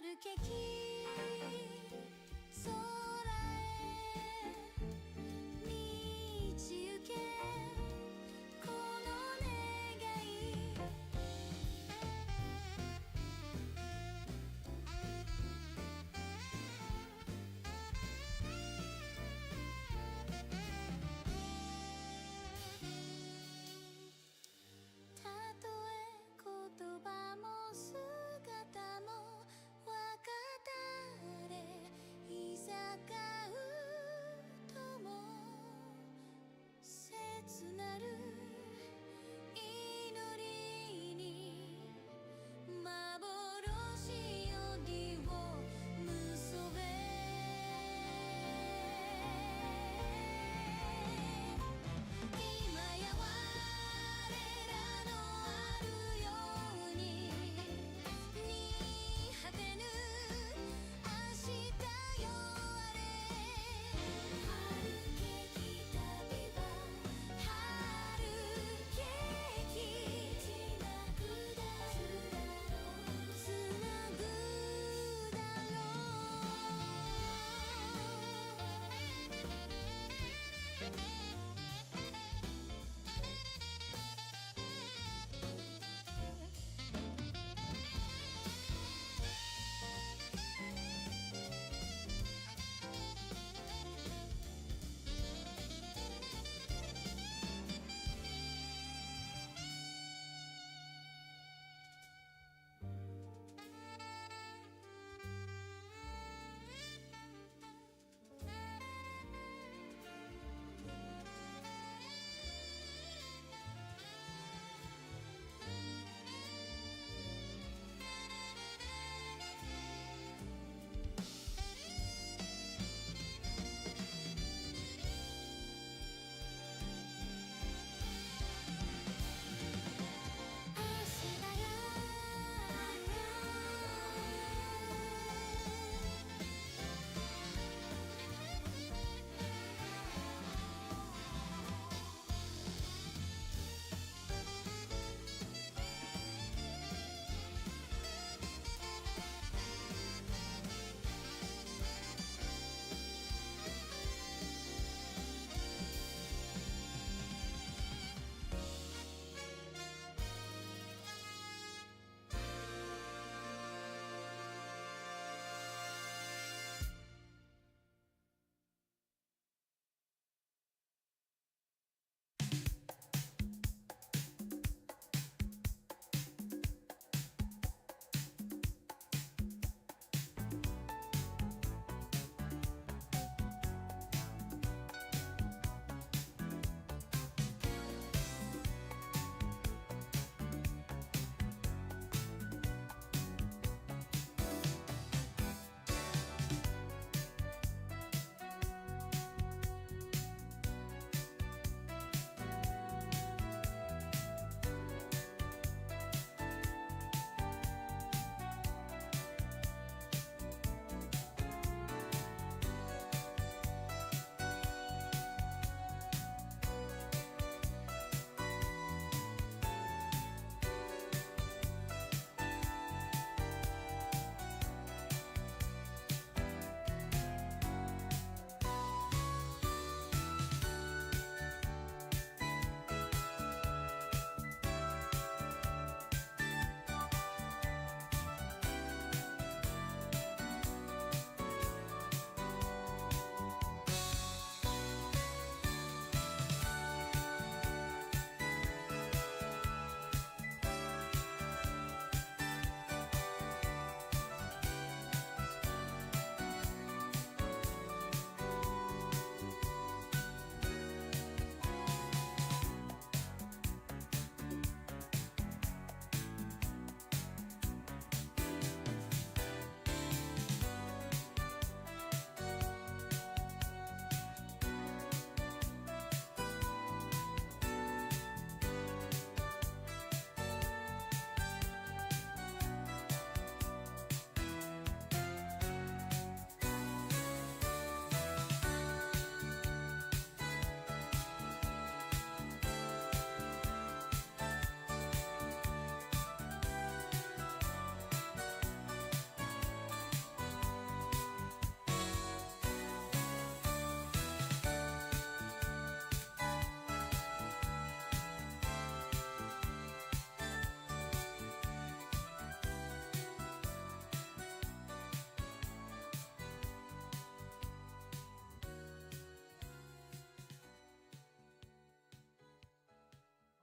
るケーキ空へ満ちゆけこの願いたとえ言葉も姿もわかった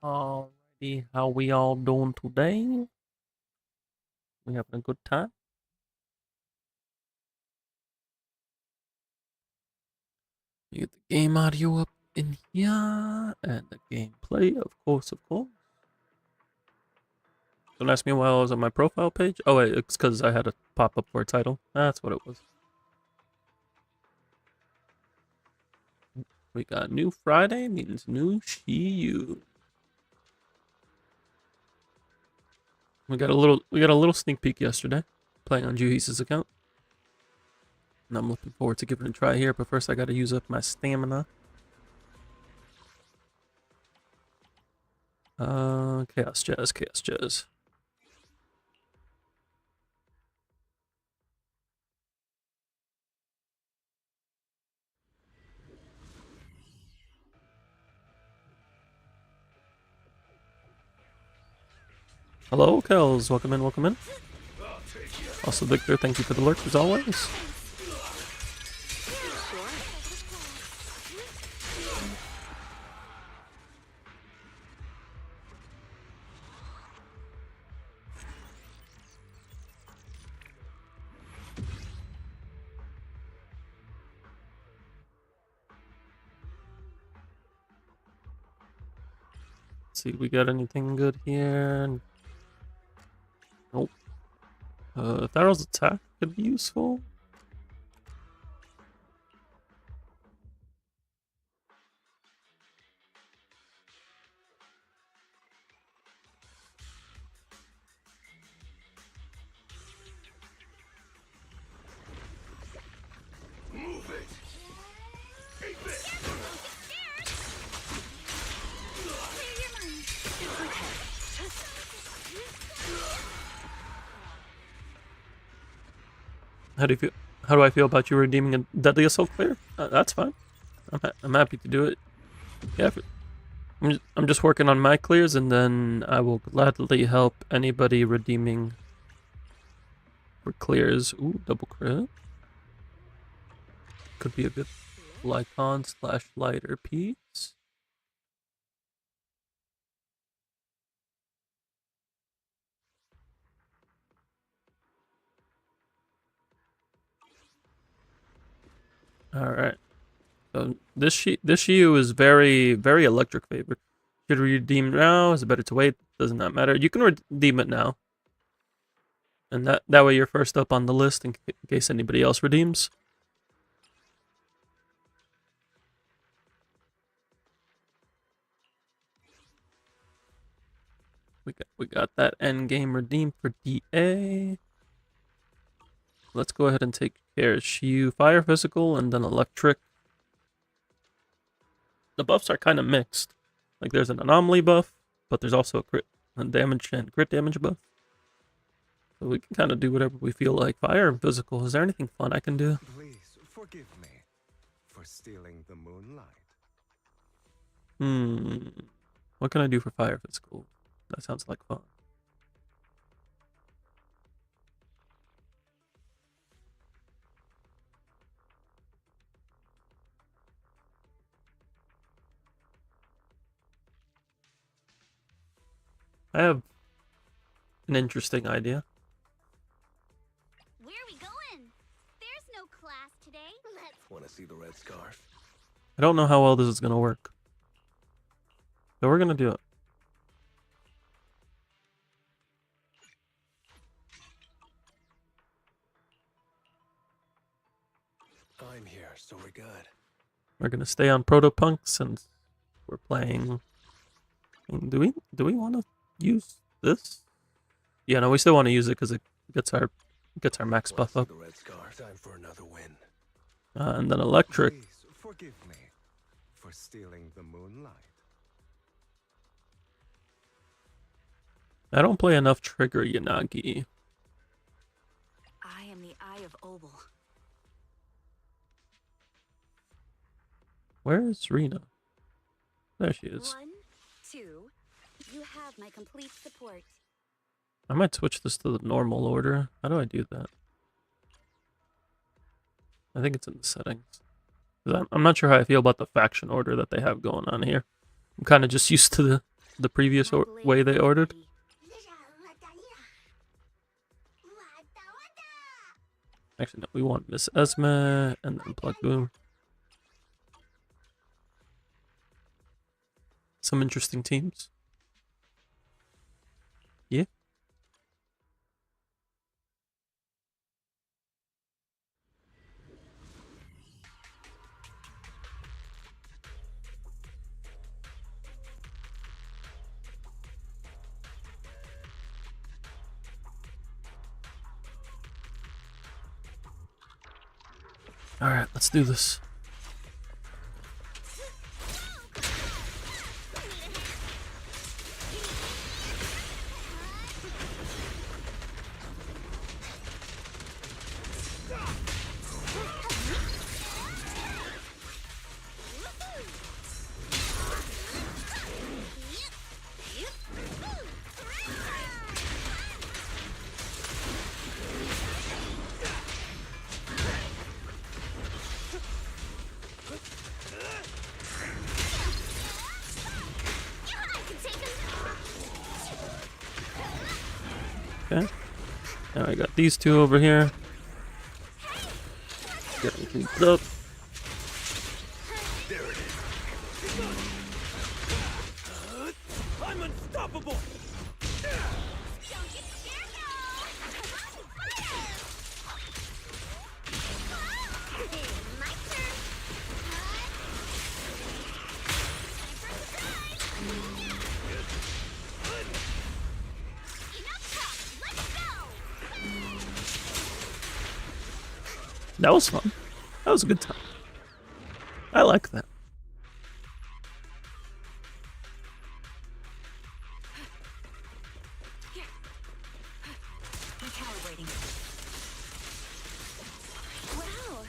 Alrighty, how we all doing today? We having a good time? You get the game audio up in here, and the gameplay, of course, of course. Don't ask me why I was on my profile page. Oh wait, it's because I had a pop-up for a title. That's what it was. We got new Friday means new Shiyu. We got a little sneak peek yesterday, playing on Juhi's account. And I'm looking forward to giving it a try here, but first I gotta use up my stamina. Chaos Jazz, Chaos Jazz. Hello, Kels. Welcome in, welcome in. Also, Victor, thank you for the lurk, as always. Let's see, we got anything good here? Nope. Tharrow's attack could be useful. How do you feel? How do I feel about you redeeming a Deadly Assault player? That's fine. I'm happy to do it. Yeah, I'm just working on my clears, and then I will gladly help anybody redeeming for clears. Ooh, double crit. Could be a good Lycon/lighter piece. All right. So this Shiyu is very electric favored. Should we redeem now? Is it better to wait? Does not matter. You can redeem it now, and that way you're first up on the list in case anybody else redeems. We got that end game redeemed for DA. Let's go ahead and take care of Shiyu. Fire physical and then electric. The buffs are kind of mixed. Like there's an anomaly buff, but there's also a crit and damage and crit damage buff. So we can kind of do whatever we feel like. Fire and physical. Is there anything fun I can do? Please forgive me for stealing the moonlight. What can I do for fire physical? That sounds like fun. I have an interesting idea. Where are we going? There's no class today. Let's Want to see the red scarf? I don't know how well this is going to work. But we're going to do it. I'm here, so we're good. We're going to stay on Proto-Punk since we're playing. Do we want to use this? Yeah, no, we still want to use it because it gets our max buff up. The red scarf. Time for another win. And then electric. Please forgive me for stealing the moonlight. I don't play enough Trigger Yanagi. I am the Eye of Obel. Where is Rena? There she is. 1, 2. You have my complete support. I might switch this to the normal order. How do I do that? I think it's in the settings. I'm not sure how I feel about the faction order that they have going on here. I'm kind of just used to the previous My blade way they is ordered. ready. Actually, no, we want Miss Esme and then Plug Some interesting teams. Yeah. Alright, let's do this. Okay. Now I got these two over here. Get them cleaned up. I'm unstoppable! That was fun. That was a good time. I like that. Recalibrating. Wow.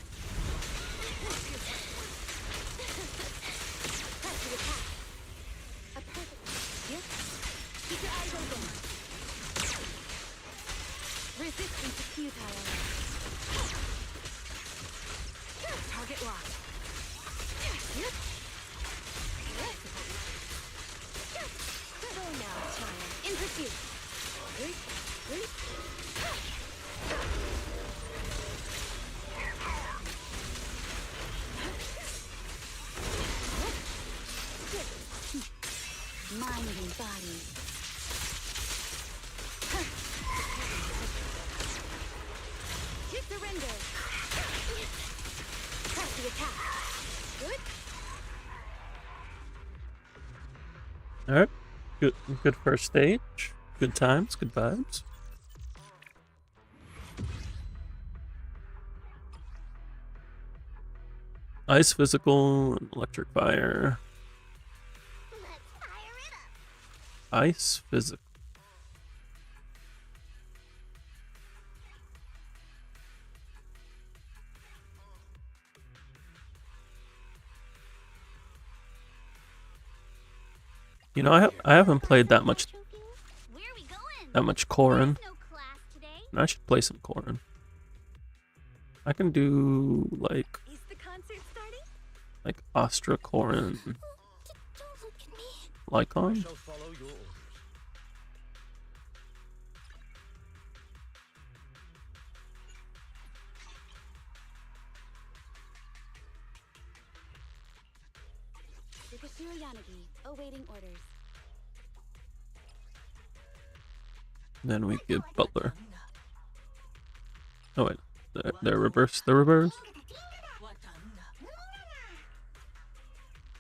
Press the attack. A perfect. Yep. Keep your eyes open. Resistance is futile. Target locked. Yep. Go now, child. In pursuit. Mind and body. To surrender. Press the attack. Good. Alright. Good first stage. Good times, good vibes. Ice physical and electric fire. Let's fire it up. Ice physical. You know, I haven't played that much Where are we going? Corrin. There's no class today. I should play some Corrin. I can do like Is the concert starting? Astra Corrin Don't look at me. Lycon. Shall follow your orders. Sukashiro Yanagi, awaiting orders. Then we get Butler. Oh wait, they're reverse. They're reverse.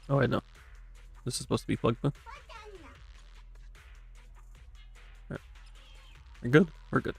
Oh wait, no. This is supposed to be plugged in. Alright. We're good. We're good.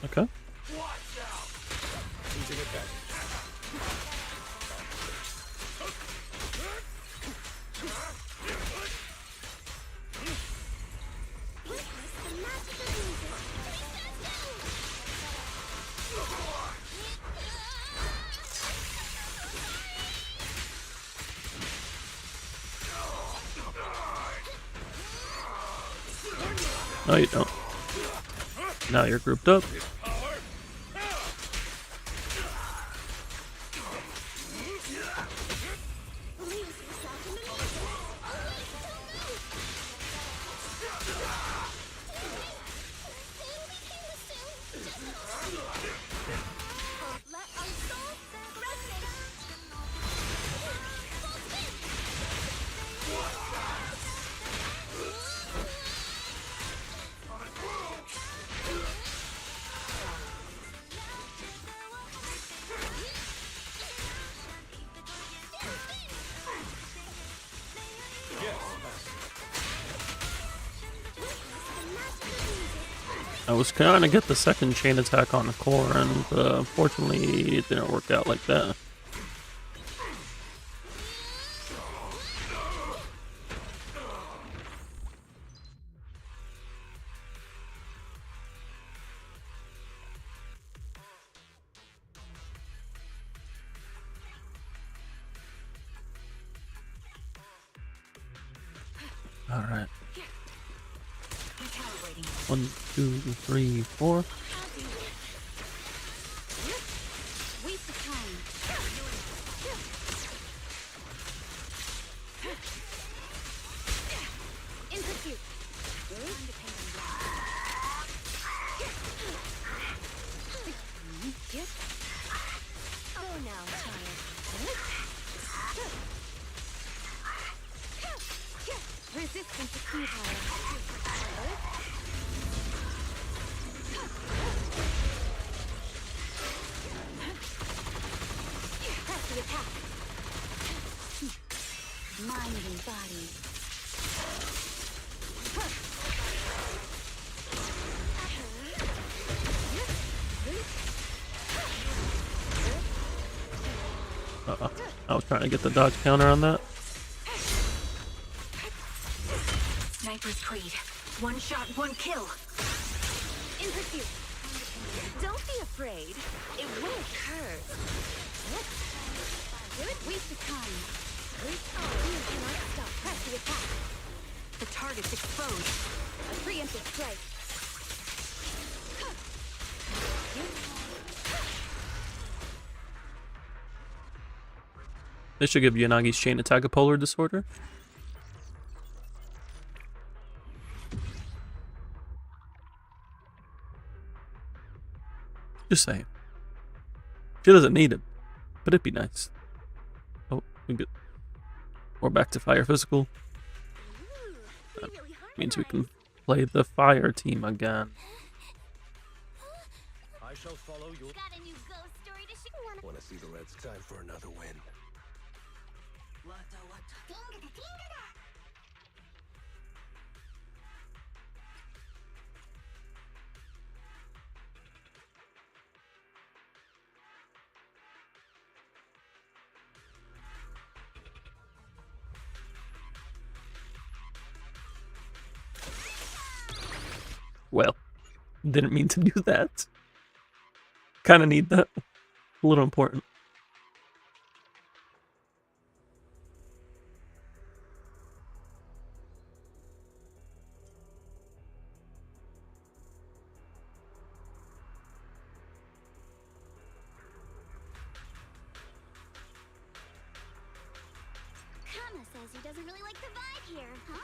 Okay. Losing advantage. No, you don't. Now you're grouped up. I was trying to get the second chain attack on the core, and unfortunately it didn't work out like that. All right. 1, 2, 3, 4. Waste of time. In pursuit. Go now, child. Resistance to futile. Press the attack. Mind and body. I was trying to get the dodge counter on that. Sniper's Creed. One shot, one kill. In pursuit. Don't be afraid. It won't hurt. Waste of time. You cannot stop. Press the attack. The target's exposed. A preemptive strike. This should give Yanagi's chain attack a polar disorder. Just saying. She doesn't need it, but it'd be nice. Oh, we get. We're back to fire physical. That means we can play the fire team again. I shall follow you. Got a new ghost story to share. Want to see the Reds? Time for another win. Well, didn't mean to do that. Kind of need that. A little important. Kama says he doesn't really like the vibe here, huh?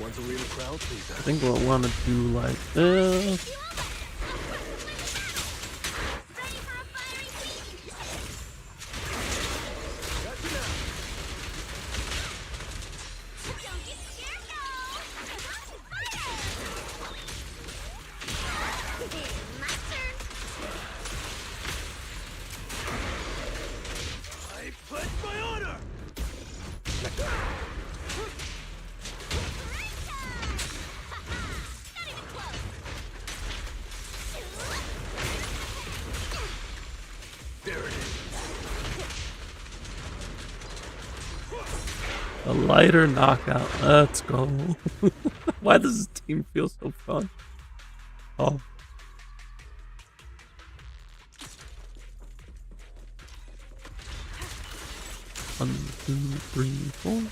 One's a real crowd pleaser. I think we'll want to do like this. Ready for a fiery feast! Don't get scared, no! Fire! My turn! I pledge my honor! Not even close! There it is. A lighter knockout. Let's go. Why does this team feel so fun? Oh. One, two, three, four. You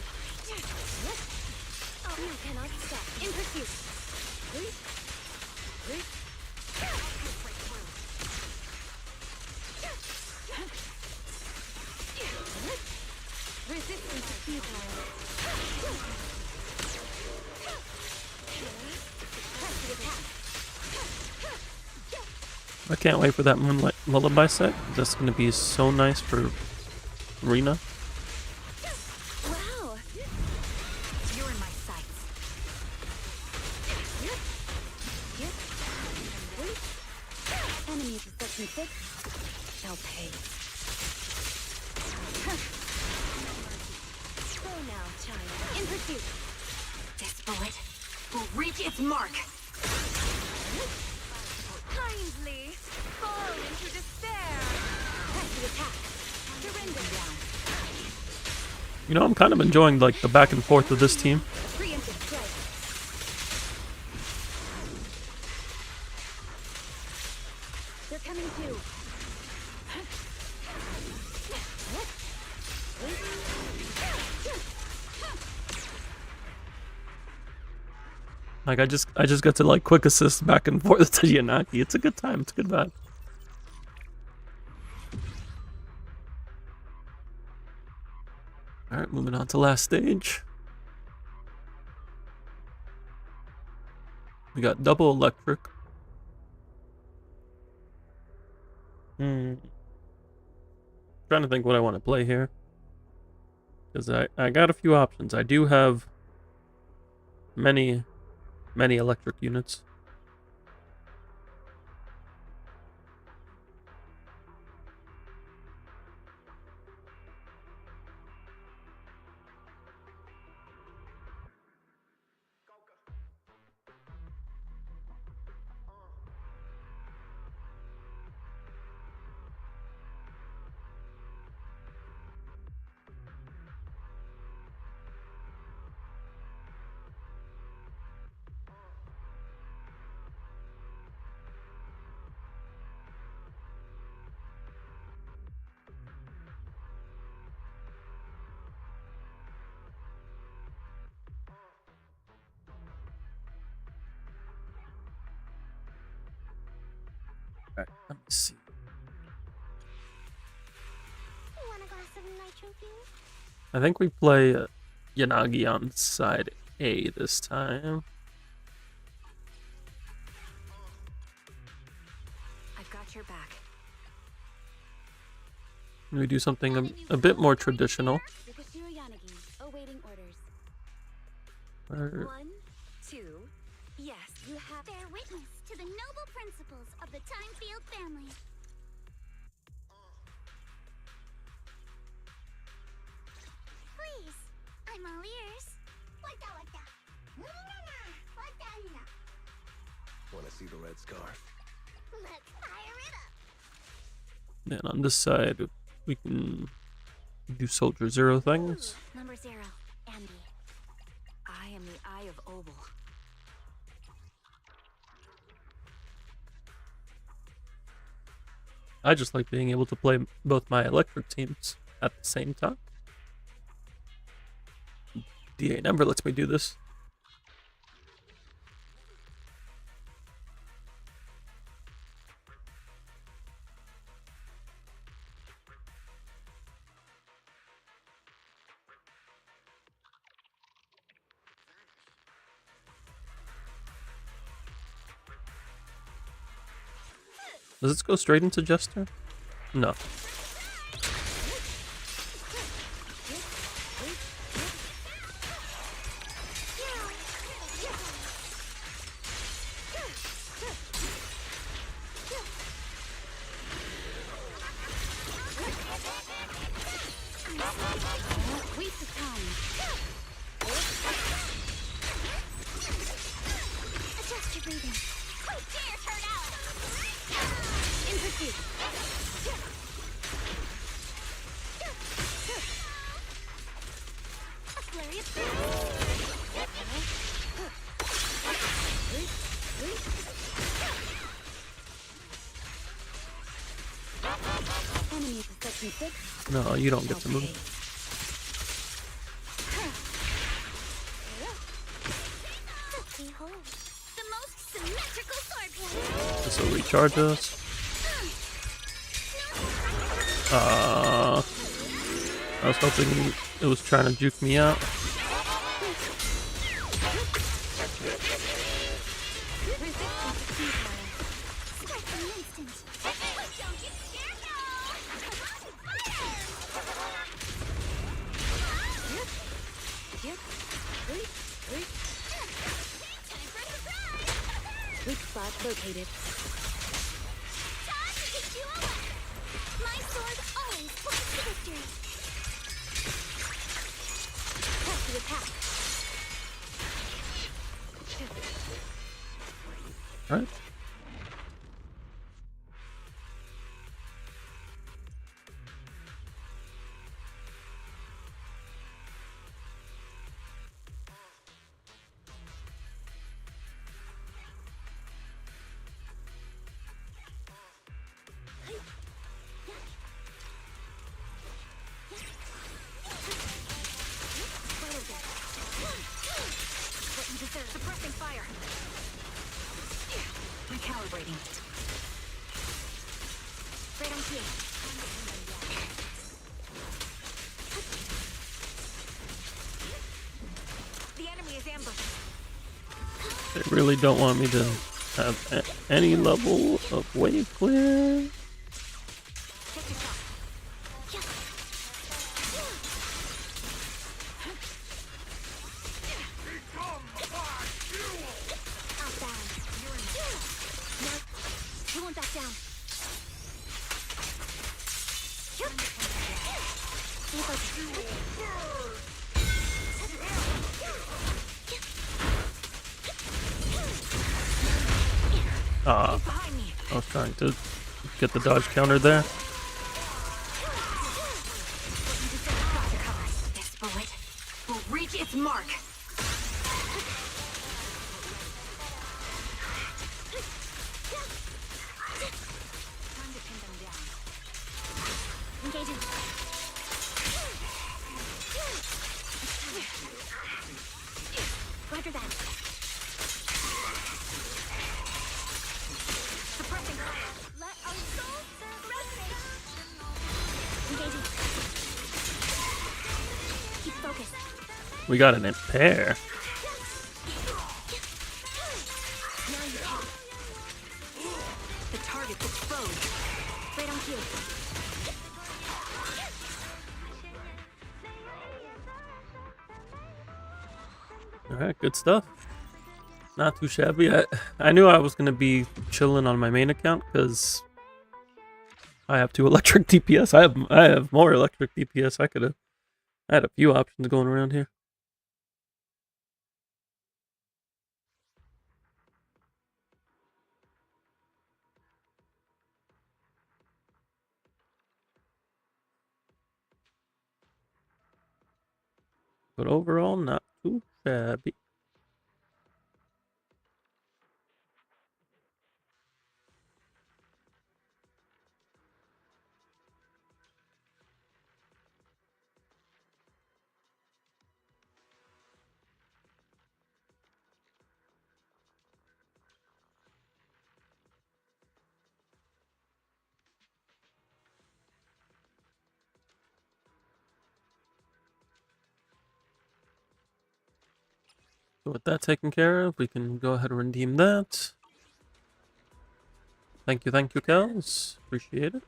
cannot stop. In pursuit. Resistance is futile. Press the attack. I can't wait for that Moonlight Lullaby set. That's gonna be so nice for Rena. Wow. You're in my sights. Enemies of section 6 shall pay. Go now, child. In pursuit. This bullet will reach its mark. Kindly fall into despair. Press the attack. Surrender down. You know, I'm kind of enjoying like the back and forth of this team. Preemptive strike. They're coming too. Like I just got to like quick assist back and forth to Yanagi. It's a good time. It's a good vibe. All right, moving on to last stage. We got double electric. Trying to think what I want to play here. Because I got a few options. I do have many electric units. Alright, let me see. Want a glass of nitro fuel? I think we play Yanagi on side A this time. I've got your back. We do something a bit more traditional. Yukashiro Yanagi, awaiting orders. Or- 1, 2, yes, you have. Bear witness to the noble principles of the Timefield family. Please, I'm all ears. Wanna see the red scarf? Let's fire it up. And on this side, we can do Soldier Zero things. Number 0, Andy. I am the Eye of Obel. I just like being able to play both my electric teams at the same time. DA number lets me do this. Does this go straight into Jester? No. Waste of time. Adjust your breathing. Quick, dare turn out. In pursuit. A flurry of Enemy to section 6. No, you don't get to move. Behold, the most symmetrical sword play. This will recharge us. I was hoping it was trying to juke me out. Strike in an instant. Don't get scared now. Weak spot located. Time to get you away. My sword always points to victory. Press to attack. Alright. What you deserve. Suppressing fire. Recalibrating. Right on cue. The enemy is ambushed. They really don't want me to have any level of wave clear. Take the shot. Outbound. You're in. No, you won't back down. Behind me. I was trying to get the dodge counter there. This bullet will reach its mark. Time to pin them down. Engaging. Roger that. Suppressing fire. Let our souls resonate. Engaging. Keep focused. We got an impair. Now you can. The target's exposed. Right on cue. Alright, good stuff. Not too shabby. I knew I was going to be chilling on my main account because I have 2 electric DPS. I have more electric DPS. I had a few options going around here. But overall, not too shabby. So with that taken care of, we can go ahead and redeem that. Thank you, Kels. Appreciate it.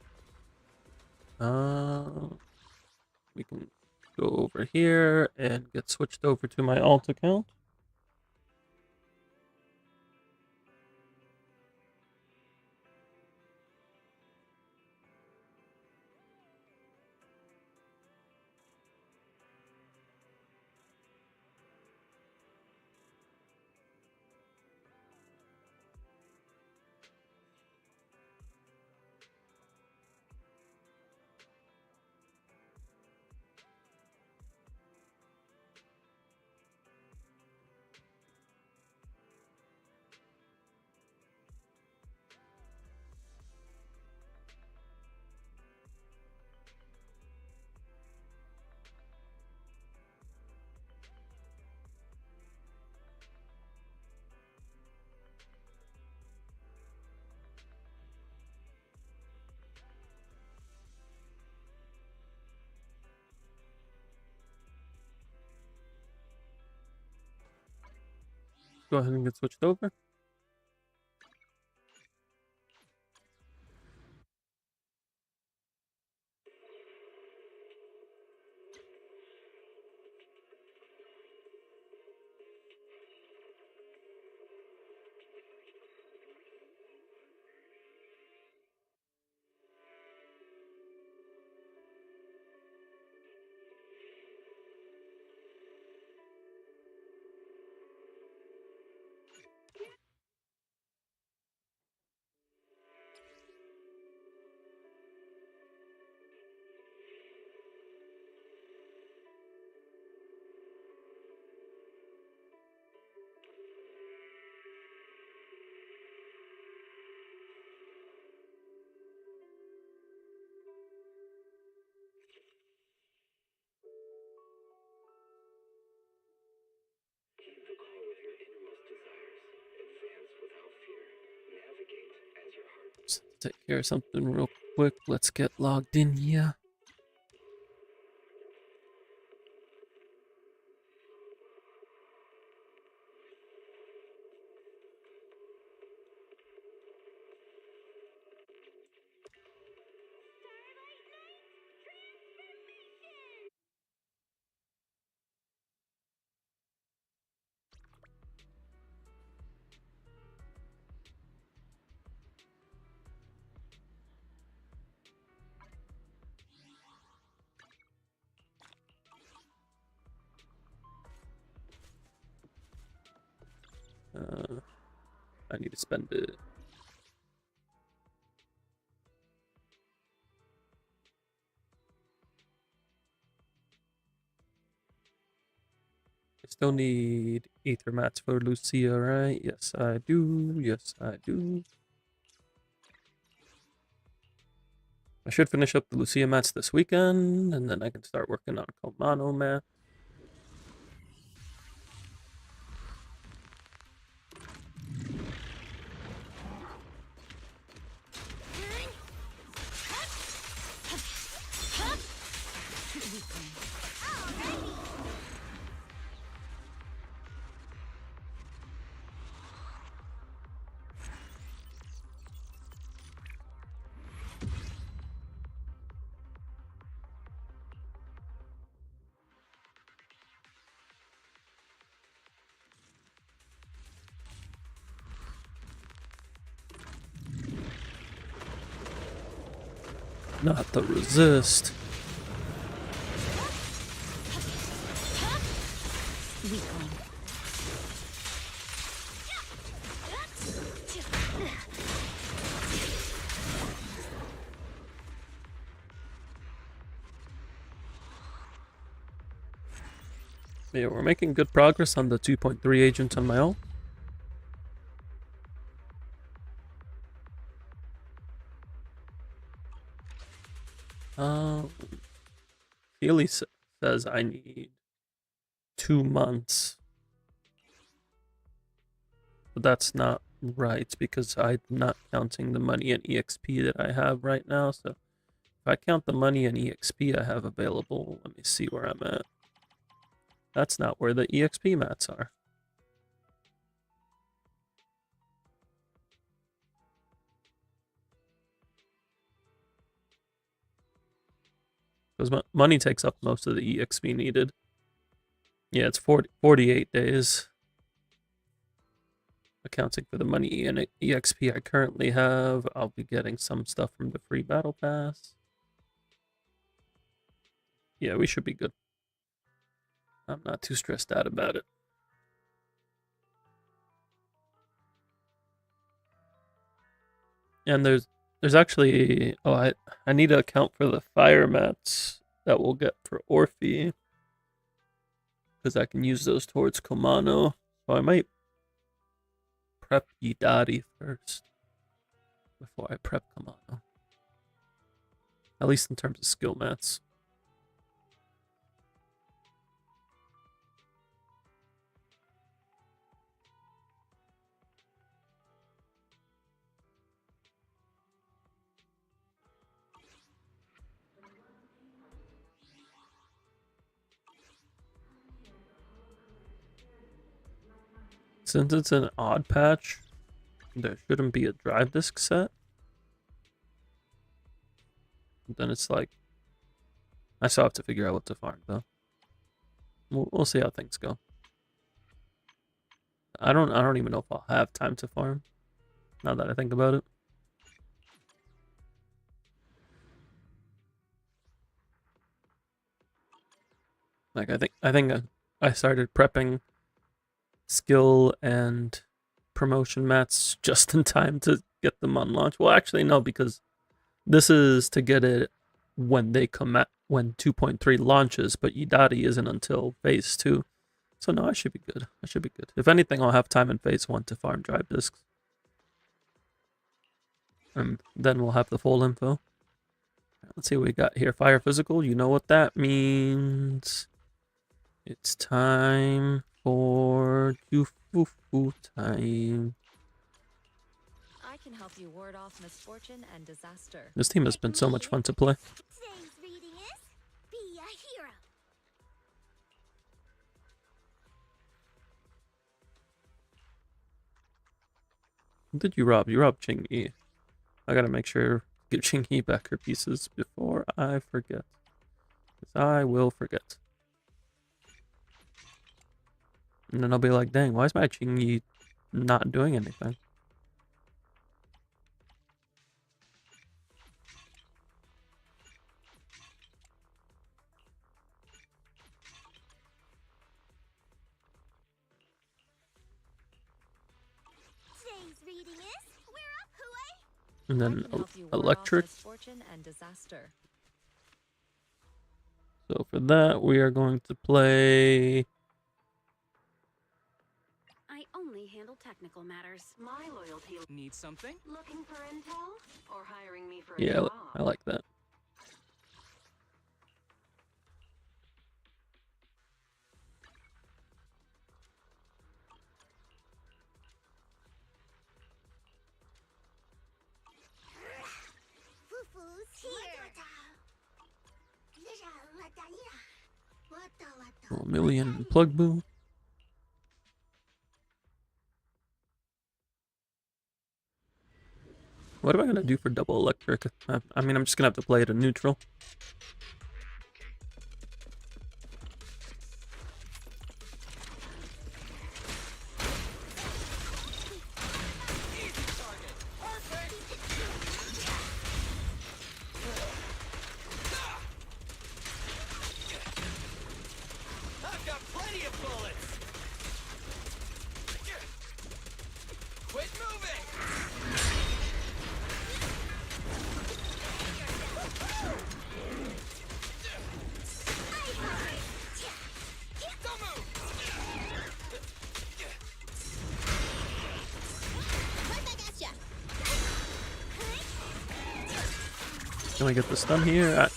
We can go over here and get switched over to my alt account. Go ahead and get switched over. Keep the call with your innermost desires. Advance without fear. Navigate as your heart. Let's take care of something real quick. Let's get logged in here. I need to spend it. I still need ether mats for Lucia, right? Yes, I do. Yes, I do. I should finish up the Lucia mats this weekend, and then I can start working on Komano mat. Not the resist. Yeah, we're making good progress on the 2.3 agent on my own. Healy says I need 2 months. But that's not right because I'm not counting the money and EXP that I have right now. So if I count the money and EXP I have available, let me see where I'm at. That's not where the EXP mats are. Because money takes up most of the EXP needed. Yeah, it's 48 days. Accounting for the money and EXP I currently have, I'll be getting some stuff from the free battle pass. Yeah, we should be good. I'm not too stressed out about it. And there's actually, oh, I need to account for the fire mats that we'll get for Orphe, because I can use those towards Komano. So I might prep Yidari first before I prep Komano. At least in terms of skill mats. Since it's an odd patch, there shouldn't be a drive disc set. Then it's like, I still have to figure out what to farm though. We'll see how things go. I don't even know if I'll have time to farm, now that I think about it. Like I think I started prepping skill and promotion mats just in time to get them on launch. Well, actually no, because this is to get it when they come at when 2.3 launches, but Yidari isn't until phase 2. So no, I should be good. I should be good. If anything, I'll have time in phase 1 to farm drive discs. And then we'll have the full info. Let's see what we got here. Fire physical, you know what that means. It's time for Jufufu time. I can help you ward off misfortune and disaster. This team has been so much fun to play. Today's reading is Be a Hero. Who did you rob? You robbed Ching-Yi. I gotta make sure give Ching-Yi back her pieces before I forget. Because I will forget. And then I'll be like, dang, why is my Ching-Yi not doing anything? Today's reading is We're Up, Hooey! And I then can help you ward off electric. misfortune and disaster. So for that, we are going to play... I only handle technical matters. My loyalty. Need something? Looking for intel or hiring me for a Yeah, job? I like that. Fufu's here. Oh, million plug boo. What am I gonna do for double electric? I mean, I'm just gonna have to play it in neutral. I've got plenty of bullets. Quit moving. Don't move. Can we get the stun here?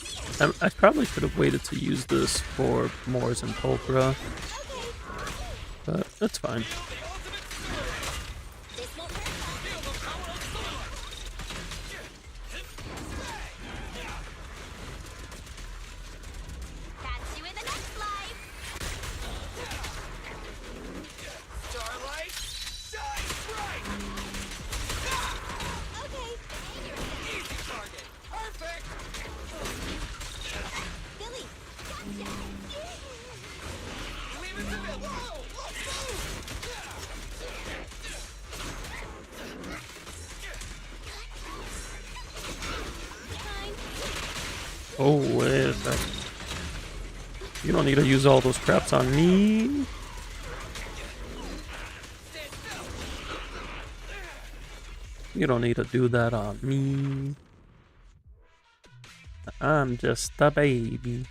I probably should have waited to use this for Moors and Pulcra, but that's fine. Catch you in the next life. Starlight, shine bright. Okay. Easy target. Perfect. Oh, wait a second. You don't need to use all those craps on me. You don't need to do that on me. I'm just a baby.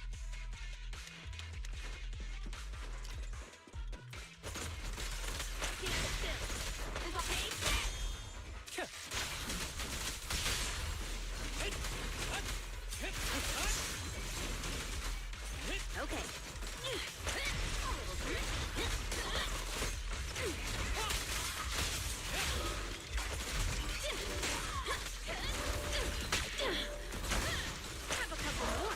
Okay. Have a couple more.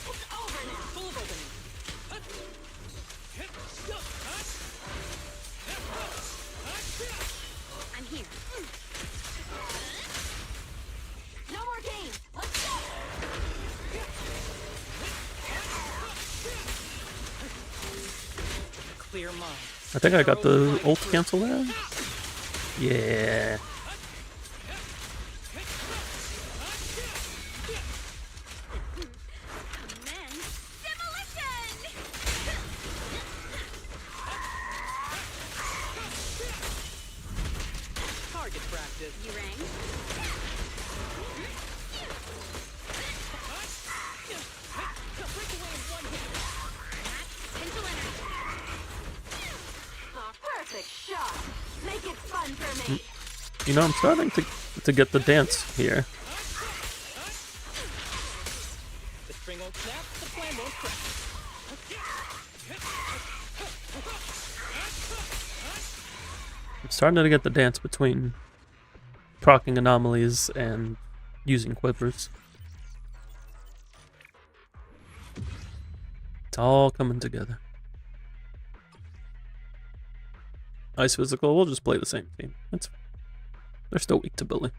It's over now. Full of opening. I'm here. No more games. Let's go. Clear mind. I think I got the ult cancel there. Yeah. Commence demolition. Target practice. You rang. Potential energy. A perfect shot. Make it fun for me. You know, I'm starting to get the dance here. The string won't snap, the plan won't crack. I'm starting to get the dance between proccing anomalies and using quivers. It's all coming together. Ice physical, we'll just play the same team. That's fine. They're still weak to bully.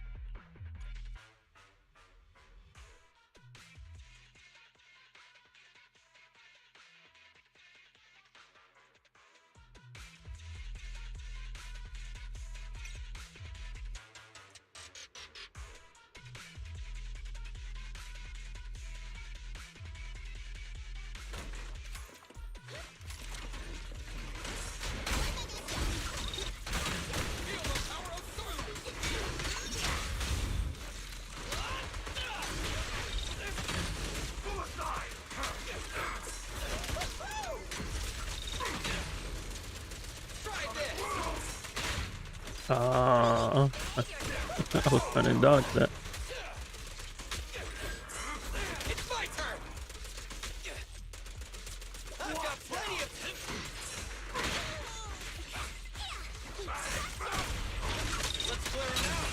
I was trying to dodge that. It's my turn. I've got plenty of Let's clear him out.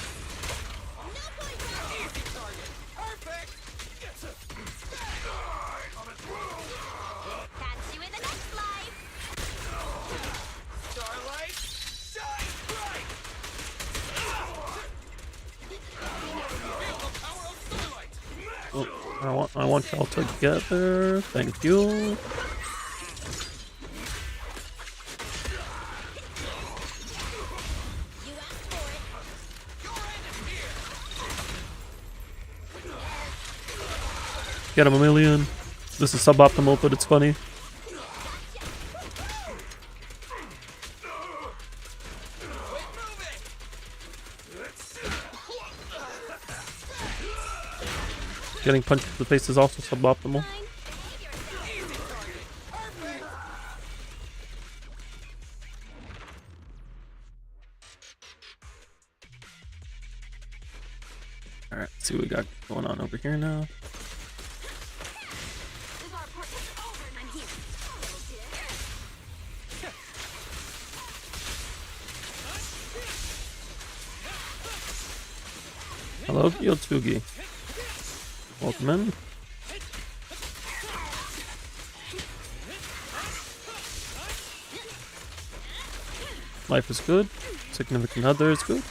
Easy target. Perfect. Catch you in the next life. Starlight, shine bright. Feel the power of starlight. Oh, I want y'all together. Thank you. You asked for it. Your end is here. Get him a million. This is suboptimal, but it's funny. Quit moving. Getting punched in the face is also suboptimal. Easy target. Perfect. Alright, let's see what we got going on over here now. Is our part over? I'm here. Hello, Yotsugi. Welcome in. Life is good. Significant other is good.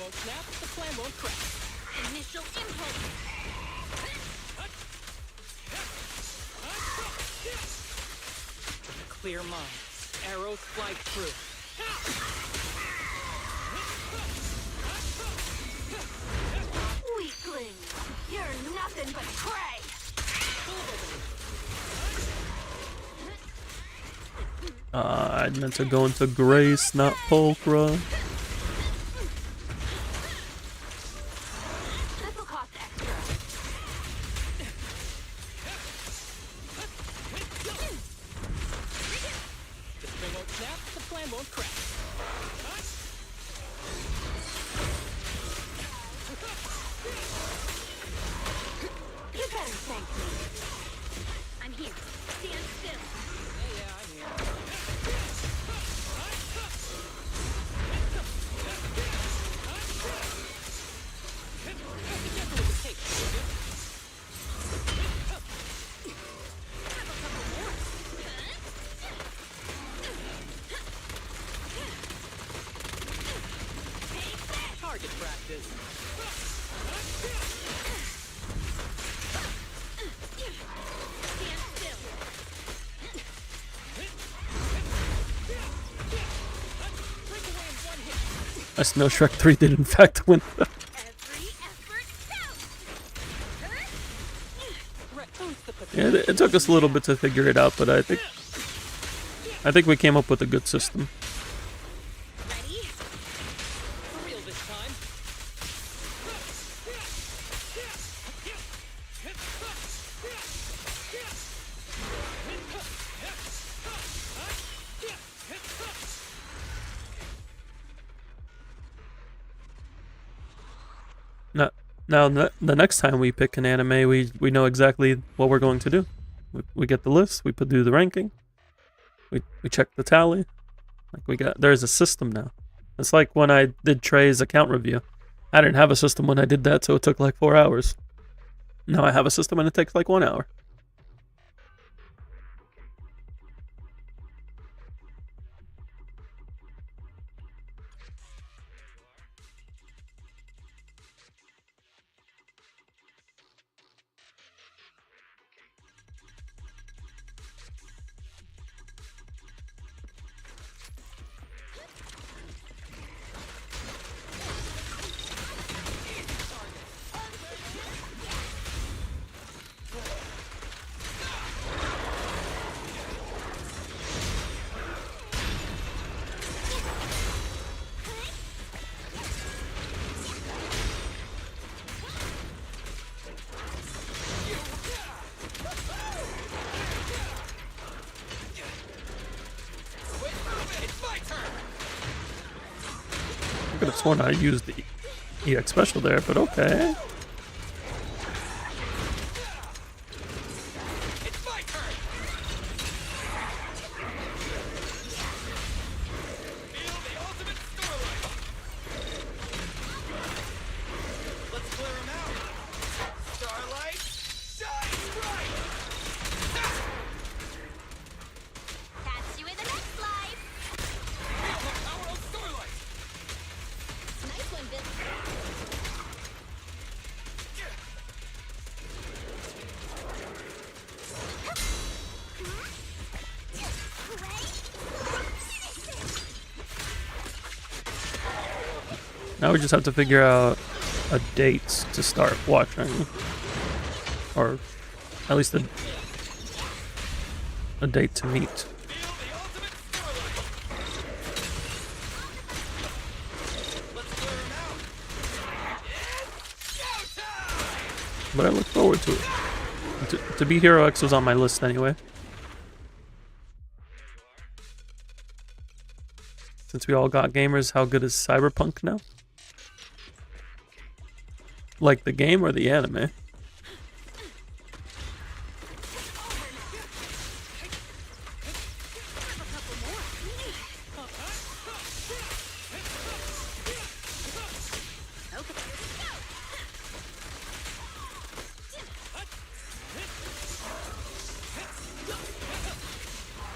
won't snap, the plan won't crack. Initial impulse. Clear mind. Arrows fly through. Weakling! You're nothing but prey! I meant to go into Grace, not Pulchra. This'll cost extra. The string won't snap, the plan won't crack. You better thank me. I'm here. Stand still. Yeah, I'm here. Be careful with the tape, will you? Target practice. Stand still. Break away in one hit. I just know Shrek 3 did in fact win. Every effort counts. Right, who's the pathetic? Yeah, it took us a little bit to figure it out, but I think we came up with a good system. Ready? For real this time. Now, the next time we pick an anime, we know exactly what we're going to do. We get the list, we do the ranking, we check the tally. Like there's a system now. It's like when I did Trey's account review. I didn't have a system when I did that, so it took like 4 hours. Now I have a system and it takes like 1 hour. I could have sworn I used the EX special there, but okay. It's my turn. Feel the ultimate starlight. Let's clear him out. Starlight, shine bright. Catch you in the next life. Feel the power of starlight. Nice one, Vince. Now we just have to figure out a date to start watching. Or at least a date to meet. Feel the ultimate starlight. Let's clear him out. It's showtime. But I look forward to it. To beat Hero X was on my list anyway. Since we all got gamers, how good is Cyberpunk now? Like the game or the anime?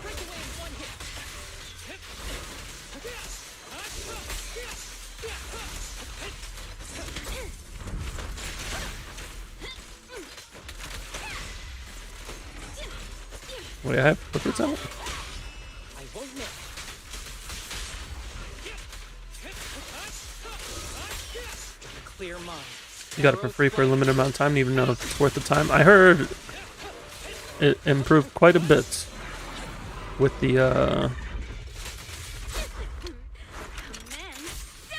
Break away in one hit. What do I have? What's on it? I won't miss. Clear mind. You got it for free for a limited amount of time, even though if it's worth the time. I heard it improved quite a bit with the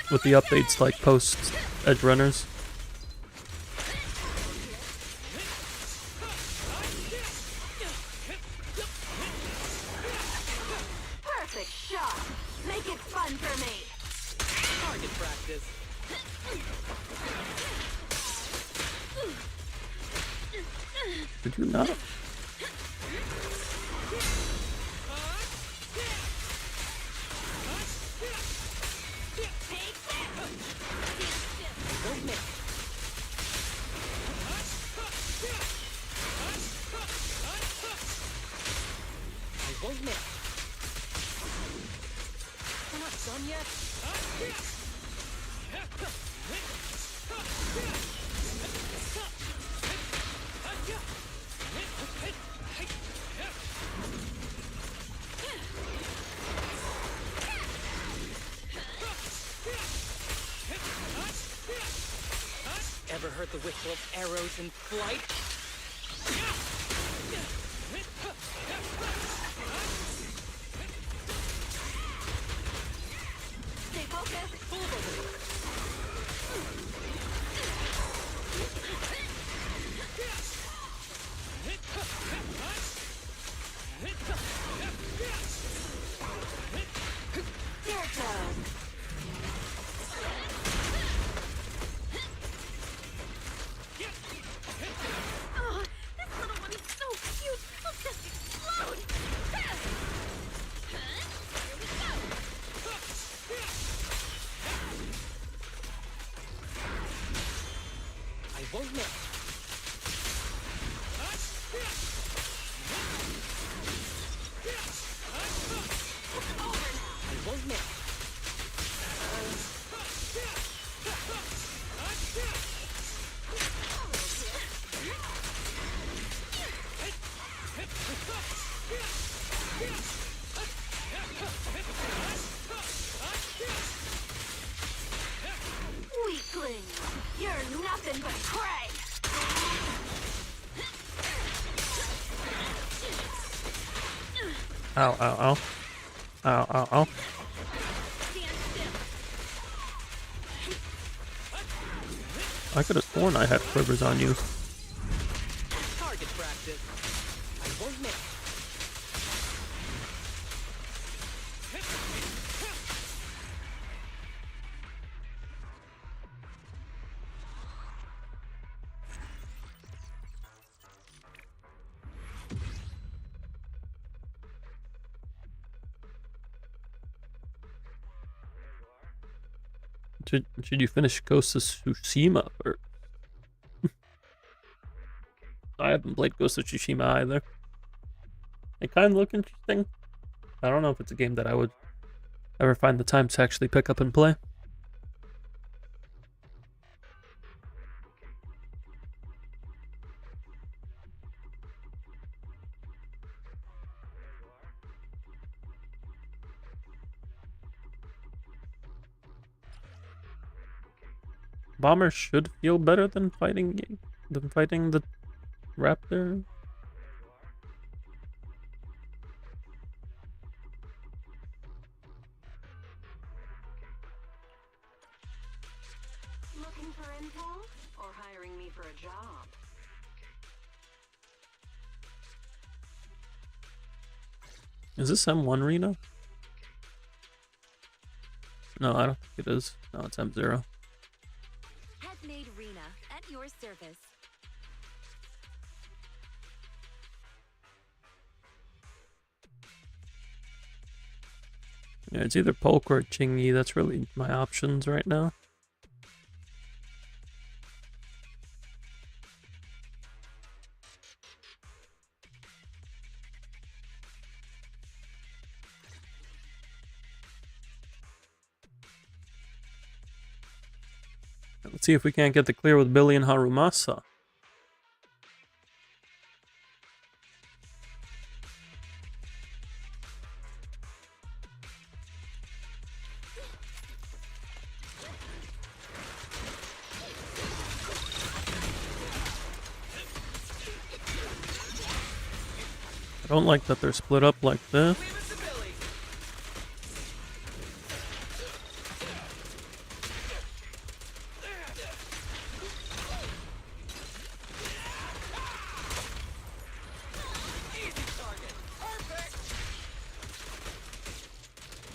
updates like post Edge Runners. Perfect shot. Make it fun for me. Target practice. Did you not? Won't miss. I won't miss. We're not done yet. Ever heard the whistle of arrows in flight? Stay focused. There it goes. Oh, this little one is so cute. I'll just explode. Here we go. I won't miss. I won't miss. Weakling. You're nothing but prey. Ow, ow, ow. Ow, ow, ow. Stand still. I could have sworn I had quivers on you. Target practice. I won't miss. Should you finish Ghost of Tsushima first? I haven't played Ghost of Tsushima either. It kind of look interesting. I don't know if it's a game that I would ever find the time to actually pick up and play. Bomber should feel better than fighting the raptor. Looking for info or hiring me for a job? Is this M1 Reno? No, I don't think it is. No, it's M0. Head-made Rena at your service. Yeah, it's either Polk or Chingy. That's really my options right now. Let's see if we can't get the clear with Billy and Harumasa. Don't like that they're split up like this. Leave it to Billy. Easy target. Perfect.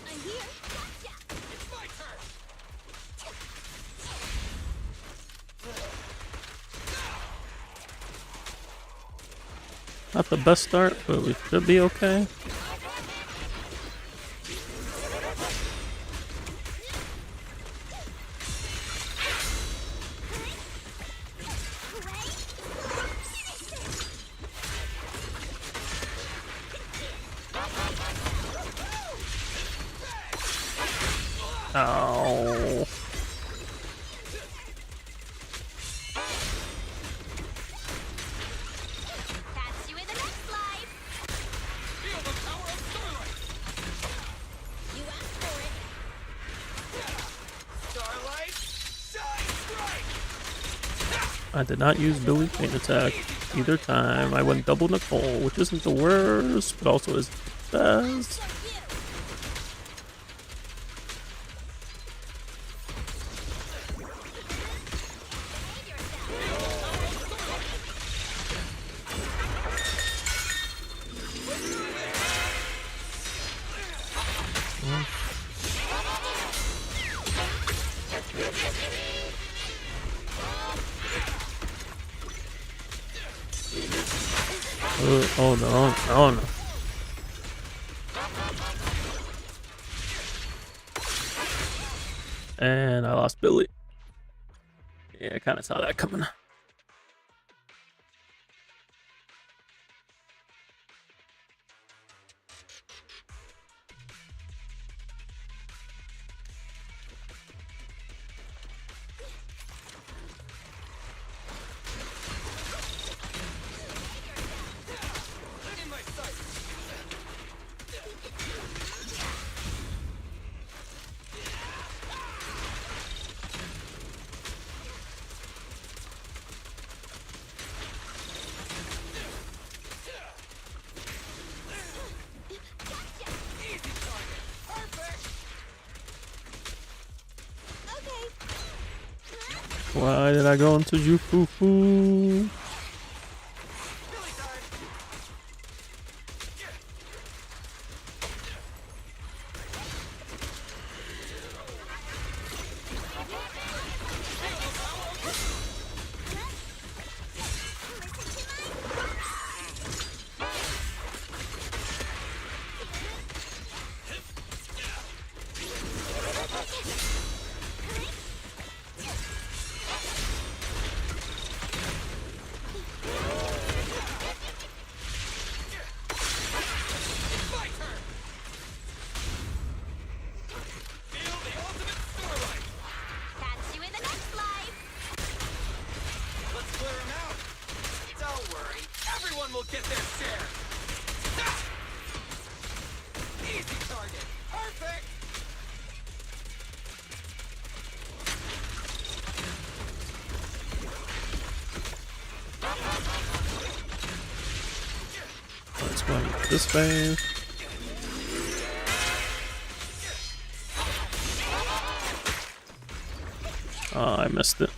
I'm here. Gotcha. It's my turn. Not the best start, but we should be okay. Ow. Catch you in the next life. Feel the power of starlight. You asked for it. Starlight. Shine strike. I did not use Billy's main attack either time. I went double Nicole, which isn't the worst, but also is the best. So you. Oh no, oh no. And I lost Billy. Yeah, I kind of saw that coming. In my sight. Easy target. Perfect. Okay. Why did I go into Jufufu? Billy time. My turn. Feel the ultimate starlight. Catch you in the next life. Let's clear him out. Don't worry, everyone will get their share. Ha! Easy target. Perfect. Let's go this way. Oh, I missed it.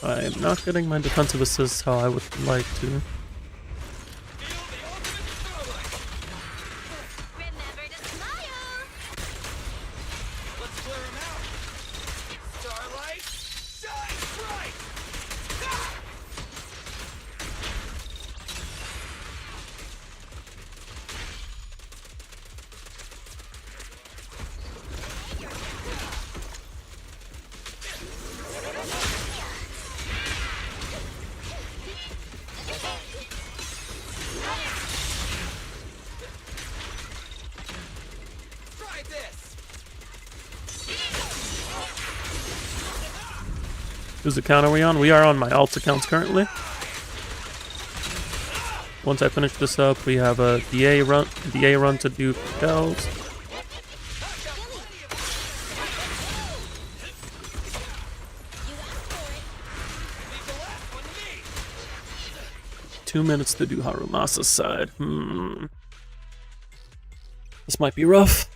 I am not getting my defensive assists how I would like to. Feel the ultimate starlight. Remember to smile. Let's clear him out. Starlight, shine bright. Ha! Whose account are we on? We are on my alt's accounts currently. Once I finish this up, we have a DA run to do bells. You asked for it. Leave the last one to me. 2 minutes to do Harumasa's side. This might be rough.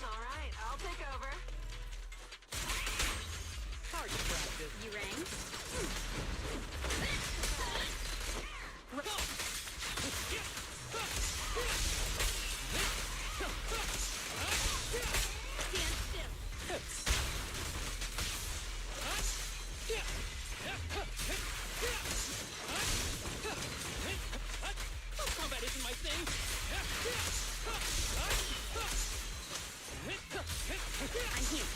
Alright, I'll take over. Target practice. You rang? Stand still. Combat isn't my thing. I'm here.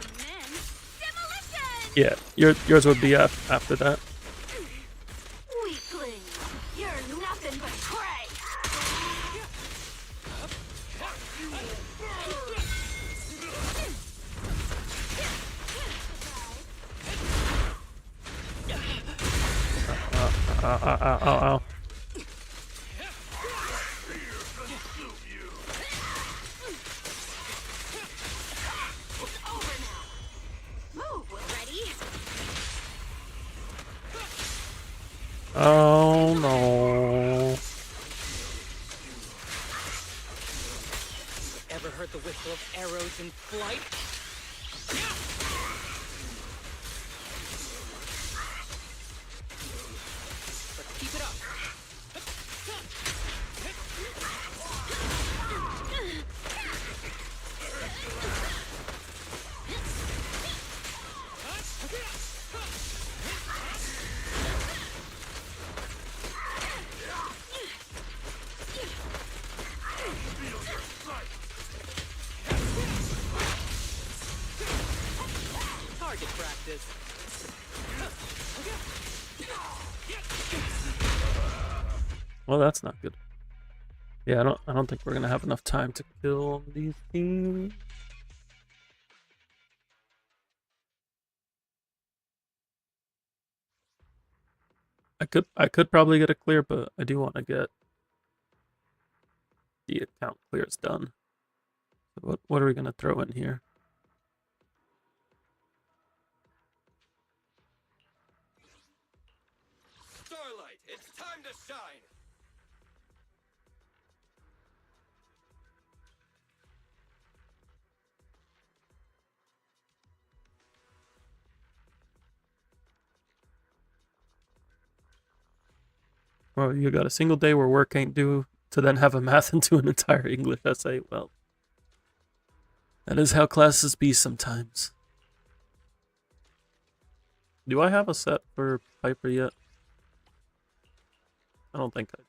Commence demolition! Yeah, yours would be after that. Weakling! You're nothing but prey! Ow. Over now! Move! Ready? Oh no. Ever heard the whistle of arrows in flight? Let's keep it up. Target practice. Well, that's not good. Yeah, I don't think we're gonna have enough time to kill these things. I could probably get a clear, but I do want to get the account clears done. So what are we gonna throw in here? Starlight, it's time to shine. Well, you got a single day where work ain't due to then have a math into an entire English essay. Well, that is how classes be sometimes. Do I have a set for Piper yet? I don't think I do.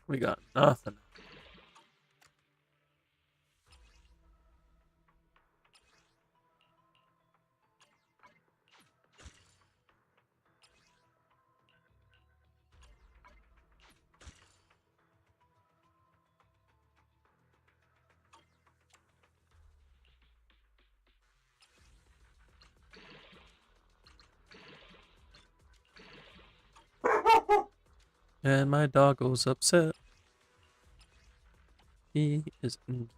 We got nothing. And my dog goes upset. He is in.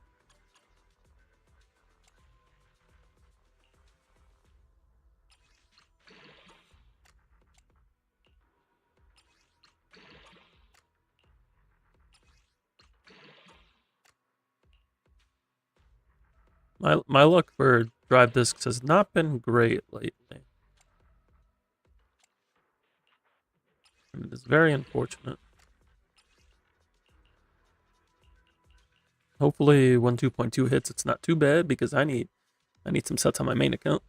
My luck for drive discs has not been great lately. And it is very unfortunate. Hopefully when 2.2 hits it's not too bad because I need some sets on my main account.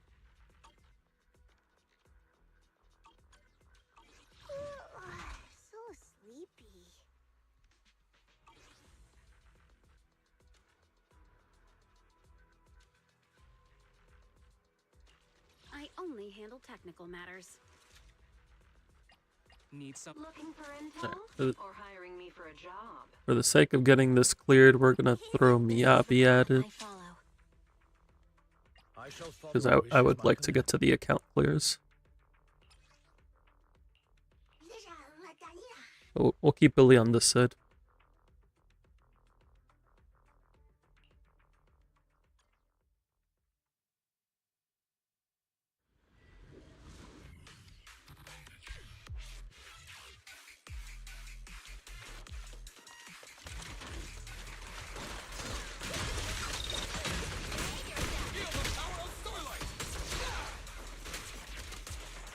So sleepy. I only handle technical matters. Need some. Looking for Alright, intel? Or hiring me for a job? for the sake of getting this cleared, we're gonna throw Miyabi at it. I follow. Because I would like to get to the account clears. We'll keep Billy on this side.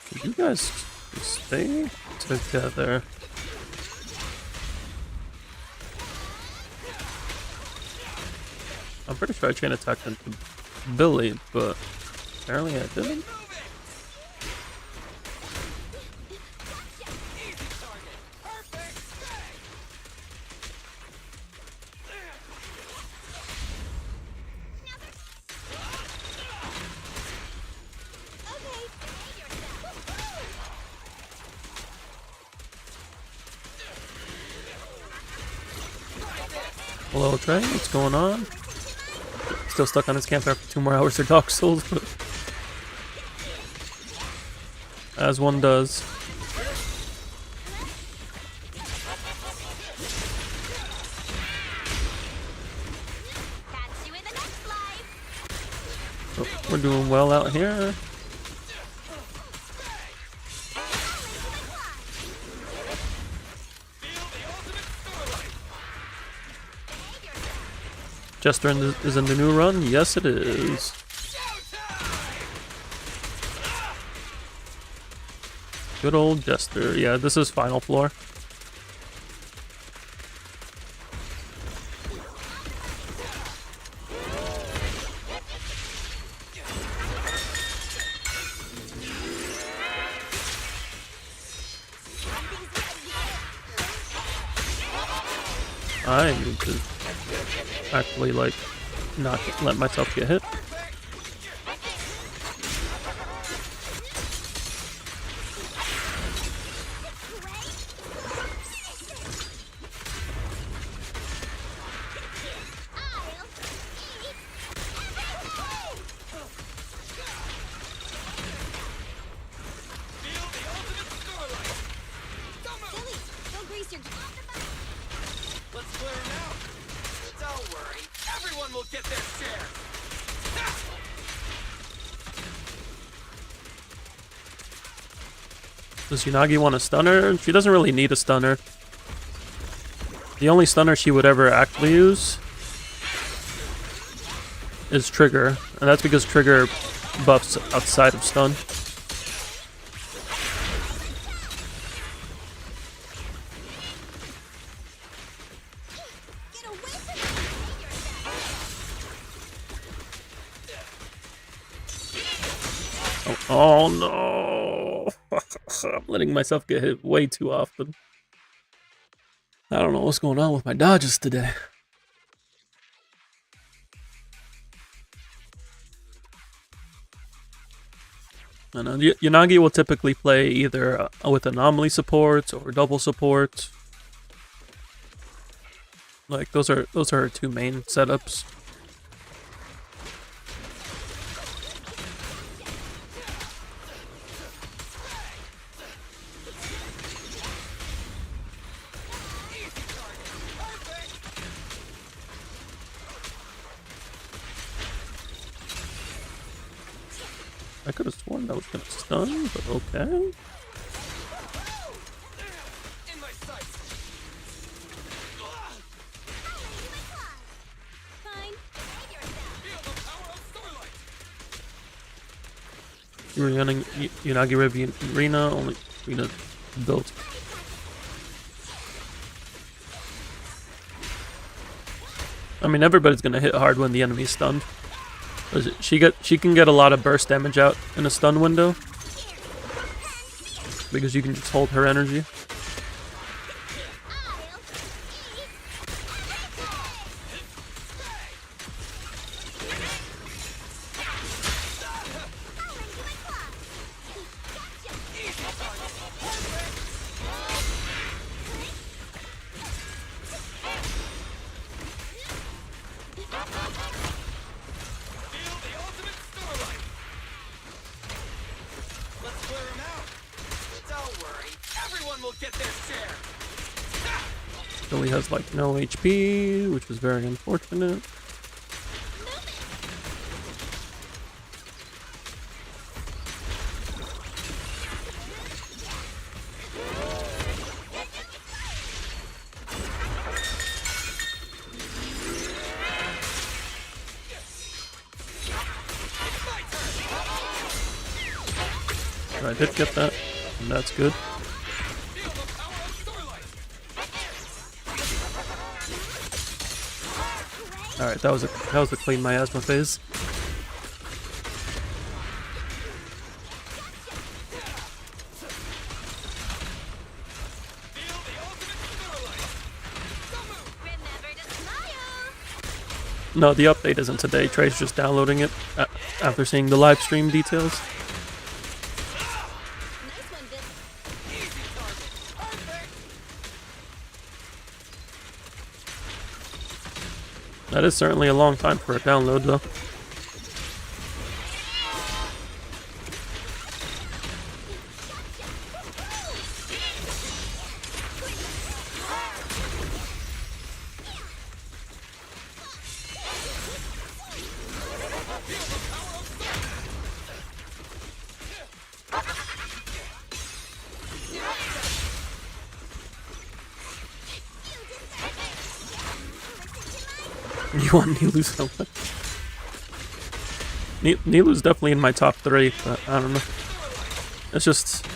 Could you guys stay together? I'm pretty sure I chain attacked into Billy, but apparently I didn't. Hello, Trey. What's going on? Still stuck on his campfire for 2 more hours for Dark Souls, but as one does. Catch you in the next life. Oh, we're doing well out here. Jester is in the new run? Yes, it is. Good old Jester. Yeah, this is final floor. I need to actually, like, not let myself get hit. Let's clear him out. Don't worry, everyone will get their share. Does Unagi want a stunner? She doesn't really need a stunner. The only stunner she would ever actually use is Trigger, and that's because Trigger buffs outside of stun. Oh no! I'm letting myself get hit way too often. I don't know what's going on with my dodges today. I know Yanagi will typically play either with anomaly support or double support. Like those are her 2 main setups. I could have sworn that was gonna stun, but okay. In my sights. Fine. Save yourself. Feel the power of starlight. You're running Unagi Rivian Rina, only Rina built. I mean, everybody's gonna hit hard when the enemy's stunned. She can get a lot of burst damage out in a stun window because you can just hold her energy. Feel the ultimate starlight. Let's clear him out. Don't worry, everyone will get their share. Billy has like no HP, which is very unfortunate. I did get that, and that's good. Feel the power of starlight. All right, that was a clean miasma phase. Feel the ultimate starlight. Remember to smile. No, the update isn't today. Trey's just downloading it after seeing the live stream details. Nice one, Bill. Easy target. Perfect. That is certainly a long time for a download, though. You want Nilu so much? Nilu's definitely in my top 3, but I don't know. It's just Catch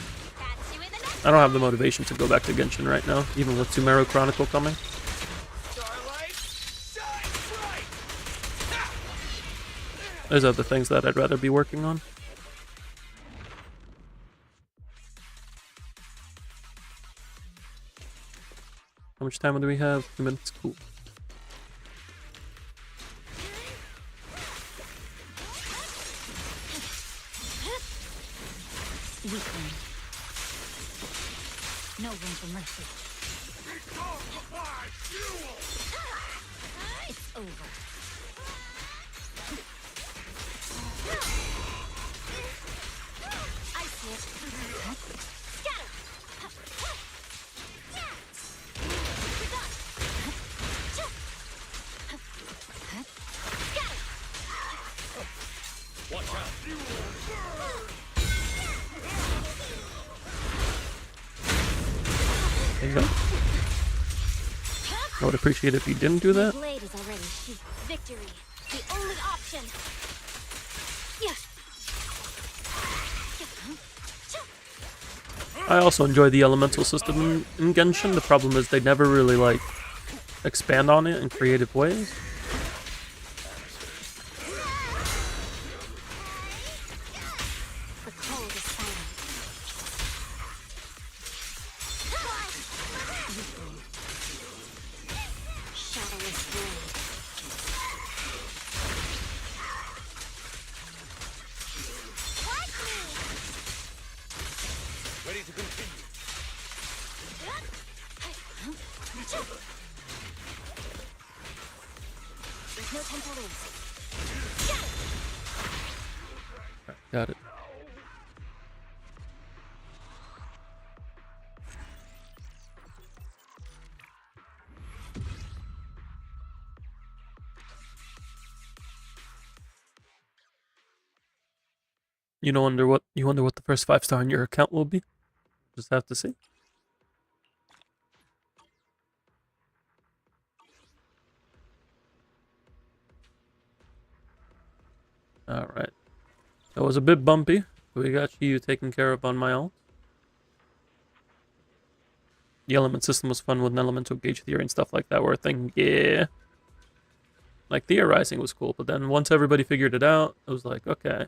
you in the next. I don't have the motivation to go back to Genshin right now, even with Tumero Chronicle coming. Starlight, shine bright. There's other things that I'd rather be working on. How much time do we have? 2 minutes. Cool. Weakling. No room for mercy. It's over. I see it. Scatter. There you go. I would appreciate it if you didn't do that. Blade is already sheathed. Victory. The only option. Yes. I also enjoy the elemental system in Genshin. The problem is they never really like expand on it in creative ways. The cold is silent. Shadowless blade. Ready to continue. There's no time to lose. Got it. You wonder what the first 5-star in your account will be. Just have to see. All right. That was a bit bumpy. We got Shiyu taken care of on my own. The element system was fun with an elemental gauge theory and stuff like that were a thing. Yeah. Like, theorizing was cool, but then once everybody figured it out, it was like, okay.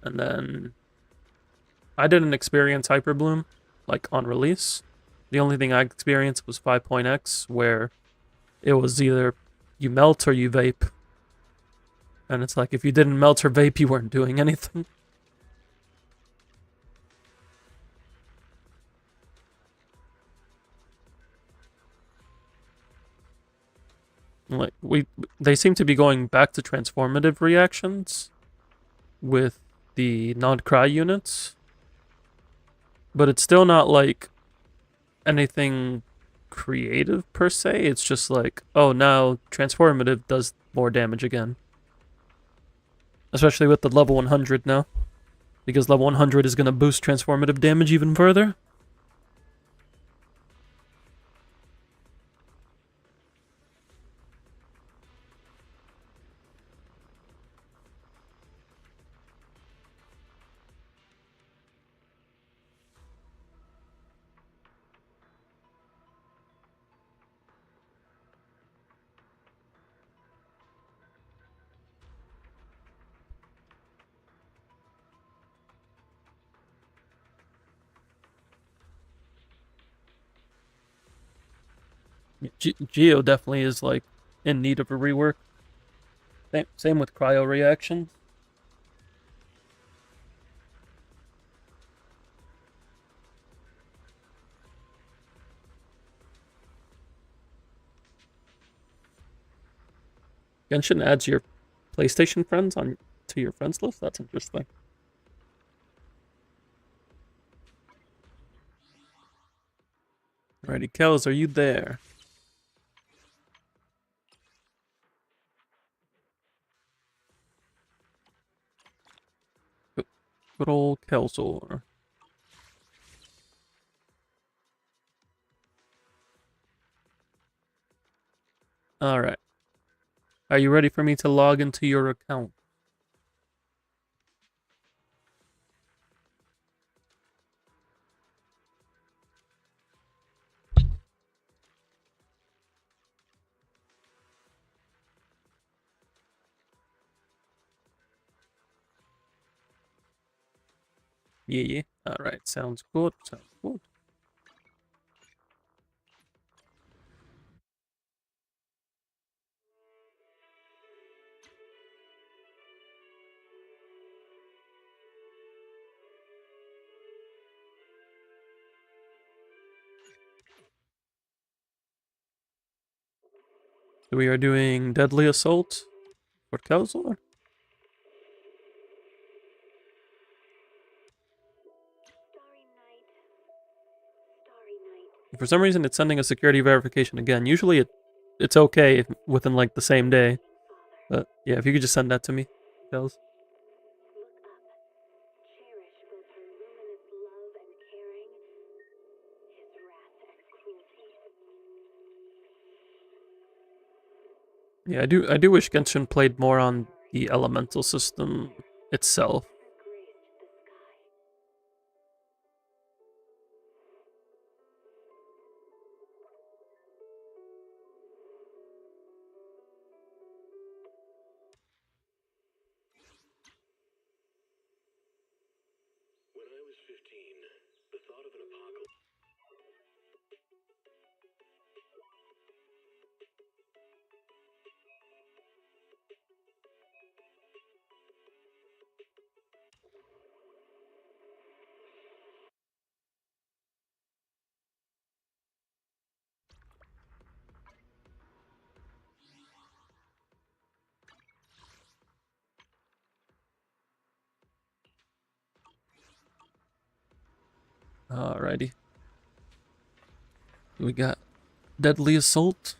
And then I didn't experience Hyperbloom, like, on release. The only thing I experienced was 5.x, where it was either you melt or you vape. And it's like, if you didn't melt or vape, you weren't doing anything. Like, they seem to be going back to transformative reactions with the non-cry units. But it's still not, like, anything creative, per se. It's just like, oh, now transformative does more damage again. Especially with the level 100 now. Because level 100 is going to boost transformative damage even further. Geo definitely is, like, in need of a rework. Same with cryo reactions. Genshin adds your PlayStation friends to your friends list? That's interesting. Alrighty, Kels, are you there? Good old Kelsor. Alright. Are you ready for me to log into your account? Yeah. Alright, sounds good. Sounds good. So we are doing Deadly Assault for Kelsor. For some reason, it's sending a security verification again. Usually it's okay within, like, the same day. But yeah, if you could just send that to me, Kels. Yeah, I do wish Genshin played more on the elemental system itself. When I was 15, the thought of an apocalypse. Alrighty. We got Deadly Assault.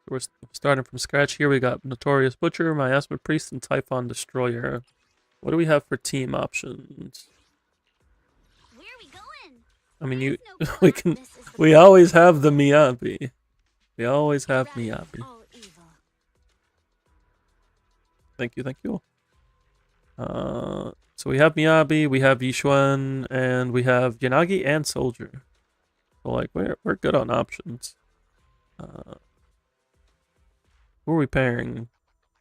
We're starting from scratch here. We got Notorious Butcher, Miasma Priest, and Typhon Destroyer. What do we have for team options? Where are we going? I mean, you There's no we class. can This is the we always have the Miyabi. We always have Miyabi. all evil. Thank you, thank you. So we have Miyabi, we have Yishuan, and we have Yanagi and Soldier. So like we're good on options. Who are we pairing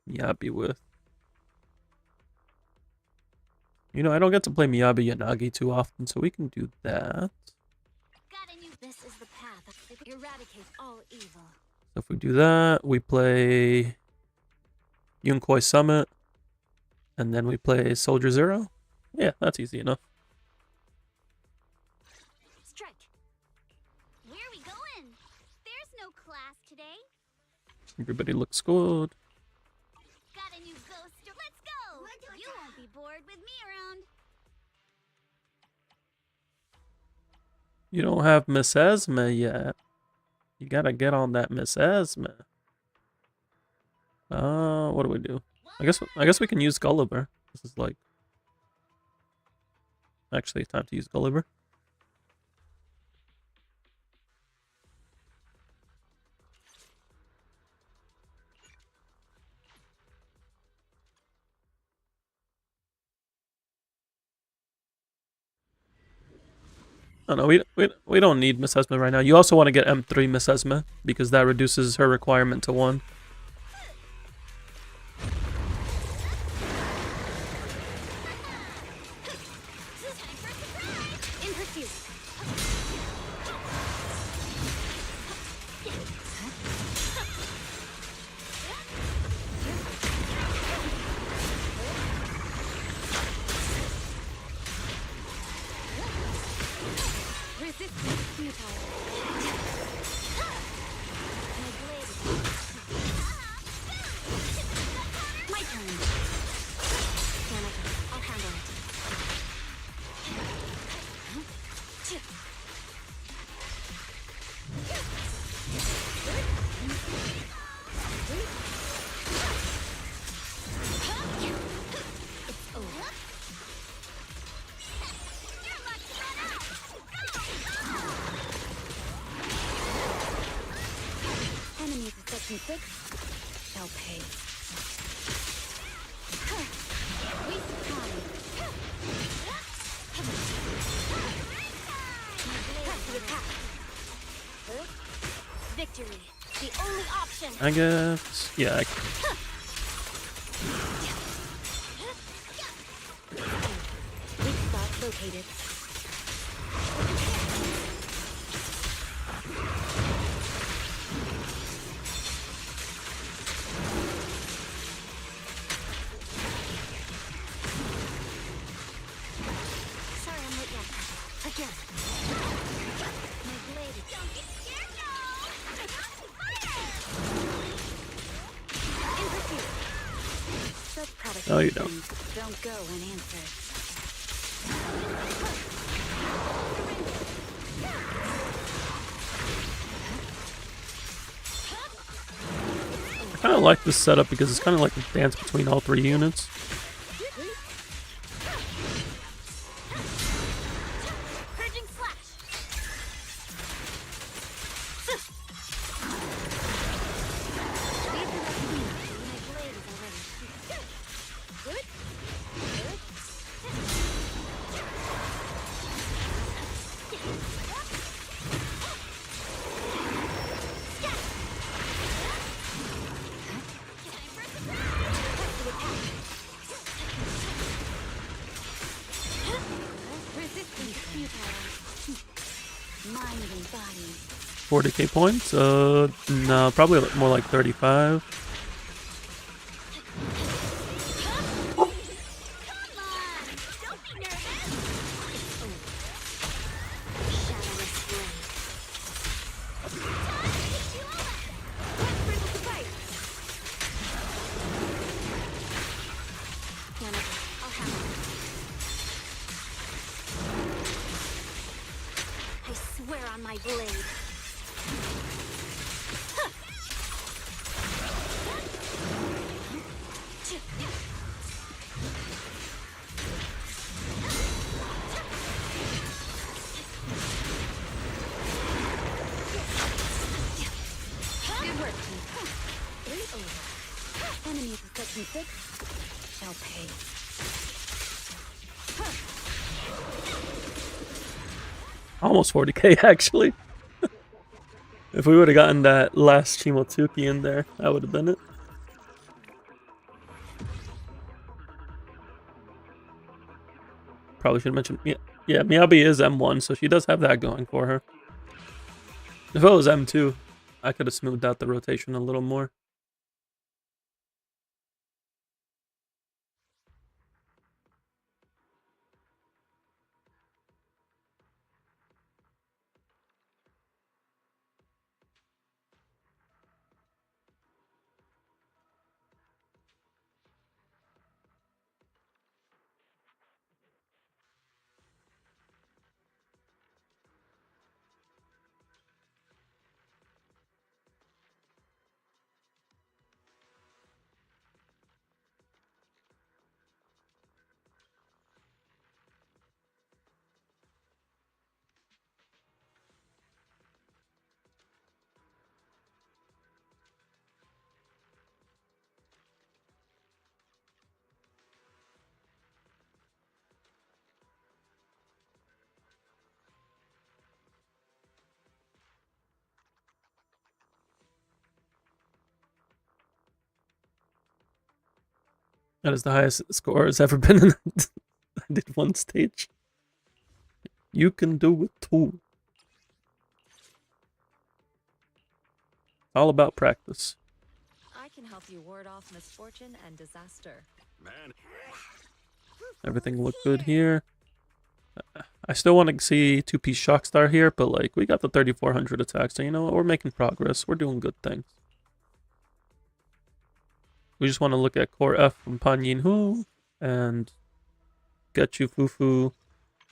Miyabi with? You know, I don't get to play Miyabi Yanagi too often, so we can do that. Got a new. This is the path. Eradicate all evil. So if we do that, we play Yunkoi Summit, and then we play Soldier Zero. Yeah, that's easy enough. Strike. Where are we going? There's no class today. Everybody looks good. Got a new ghost. Let's go. You won't be bored with me around. You don't have Miss Esme yet. You gotta get on that Miss Esme. What do we do? I guess we can use Gulliver. This is like actually time to use Gulliver. Oh no, we don't need Miss Esme right now. You also want to get M3 Miss Esme because that reduces her requirement to 1. In pursuit. Resistance futile. My blade. My turn. Damn it. I'll handle it. It's over. Your luck's run out. Enemies of section 6 shall pay. Waste of time. Press the attack. Victory. The only option. I guess. Yeah. Weak spot located. Sorry I'm late yet. Again. My blade. Don't get scared now. In pursuit. Sub-product No, you don't. don't go unanswered. I kind of like this setup because it's kind of like a dance between all 3 units. Purging slash. My blade is already. Good. Resistance futile. Mind and body. 40k points? No, probably more like 35. Come on. Don't be nervous. Shadowless blade. Teach you over. Let's bring the fight. Damn it. I'll handle it. I swear on my blade. continue to set me sick shall pay. Almost 40k actually. If we would have gotten that last Shimotsuki in there, that would have been it. Probably should mention, yeah, Miyabi is M1, so she does have that going for her. If it was M2, I could have smoothed out the rotation a little more. That is the highest score has ever been in I did one stage. You can do it too. All about practice. I can help you ward off misfortune and disaster. Man. Everything looked good here. I still want to see 2-piece Shockstar here, but like we got the 3400 attack, so you know what? We're making progress. We're doing good things. We just want to look at Core F from Pan Yin Hu and get you Fufu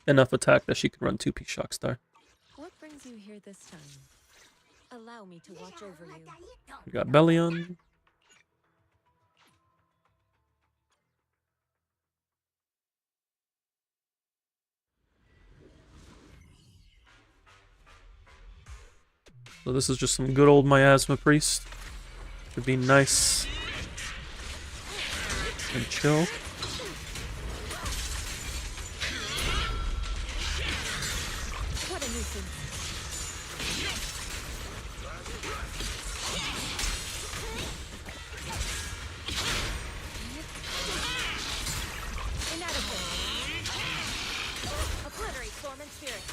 enough attack that she can run 2-piece Shockstar. What brings you here this time? Allow me to watch over you. We got Bellion. So this is just some good old Miasma Priest. Should be nice and chill. What a nuisance. Inadequate. Obliterate storm and spirit.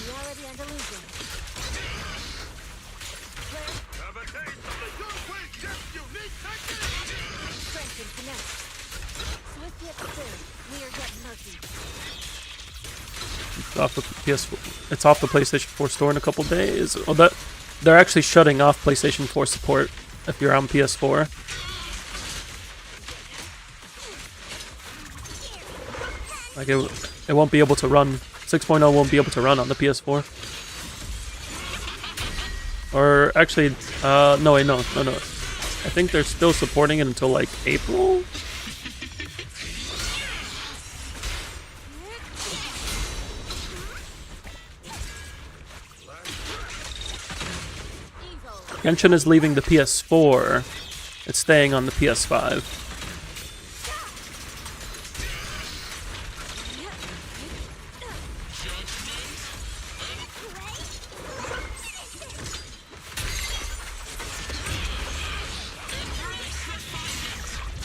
Reality and illusion. Strength and finesse. Swift yet still. Weird yet murky. It's off the PS4. It's off the PlayStation 4 store in a couple days. Oh, that they're actually shutting off PlayStation 4 support if you're on PS4. Like it won't be able to run. 6.0 won't be able to run on the PS4. Or actually, no wait, no. I think they're still supporting it until like April. Genshin is leaving the PS4. It's staying on the PS5.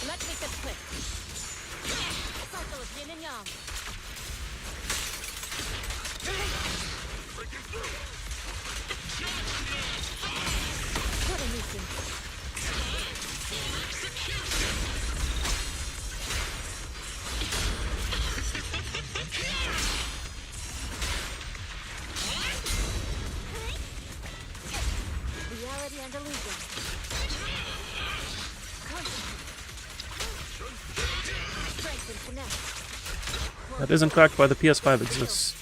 Let me get quick. Cycle of yin and yang. What a nuisance. Reality and illusion. Strength and finesse. That isn't cracked by the PS5 exists.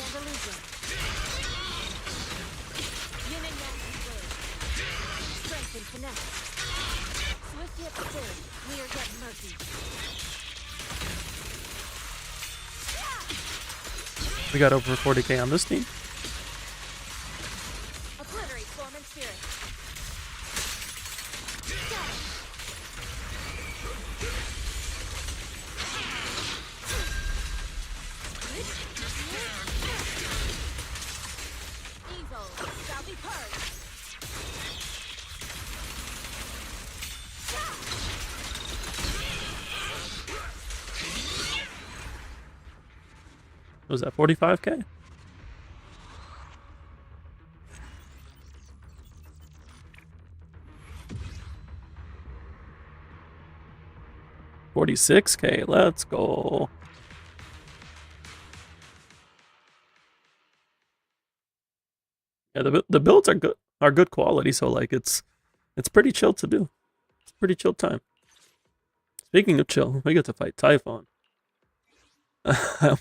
Never lose it. Yin and yang blade. Strength and finesse. Swift yet still, clear yet murky. We got over 40k on this team. Obliterate form and spirit. Evil shall be purged. Was that 45k? $46k, let's go. Yeah, the builds are good quality, so like it's pretty chill to do. It's pretty chill time. Speaking of chill, we get to fight Typhon. I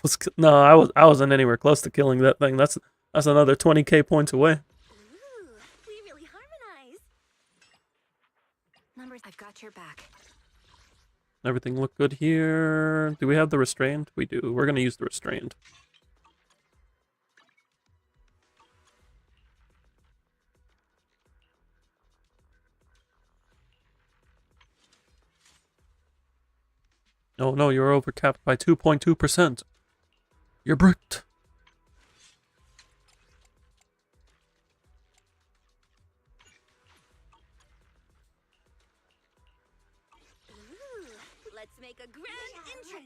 wasn't anywhere close to killing that thing. That's another 20k points away. Ooh, we really harmonize. Numbers, I've got your back. Everything looked good here. Do we have the restrained? We do. We're gonna use the restrained. Oh no, you're overcapped by 2.2%. You're bricked. Ooh, let's make a grand entrance.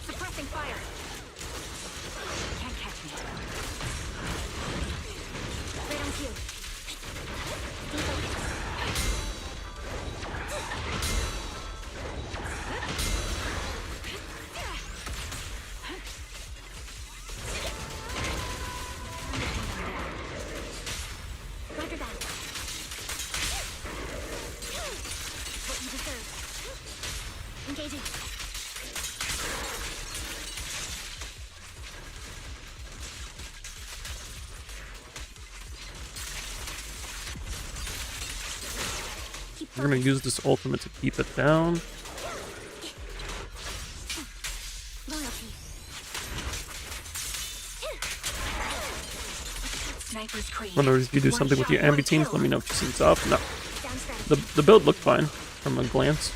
Suppressing fire. Can't catch me. Right on cue. Roger that. What you deserve. Engaging. Keep We're gonna use this ultimate to keep it down. loyalty. Sniper's queen. Whether if you do something with your ambi teams, let me know if you see it's off. No, Down strategy. the build looked fine from a glance.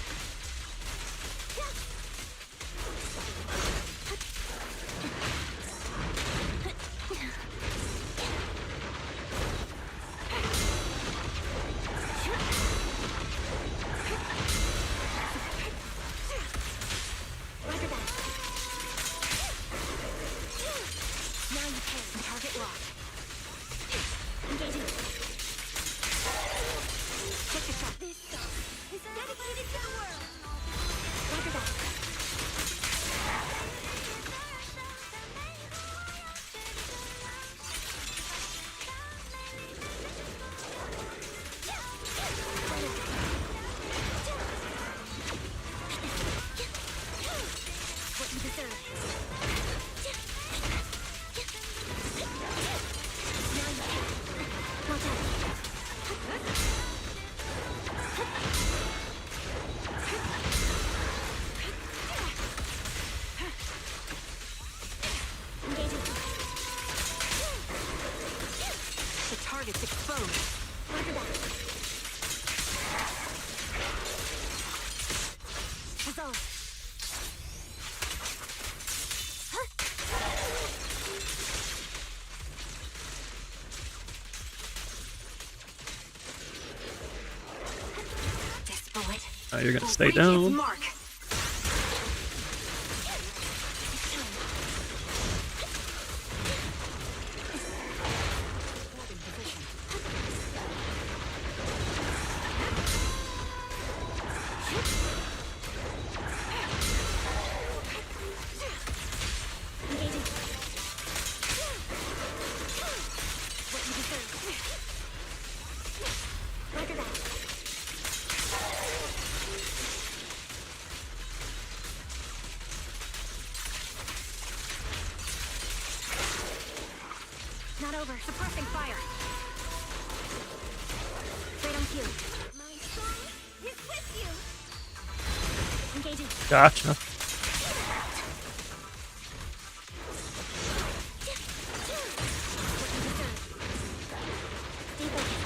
Roger that. Now you can target lock. Engaging. Check the shot. This song is dedicated to the world. Roger that. What you deserve. Now you can. Watch out. Engaging. The target's exposed. Roger that. Resolve. This bullet. You're gonna will stay reach its down. mark. Hold in position. Engaging. What you deserve. Roger that. Not over. Suppressing fire. Straight on cue. My song is with you. Engaging. Gotcha. What you deserve. Stay focused.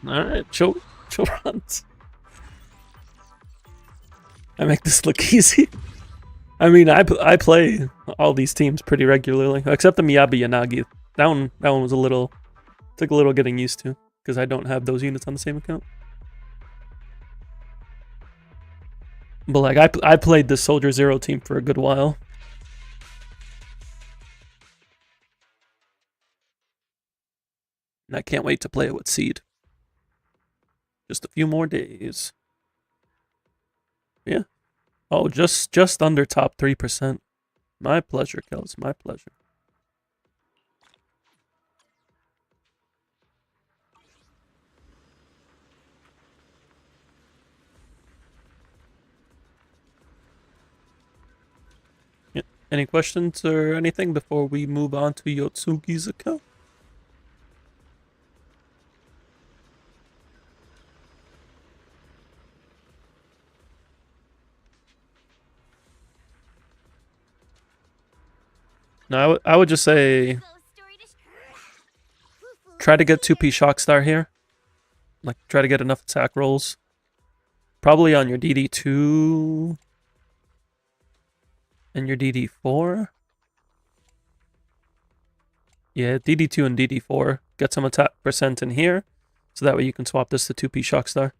Alright, chill runs. I make this look easy. I mean, I play all these teams pretty regularly, except the Miyabi Yanagi. That one was took a little getting used to, because I don't have those units on the same account. But like, I played this Soldier Zero team for a good while. And I can't wait to play it with Seed. Just a few more days. Yeah. Oh, just under top 3%. My pleasure, Kels. My pleasure. Yeah. Any questions or anything before we move on to Yotsugi's account? No, I would just say try to get 2P Shockstar here. Like, try to get enough attack rolls. Probably on your DD2 and your DD4. Yeah, DD2 and DD4. Get some attack percent in here, so that way you can swap this to 2P Shockstar.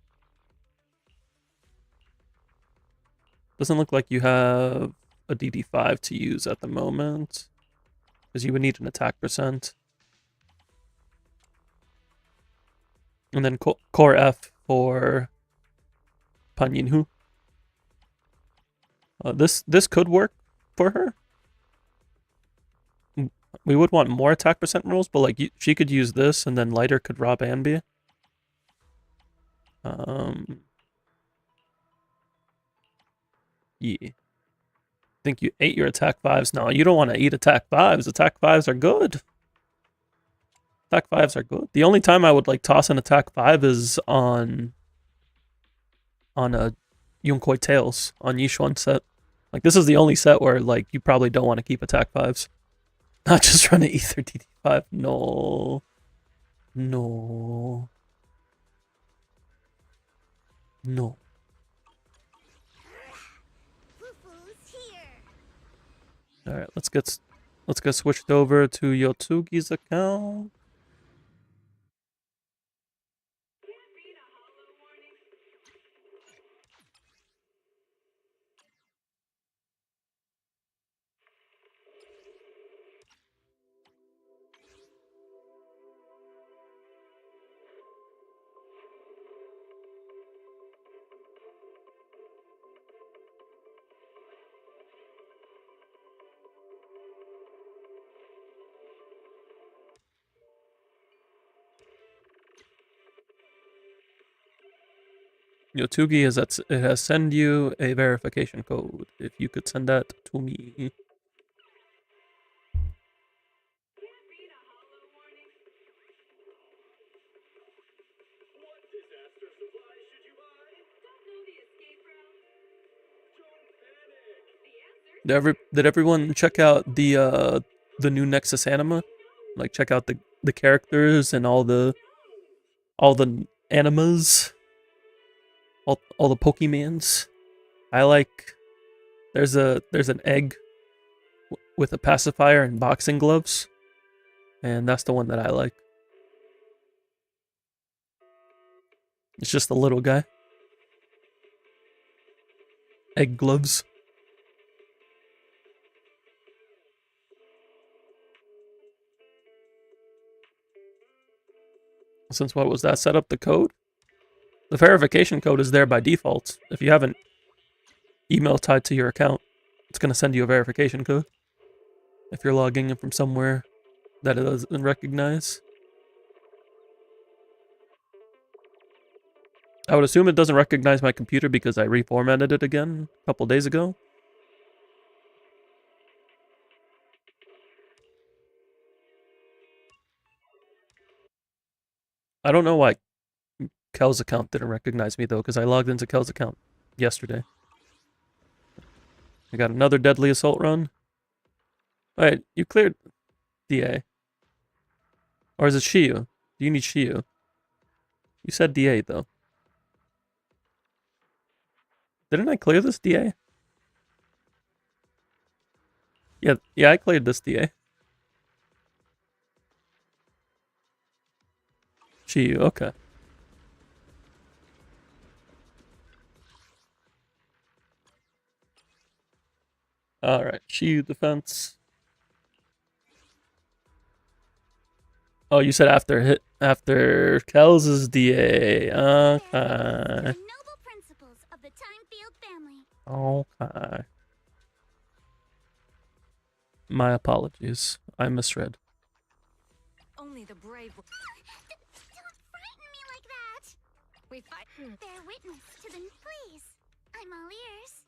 Doesn't look like you have a DD5 to use at the moment, because you would need an attack percent. And then Core F for Panyinhu. This could work for her. We would want more attack percent rolls, but like she could use this, and then Lighter could rob Anby. Yeah. I think you ate your attack 5s. No, you don't want to eat attack 5s. Attack 5s are good. Attack 5s are good. The only time I would like toss an attack 5 is on a Yunkoi Tails on Yishuan set. Like, this is the only set where like you probably don't want to keep attack 5s. Not just run an Ether DD5. No. No. No. Alright, let's get switched over to Yotsugi's account. Yotsugi has send you a verification code. If you could send that to me. Did everyone check out the new Nexus anima? Like, check out the characters and all the animas, all the Pokemans. I like. There's an egg with a pacifier and boxing gloves, and that's the one that I like. It's just a little guy. Egg gloves. Since what was that? Set up the code? The verification code is there by default. If you have an email tied to your account, it's going to send you a verification code. If you're logging in from somewhere that it doesn't recognize. I would assume it doesn't recognize my computer because I reformatted it again a couple days ago. I don't know why Kel's account didn't recognize me though, because I logged into Kel's account yesterday. I got another deadly assault run. Alright, you cleared DA. Or is it Shiyu? Do you need Shiyu? You said DA though. Didn't I clear this DA? Yeah, I cleared this DA. Shiyu, okay. Alright, Shiyu defense. Oh, you said after Kel's DA. Okay. The noble principles of the Time-Field family. Okay. My apologies. I misread. Only the brave. Don't frighten me like that. We fight. Bear witness to the... Please. I'm all ears.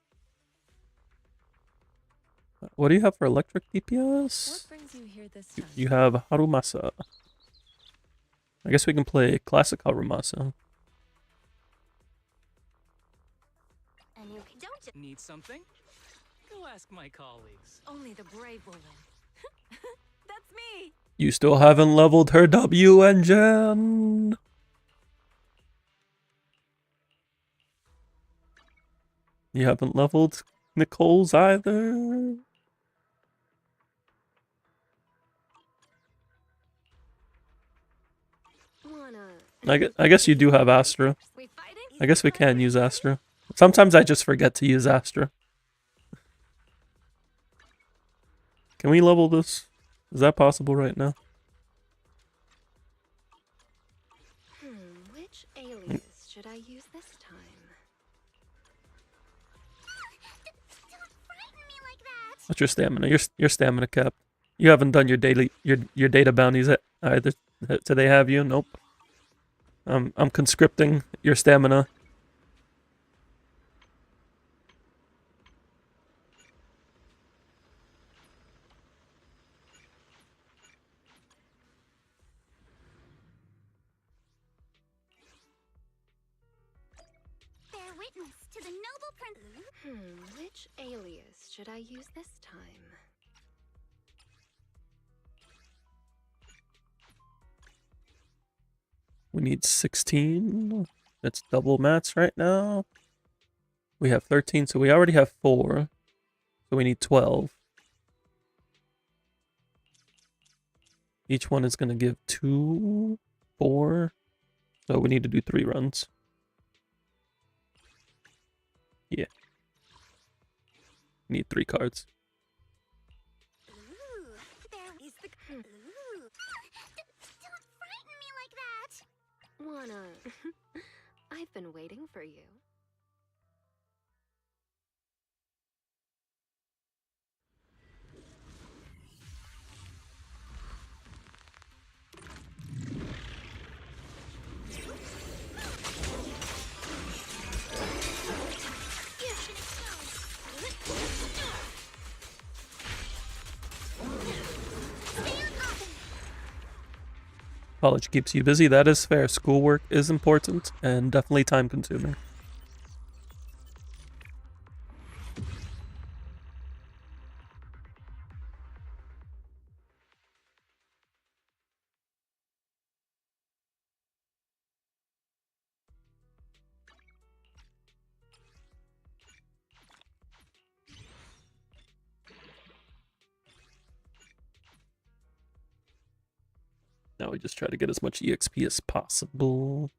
What do you have for electric DPS? What brings you here this time? You have Harumasa. I guess we can play classic Harumasa. And you don't Need something? Go ask my colleagues. only the brave will win. That's me. You still haven't leveled her W engine. You haven't leveled Nicole's either. I guess you do have Astra. We fighting? I guess we can use Astra. Sometimes I just forget to use Astra. Can we level this? Is that possible right now? Which alias should I use this time? Don't frighten me like that. What's your stamina? Your stamina cap. You haven't done your data bounties either. Do they have you? Nope. I'm conscripting your stamina. Bear witness to the noble principles. Which alias should I use this time? We need 16. That's double mats right now. We have 13, so we already have 4. So we need 12. Each one is going to give 2, 4. So we need to do 3 runs. Yeah. Need 3 cards. Ooh, there is the... Ooh. Don't frighten me like that. Wanna? I've been waiting for you. College keeps you busy, that is fair. Schoolwork is important and definitely time consuming. Now we just try to get as much EXP as possible.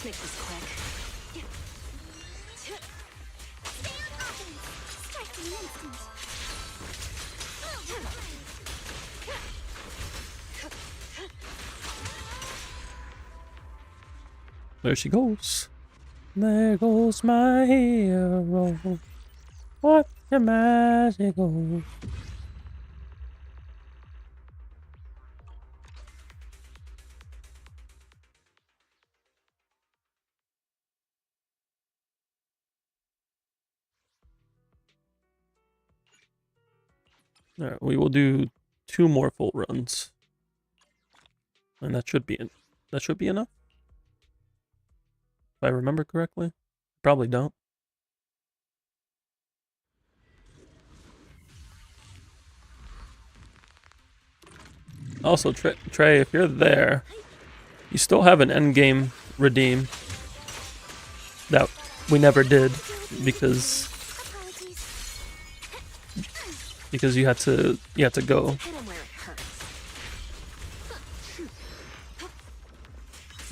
make this quick. Stay on offense. Strike in an instant. There she goes. There goes my hero. What a magical. Alright, we will do 2 more full runs. And that should be enough. If I remember correctly. Probably don't. Also, Trey, if you're there, you still have an endgame redeem that we never did because Apologies. you had to go. Hit him where it hurts.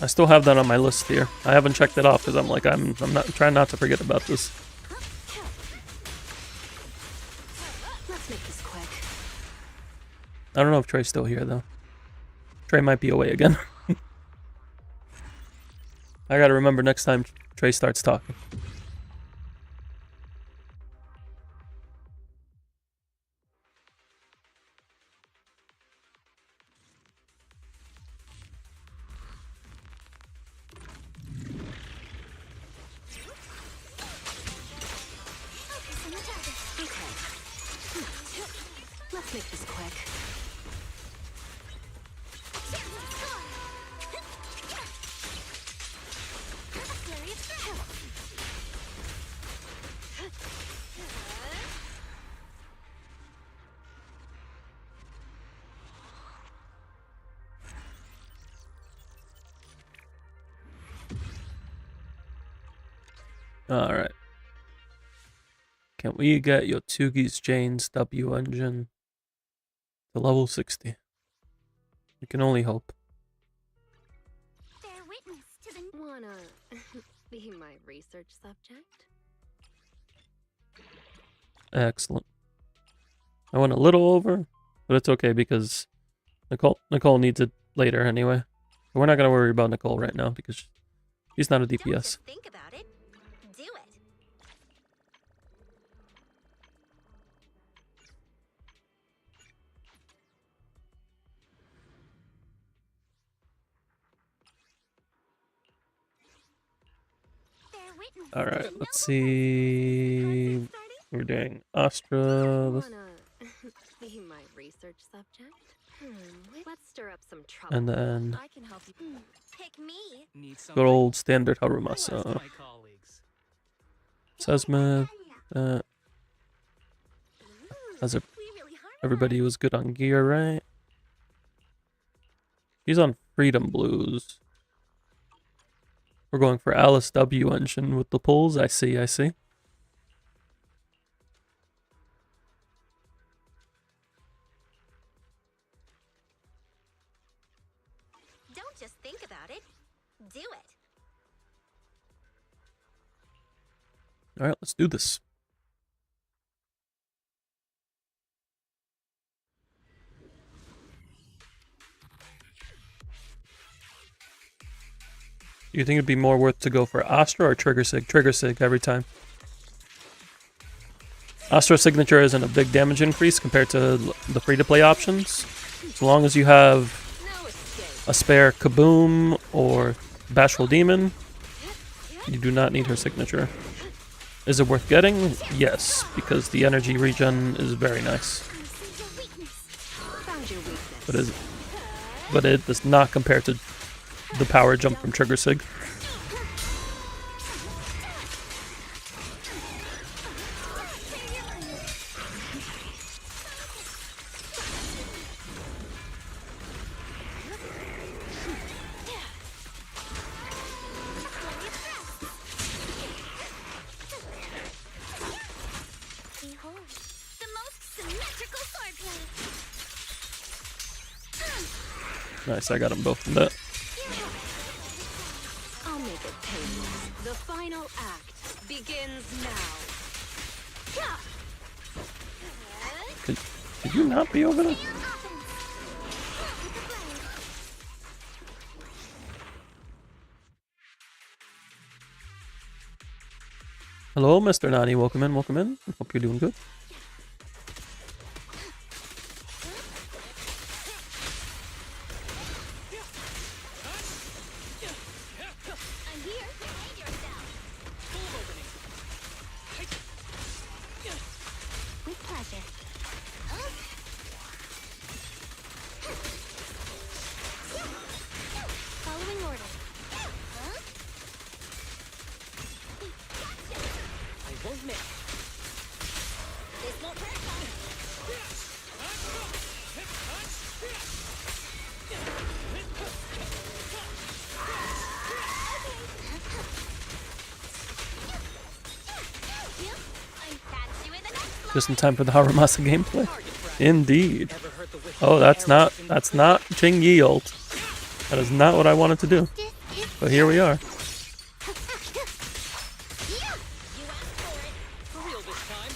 I still have that on my list here. I haven't checked it off because I'm like I'm not trying not to forget about this. Let's make this quick. I don't know if Trey's still here though. Trey might be away again. I gotta remember next time Trey starts talking. Focus on the target. Okay. Let's make this quick. Chance to score. A flurry of threats. Alright. Can we get Yotsugi's Jane's W engine to level 60? We can only hope. Bear witness to the Wanna be my research subject? Excellent. I went a little over, but it's okay because Nicole needs it later anyway. But we're not gonna worry about Nicole right now because she's not a Don't DPS. just think about it. Do it. Bear witness to Alright, the let's noble see. We're doing Astra. Wanna be my research subject? Let's stir up some trouble. And then I can help you. Pick me. Need something? good old standard Ask Harumasa. my colleagues. Sesmith. Ooh, As a, we really harmonized. everybody was good on gear, right? He's on Freedom Blues. We're going for Alice W engine with the pulls. I see. Don't just think about it. Do it. Alright, let's do this. Do you think it'd be more worth to go for Astra or Trigger Sig? Trigger Sig every time. Astra Signature isn't a big damage increase compared to the free-to-play options. As long as you have No escape. a spare Kaboom or Bashful Demon, you do not need her signature. Is it worth getting? Yes, because the energy regen is very nice. I see your weakness. Found your weakness. But it does not compare to the power jump from Trigger Sig. Behold, the most symmetrical swordplay. Nice, I got them both from that. I'll make it pay. final act begins now. Could you not be over there? Hello, Mr. Nani. Welcome in, welcome in. Hope you're doing good. I'm here. Behave yourself. With pleasure. Following order. I won't miss. This won't hurt us. I'm catch you in the next Just in time for the Haramasa gameplay. Target practice. Indeed. Ever heard the whistle Oh, of that's arrows not and Ching Yi ult. That is not what I wanted to do. But here we are. You asked for it. for real this time?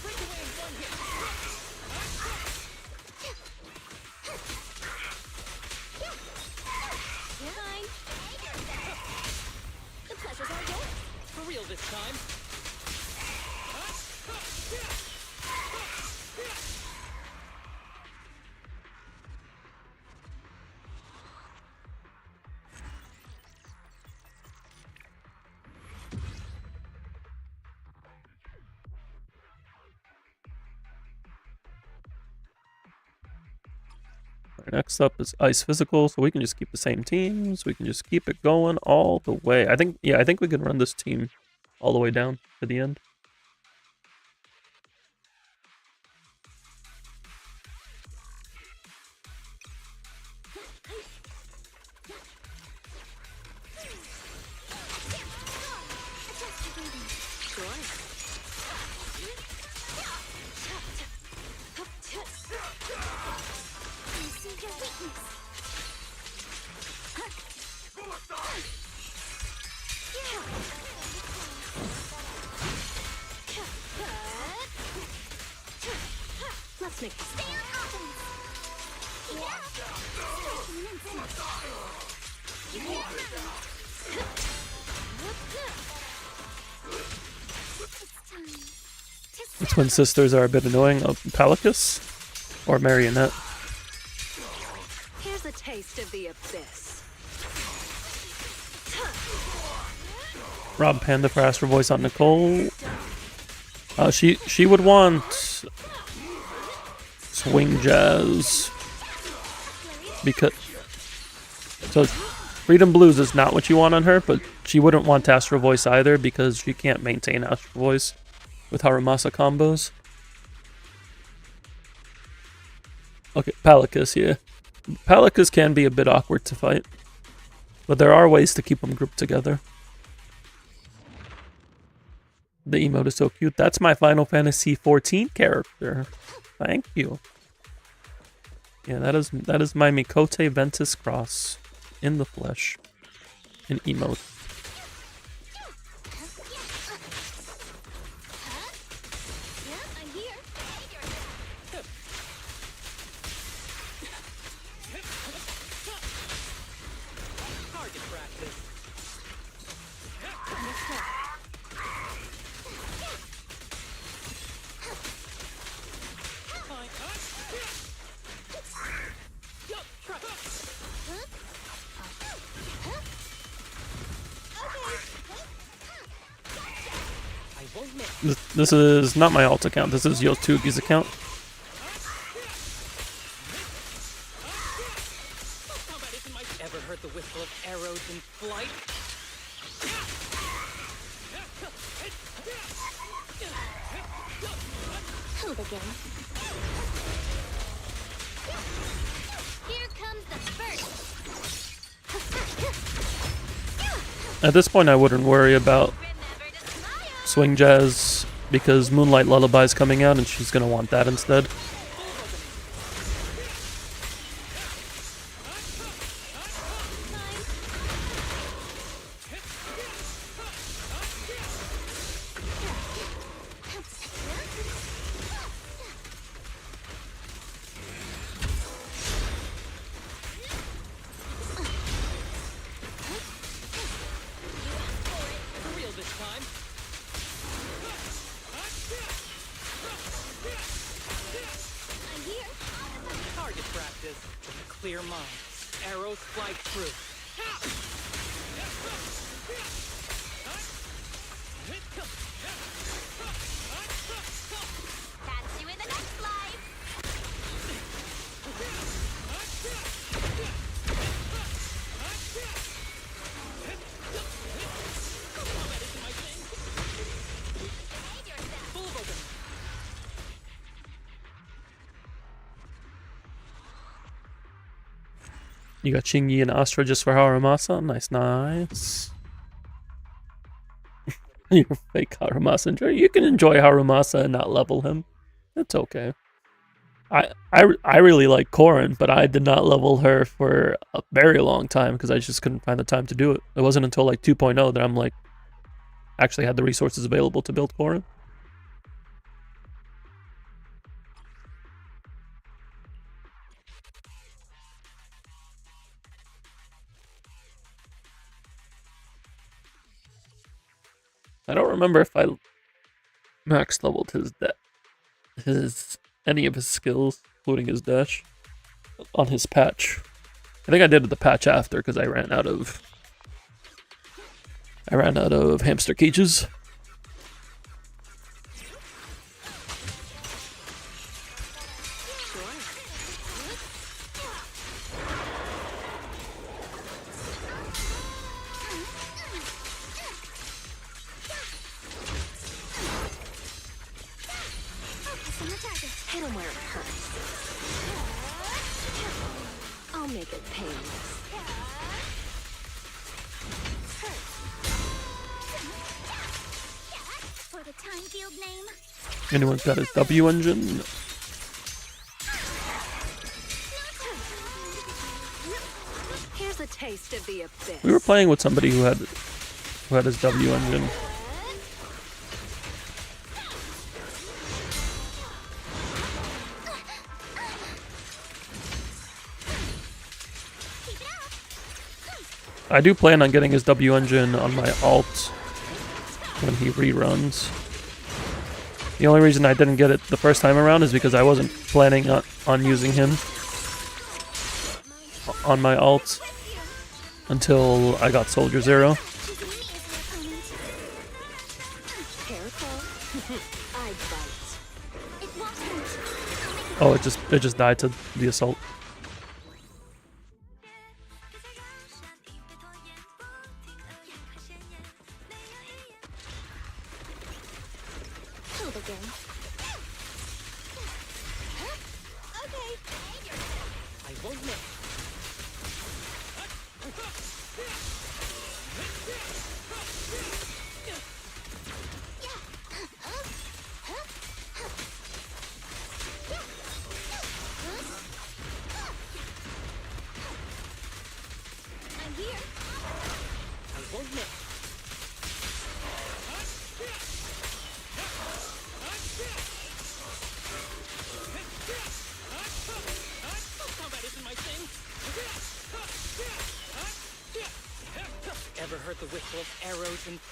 Break away in one hit. Fine. The pleasures are yours. For real this time? Next up is Ice Physical, so we can just keep the same teams. We can just keep it going all the way. I think we can run this team all the way down to the end. I see your weakness. Let's make this Stay on offense. The twin sisters are a bit annoying. Palicus or Marionette. Here's a taste of the abyss. Rob Panda for Astro Voice on Nicole. She would want Swing Jazz because so Freedom Blues is not what you want on her, but she wouldn't want Astro Voice either because she can't maintain Astro Voice with Haramasa combos. Okay, Palicus, yeah. Palicus can be a bit awkward to fight, but there are ways to keep them grouped together. The emote is so cute. That's my Final Fantasy XIV character. Thank you. Yeah, that is my Mikote Ventus Cross in the flesh. An emote. I'm here. Target practice. Yup, try. I won't miss. This is not my alt account. This is Yotugi's account. Combat isn't my. Ever heard the whistle of arrows in flight? Who begin? Here comes the first. At this point, I wouldn't worry about Remember to smile. Swing Jazz because Moonlight Lullaby is coming out and she's going to want that instead. clear mind. Arrows fly true. Catch you in the next life. You got Shingy and Astra just for Haramasa. Nice, nice. You're fake Haramasa enjoy. You can enjoy Haramasa and not level him. It's okay. I really like Corrin, but I did not level her for a very long time because I just couldn't find the time to do it. It wasn't until like 2.0 that I'm like actually had the resources available to build Corrin. I don't remember if I max leveled any of his skills, including his dash, on his patch. I think I did the patch after because I ran out of hamster cages. Hit him where it hurts. I'll make it painless. For the time field name. Anyone's got his W engine? Here's a taste of the abyss. We were playing with somebody who had his W engine. I do plan on getting his W engine on my alt when he reruns. The only reason I didn't get it the first time around is because I wasn't planning on using him on my alt until I got Soldier Zero. Oh, it just died to the assault.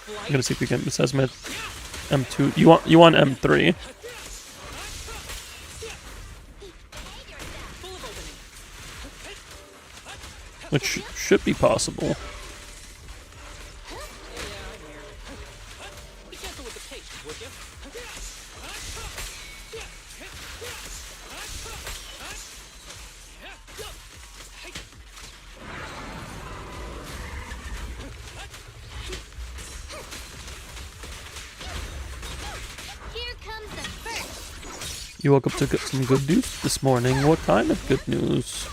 I'm gonna see if we can. It says mid M2. You want M3? Which should be possible. You woke up to get some good news this morning. What kind of good news?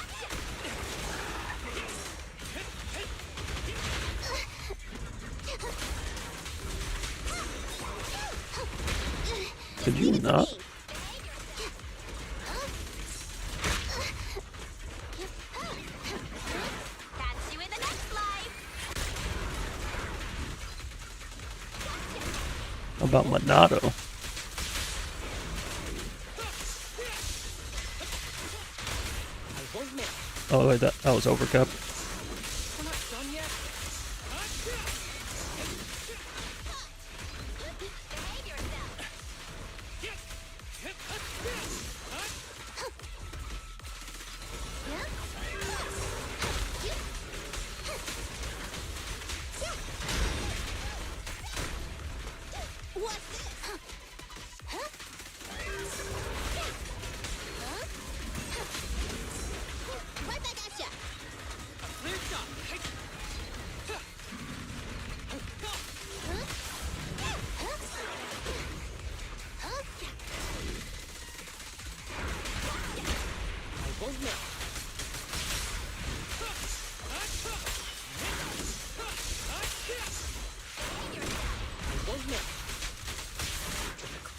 Did you not? About Monado. Oh wait, that was overcap.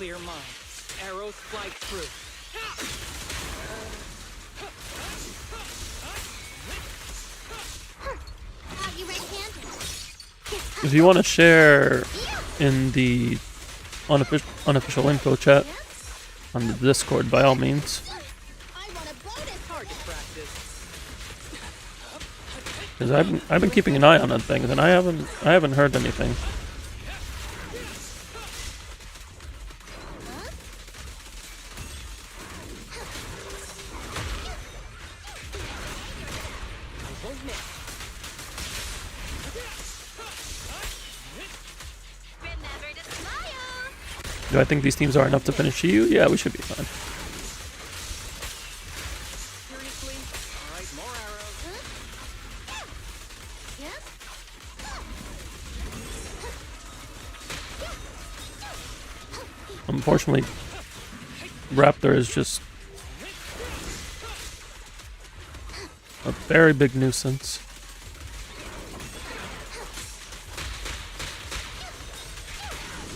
clear mind. Arrows fly through. You red-handed. If you want to share in the unofficial info chat on the Discord, by all means. I want a bonus. Hard to practice. Because I've been keeping an eye on that thing, and I haven't heard anything. Remember to smile. Do I think these teams are enough to finish Shiyu? Yeah, we should be fine. Seriously? Alright, more arrows. Yeah. Unfortunately, Raptor is just a very big nuisance.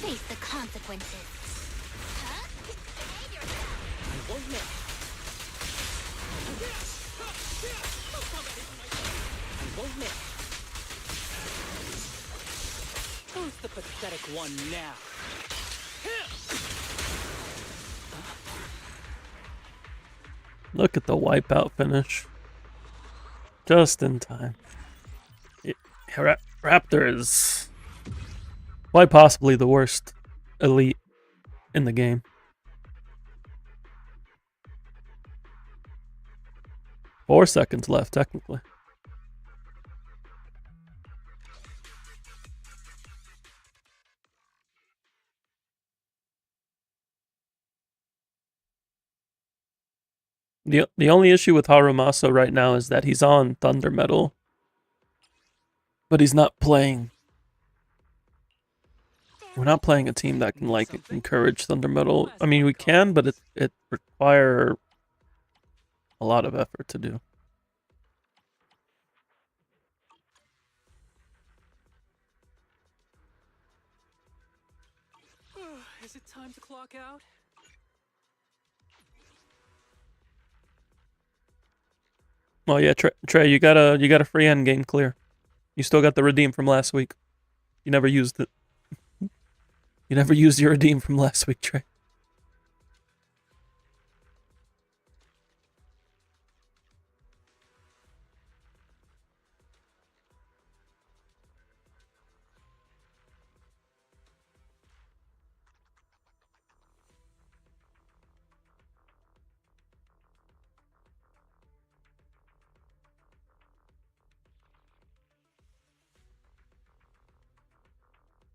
Face the consequences. I won't miss. I won't miss. Who's the pathetic one now? Look at the wipeout finish. Just in time. Raptor is quite possibly the worst elite in the game. Four seconds left, technically. The only issue with Harumasa right now is that he's on Thunder Metal, but he's not playing. We're not playing a team that can like encourage Thunder Metal. I mean, we can, but it require a lot of effort to do. Is it time to clock out? Well, yeah, Trey, you got a free end game clear. You still got the redeem from last week. You never used it. You never used your redeem from last week, Trey.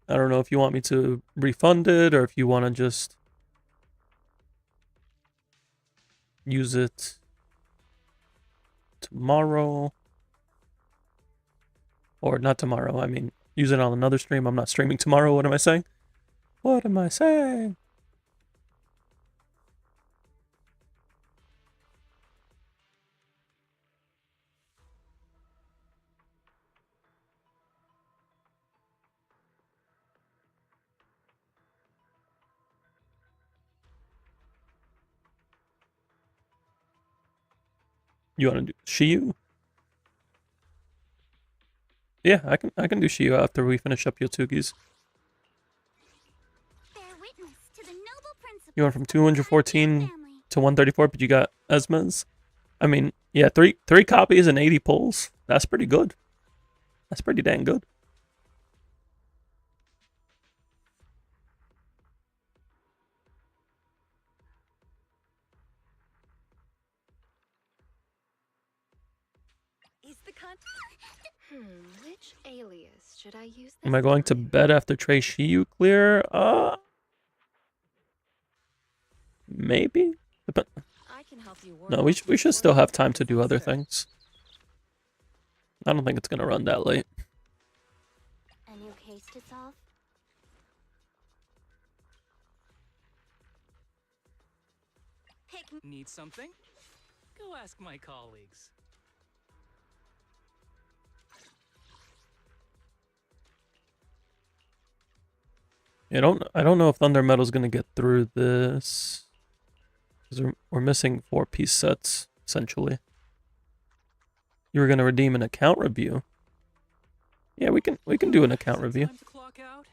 I don't know if you want me to refund it or if you want to just use it tomorrow. Or not tomorrow, I mean, use it on another stream. I'm not streaming tomorrow. What am I saying? What am I saying? You want to do Shiyu? Yeah, I can do Shiyu after we finish up Yotsugi's. Bear witness to the noble principle. You went from 214 to 134, but you got Esma's. I mean, yeah, three copies and 80 pulls. That's pretty good. That's pretty dang good. Is the con? Which alias should I use? Am I going to bed after Trey Shiyu clear? Maybe. But I can help you work. no, we should still have time to do other things. I don't think it's gonna run that late. A new case to solve. Pick. Need something? Go ask my colleagues. I don't know if Thunder Metal's gonna get through this. Because we're missing 4-piece sets, essentially. You were gonna redeem an account review. Yeah, we can do an account review. Time to clock out.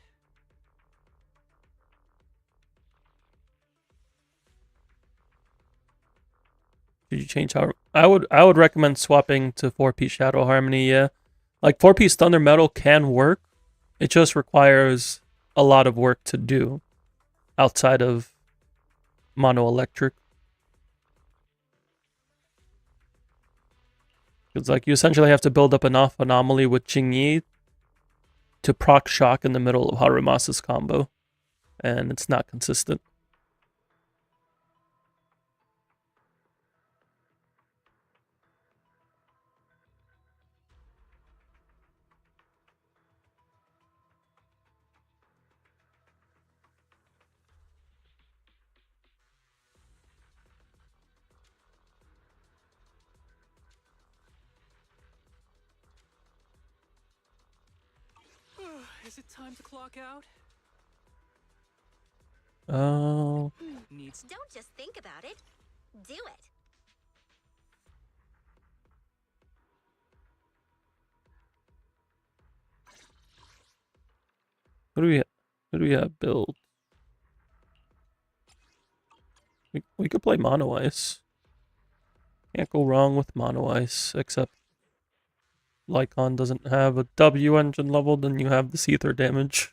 Did you change how I would recommend swapping to 4-piece Shadow Harmony, yeah. Like 4-piece Thunder Metal can work. It just requires a lot of work to do outside of mono electric. It's like you essentially have to build up enough anomaly with Jingyi to proc shock in the middle of Harumasa's combo. And it's not consistent. Is it time to clock out? Oh. Needs. Don't just think about it. Do it. Who do we have built? We could play Mono Ice. Can't go wrong with Mono Ice, except Lycon doesn't have a W engine level, then you have this ether damage.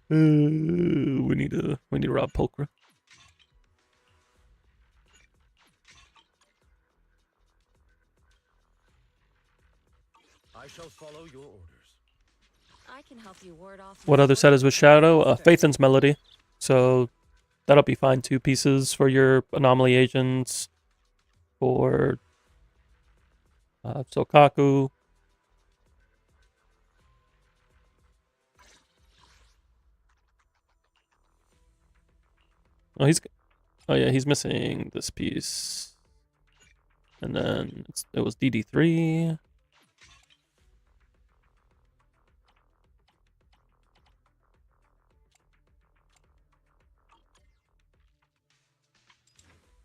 We need to rob Pulchra. I shall follow your orders. I can help you ward off. What other set is with Shadow? Phaethon's Melody. So that'll be fine. 2 pieces for your anomaly agents. For Sokaku. Oh yeah, he's missing this piece. And then it was DD3.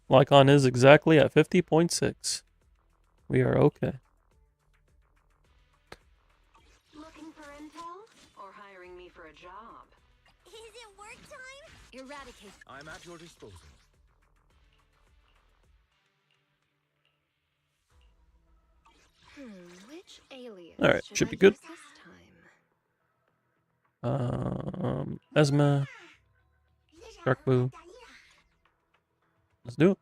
Lycon is exactly at 50.6. We are okay. Looking for intel? Or hiring me for a job? Is it work time? Eradicate. I'm at your disposal. Which alias? All right, should be good. This time? Esma, Dark Blue. Let's do it.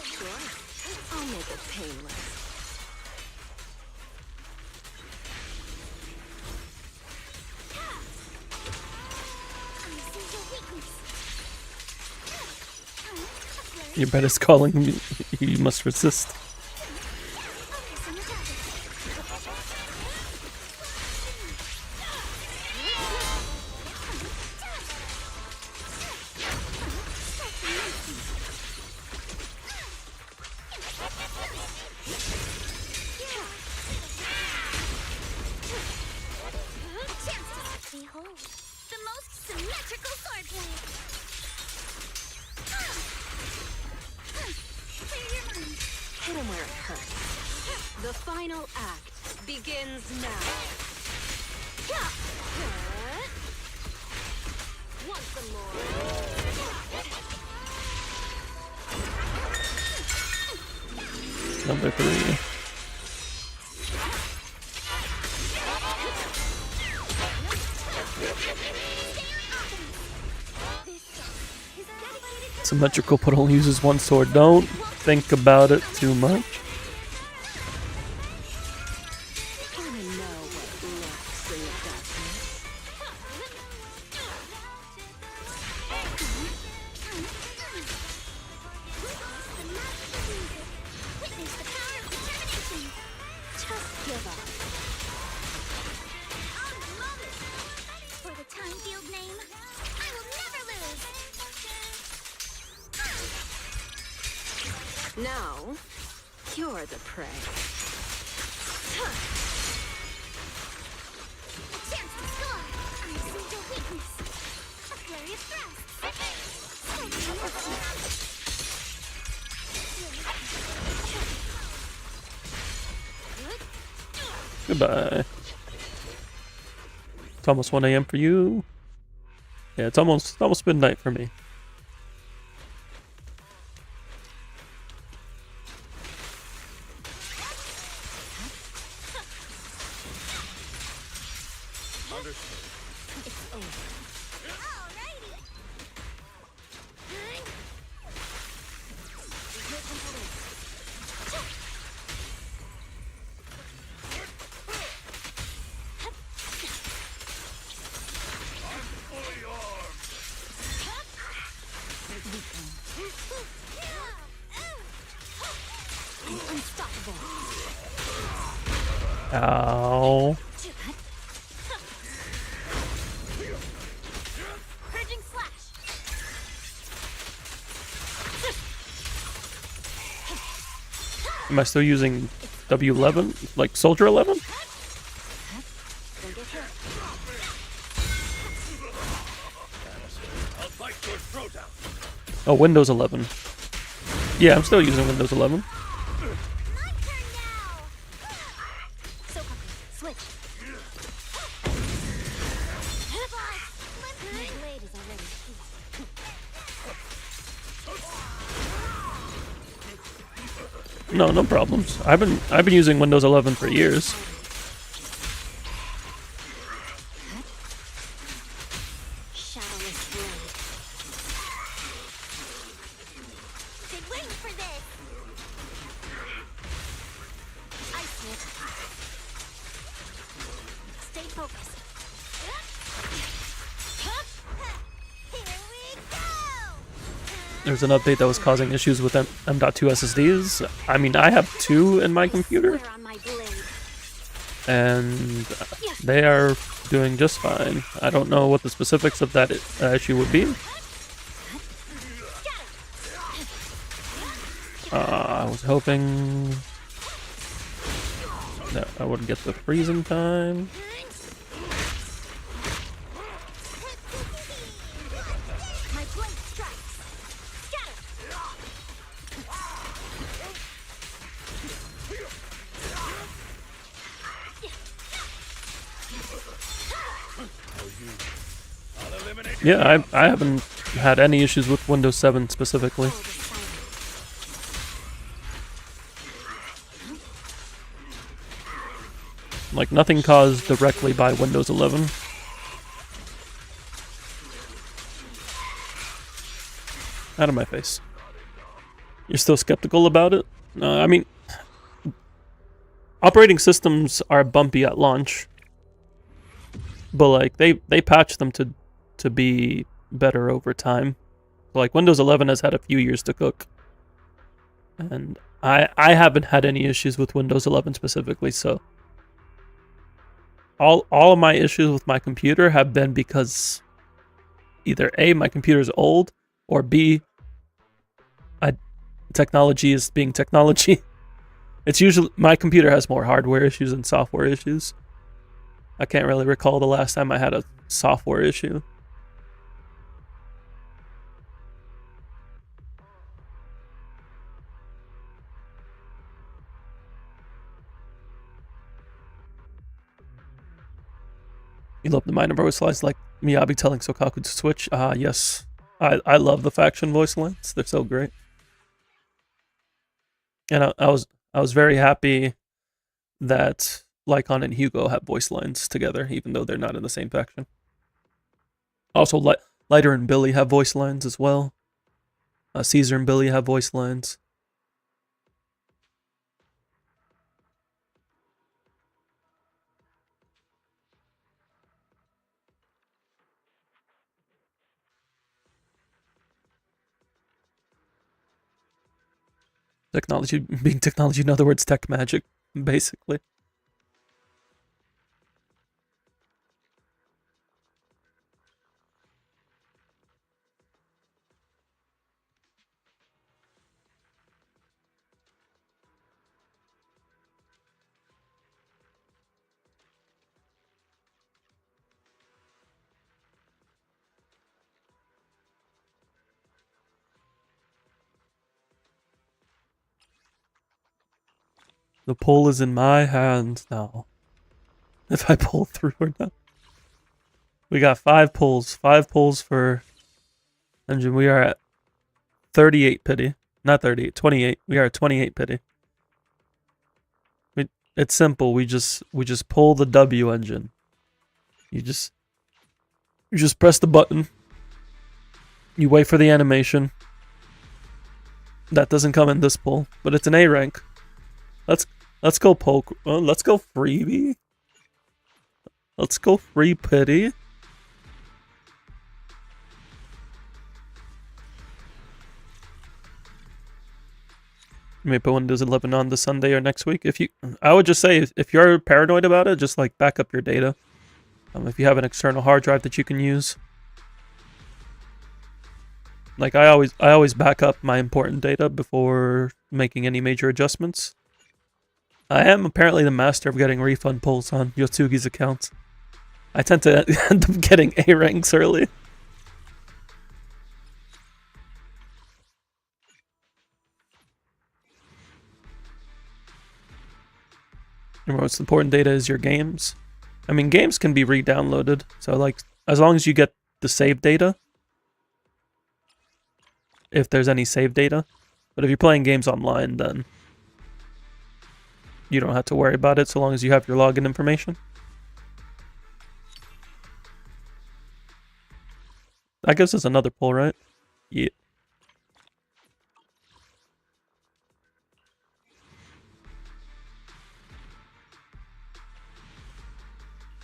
Sure. I'll make it painless. Your bed is calling. You must resist. Behold, the most symmetrical swordplay. Hit him where it hurts. The final act begins now. Want some more? Number 3. Symmetrical, but only uses 1 sword. Don't think about it too much. Wanna know what lurks in the darkness? Witness the power Now, you're the prey. A chance to score! I see your weakness. A flurry of thrust. Goodbye. It's almost 1 a.m. for you. Yeah, it's almost midnight for me. Unstoppable. Ow. Purging slash. Am I still using W11? Like Soldier 11? Don't get hit. I'll bite your throat out. Oh, Windows 11. Yeah, I'm still using Windows 11. My turn now. So puppy, switch. My blade is already healed. No problems. I've been using Windows 11 for years. Shadowless blade. Been waiting for this. I see it. Stay focused. Here we go. There's an update that was causing issues with M.2 SSDs. I mean, I have 2 in my computer, Swear on my blade. and they are doing just fine. I don't know what the specifics of that issue would be. I was hoping that I wouldn't get the freezing time. My blade strikes. Scatter. I'll eliminate Yeah, I haven't had any issues with Windows 7 specifically. Hold is silent. Like, nothing caused directly by Windows 11. Out of my face. You're still skeptical about it? No, I mean, operating systems are bumpy at launch, but like they patch them to be better over time. Like Windows 11 has had a few years to cook, and I haven't had any issues with Windows 11 specifically. So all of my issues with my computer have been because either A, my computer's old, or B, technology is being technology. It's usually my computer has more hardware issues than software issues. I can't really recall the last time I had a software issue. You love the minor voice lines like Miyabi telling Sokaku to switch? Yes. I love the faction voice lines. They're so great. And I was very happy that Lycon and Hugo have voice lines together, even though they're not in the same faction. Also, Lighter and Billy have voice lines as well. Caesar and Billy have voice lines. Technology being technology, in other words, tech magic, basically. The pull is in my hands now. If I pull through or not. We got 5 pulls. 5 pulls for engine. We are at 38 pity. Not 38, 28. We are at 28 pity. It's simple. We just pull the W engine. You just press the button. You wait for the animation. That doesn't come in this pull, but it's an A rank. Let's go poke. Let's go freebie. Let's go free pity. You may put Windows 11 on this Sunday or next week. I would just say if you're paranoid about it, just like back up your data. If you have an external hard drive that you can use. Like I always back up my important data before making any major adjustments. I am apparently the master of getting refund pulls on Yotsugi's accounts. I tend to end up getting A ranks early. Your most important data is your games. I mean, games can be re-downloaded, so like as long as you get the save data, if there's any save data. But if you're playing games online, then you don't have to worry about it so long as you have your login information. I guess it's another pull, right? Yeah.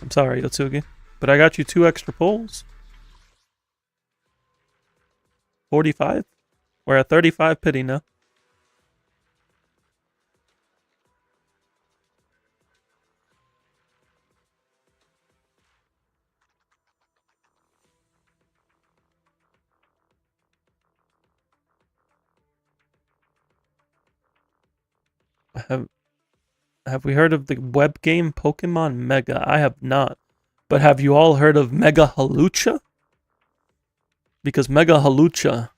I'm sorry, Yotsugi, but I got you 2 extra pulls. 45? We're at 35 pity now. Have we heard of the web game Pokemon Mega? I have not. But have you all heard of Mega Halucha? Because Mega Halucha,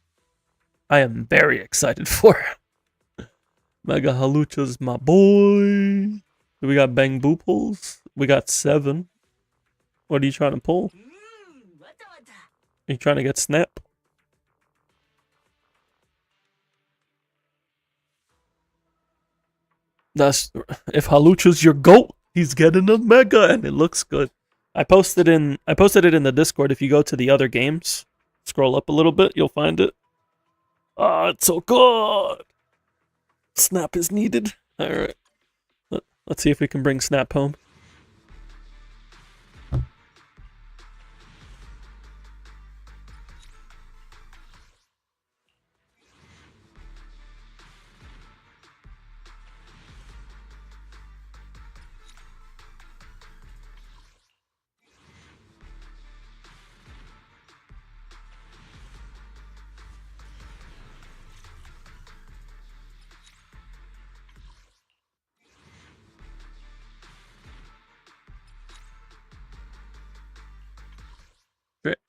I am very excited for. Mega Halucha's my boy. We got Bang Boo pulls. We got 7. What are you trying to pull? Are you trying to get Snap? If Halucha's your GOAT, he's getting a Mega and it looks good. I posted it in the Discord. If you go to the other games, scroll up a little bit, you'll find it. Ah, it's so good. Snap is needed. Alright. Let's see if we can bring Snap home.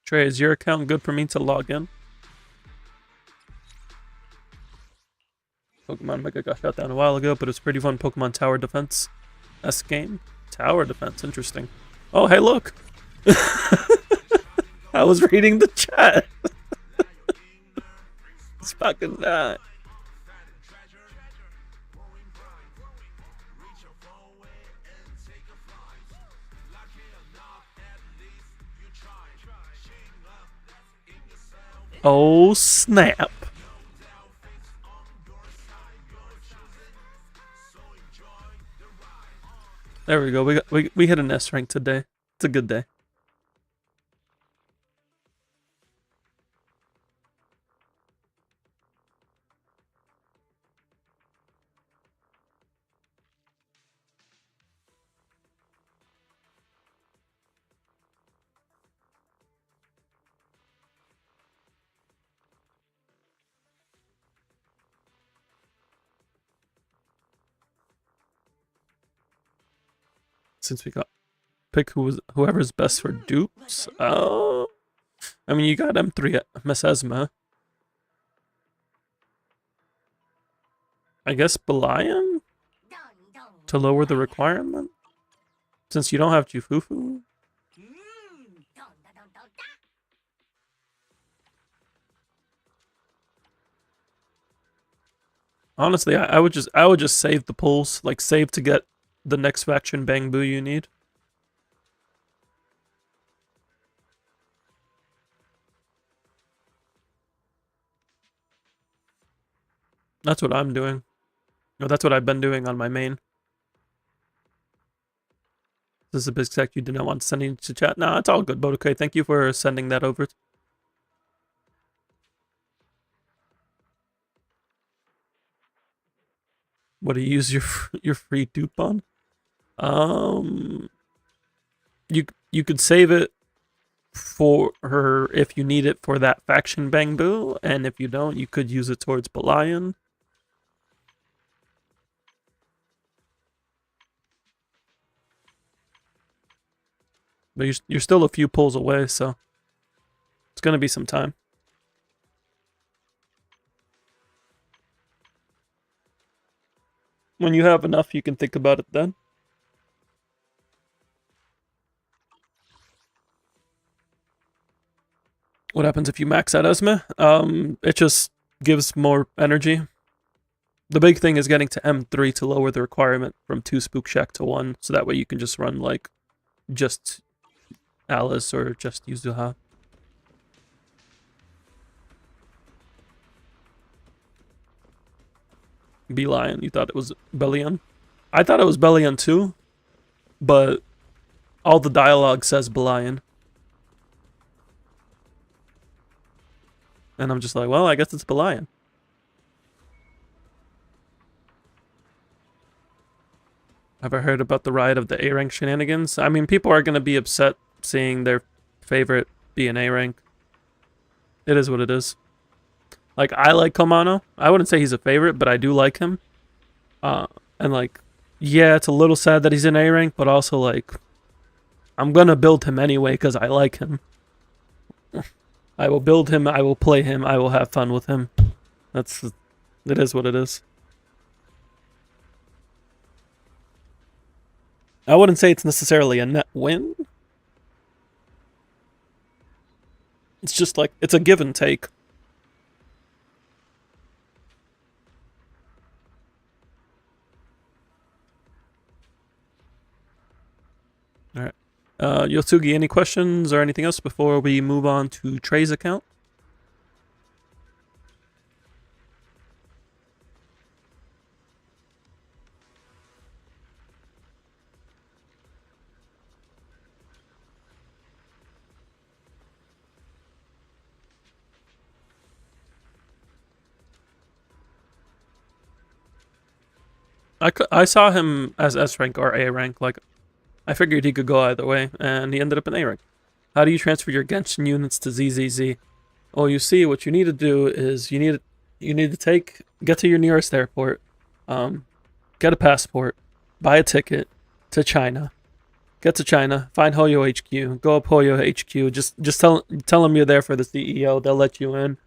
Trey, is your account good for me to log in? Pokemon Mega got shut down a while ago, but it's pretty fun. Pokemon Tower Defense S game. Tower Defense, interesting. Oh, hey, look! I was reading the chat. It's fucking that. Oh snap! There we go. We hit an S rank today. It's a good day. Since we got pick whoever's best for dupes. Oh, I mean you got M3 Miss Esma. I guess Belian? to lower the requirement? Since you don't have Jufufu? Honestly, I would just save the pulls, like save to get the next faction Bang Boo you need. That's what I'm doing. No, that's what I've been doing on my main. This is a big sec you did not want to send into chat. Nah, it's all good, Bodoke. Thank you for sending that over. What do you use your free dupe on? You could save it for her if you need it for that faction Bang Boo, and if you don't, you could use it towards Belian. But you're still a few pulls away, so it's gonna be some time. When you have enough, you can think about it then. What happens if you max out Esme? It just gives more energy. The big thing is getting to M3 to lower the requirement from 2 Spook Shack to 1, so that way you can just run like just Alice or just Yuzuha. Belian, you thought it was Belian? I thought it was Belian too, but all the dialogue says Belian. And I'm just like, well, I guess it's Belian. Have I heard about the riot of the A rank shenanigans? I mean, people are going to be upset seeing their favorite be an A rank. It is what it is. Like, I like Komano. I wouldn't say he's a favorite, but I do like him. And like, yeah, it's a little sad that he's in A rank, but also like, I'm going to build him anyway because I like him. I will build him, I will play him, I will have fun with him. It is what it is. I wouldn't say it's necessarily a net win. It's just like, it's a give and take. Alright. Yotsugi, any questions or anything else before we move on to Trey's account? I saw him as S rank or A rank. Like, I figured he could go either way, and he ended up in A rank. How do you transfer your Genshin units to ZZZ? Oh, you see, what you need to do is you need to get to your nearest airport, get a passport, buy a ticket to China, get to China, find Hoyo HQ, go up Hoyo HQ, just tell them you're there for the CEO. They'll let you in,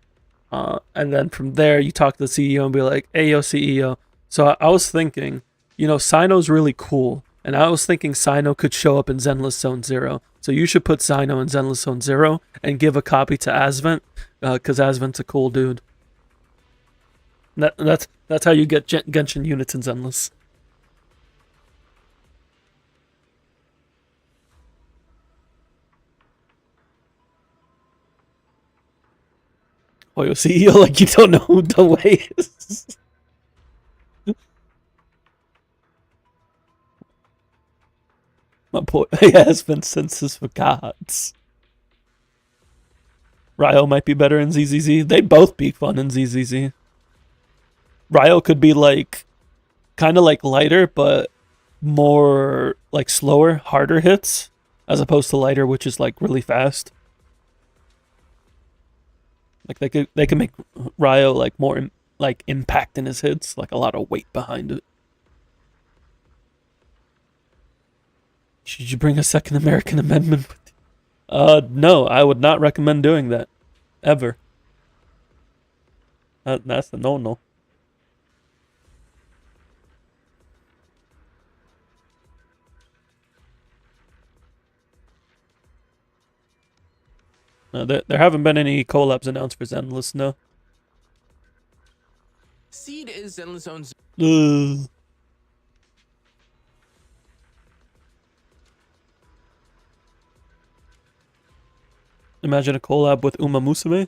and then from there you talk to the CEO and be like, "Hey, yo, CEO." So I was thinking, you know, Sino's really cool. And I was thinking Sino could show up in Zenless Zone 0. So you should put Sino in Zenless Zone 0 and give a copy to Asvent, because Asvent's a cool dude. That's how you get Genshin units in Zenless. Oh, you CEO, like you don't know who the way is. My boy has been senses for gods. Ryo might be better in ZZZ. They'd both be fun in ZZZ. Ryo could be like, kind of like lighter, but more like slower, harder hits, as opposed to lighter, which is like really fast. Like they could make Ryo like more like impact in his hits, like a lot of weight behind it. Should you bring a second American amendment with you? No, I would not recommend doing that. Ever. That's a no-no. There haven't been any collabs announced for Zenless, no. Seed is Zenless owns. Ugh. Imagine a collab with Uma Musume?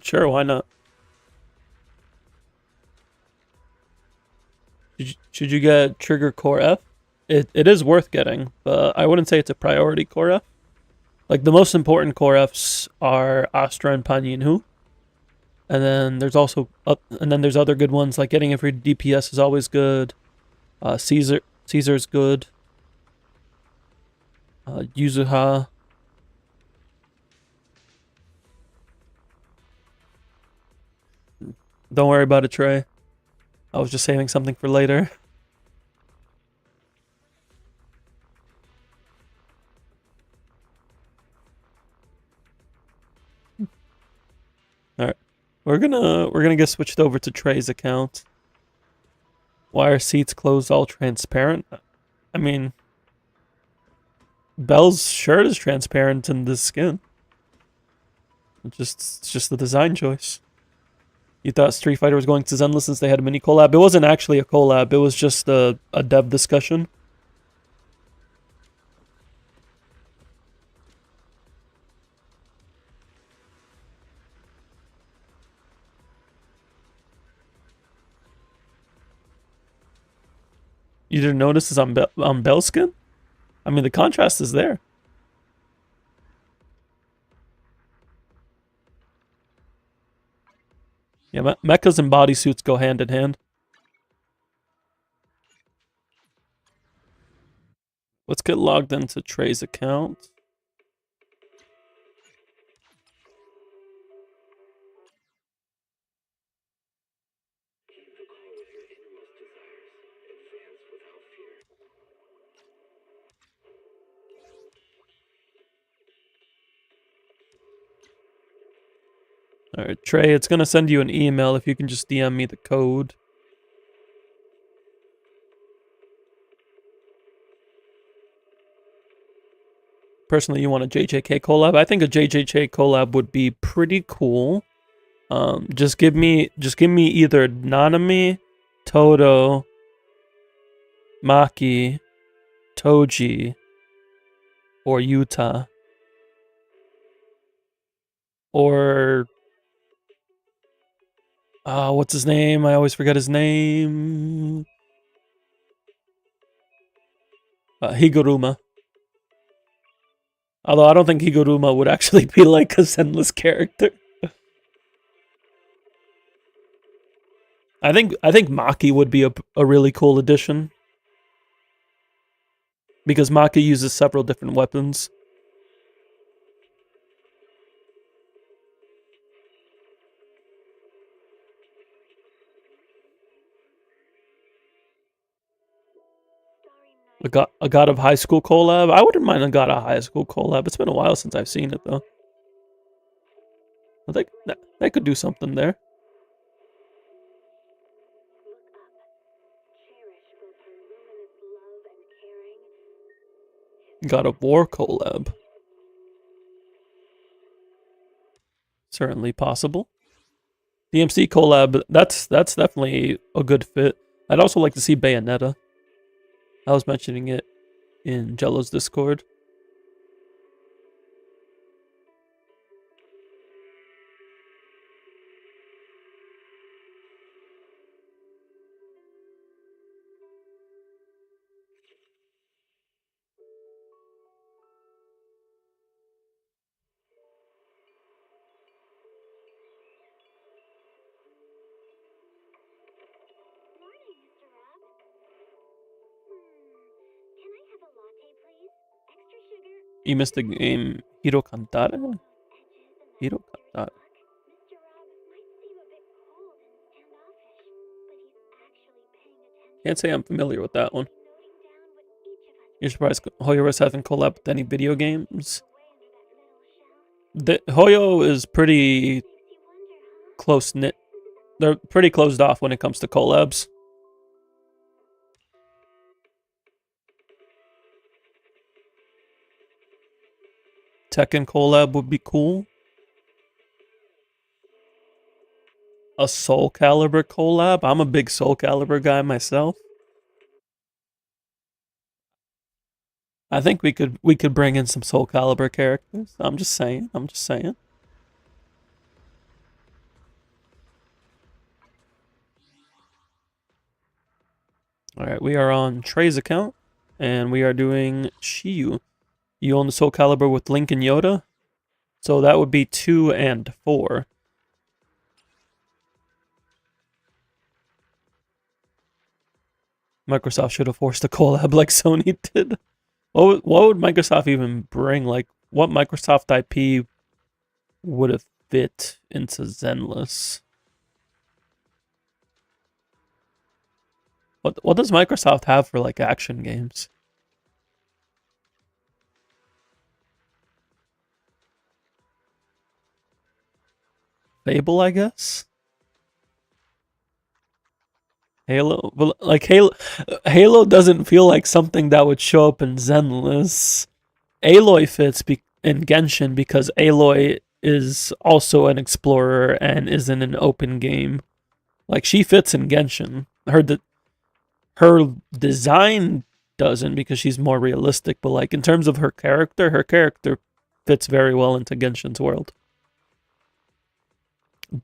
Sure, why not? Should you get Trigger Core F? It is worth getting, but I wouldn't say it's a priority Core F. Like, the most important Core Fs are Astra and Panyin Hu. And then there's also there's other good ones, like getting it for DPS is always good. Caesar's good. Yuzuha. Don't worry about it, Trey. I was just saving something for later. Alright. We're gonna get switched over to Trey's account. Why are seats closed all transparent? I mean, Belle's shirt is transparent in this skin. It's just the design choice. You thought Street Fighter was going to Zenless since they had a mini collab? It wasn't actually a collab, it was just a dev discussion. You didn't notice this on Belle's skin? I mean, the contrast is there. Yeah, mechas and bodysuits go hand in hand. Let's get logged into Trey's account. Keep the call of your innermost desires. Advance without fear. Alright, Trey, it's gonna send you an email if you can just DM me the code. Personally, you want a JJK collab? I think a JJK collab would be pretty cool. Just give me either Nanami, Toto, Maki, Toji, or Yuta. Or what's his name? I always forget his name. Higuruma. Although I don't think Higuruma would actually be like a Zenless character. I think Maki would be a really cool addition. Because Maki uses several different weapons. A God of High School collab? I wouldn't mind a God of High School collab. It's been a while since I've seen it, though. I think they could do something there. God of War collab. Certainly possible. DMC collab, that's definitely a good fit. I'd also like to see Bayonetta. I was mentioning it in Jello's Discord. Morning, Mr. Rob. Can I have a latte, please? Extra sugar. You missed the game Hiro Kantare? Hiro Kantare. Mr. Rob might seem a bit cold and standoffish, but he's actually paying attention. Can't say I'm familiar with that one. Noting down what each of us You're surprised Hoyoverse hasn't collabed with any video games? way under that little shell. Hoyo is pretty Makes you wonder, huh? close-knit. They're pretty closed off when it comes to collabs. Tekken collab would be cool. a Soul Calibur collab. I'm a big Soul Calibur guy myself. I think we could bring in some Soul Calibur characters. I'm just saying. I'm just saying. All right, we are on Trey's account, and we are doing Shiyu. You own the Soul Calibur with Link and Yoda, so that would be 2 and 4. Microsoft should have forced a collab like Sony did. What would Microsoft even bring? Like, what Microsoft IP would have fit into Zenless? What does Microsoft have for like action games? Fable, I guess. Halo, well, like Halo doesn't feel like something that would show up in Zenless. Aloy fits in Genshin because Aloy is also an explorer and is in an open game. Like, she fits in Genshin. Her design doesn't because she's more realistic, but like in terms of her character fits very well into Genshin's world.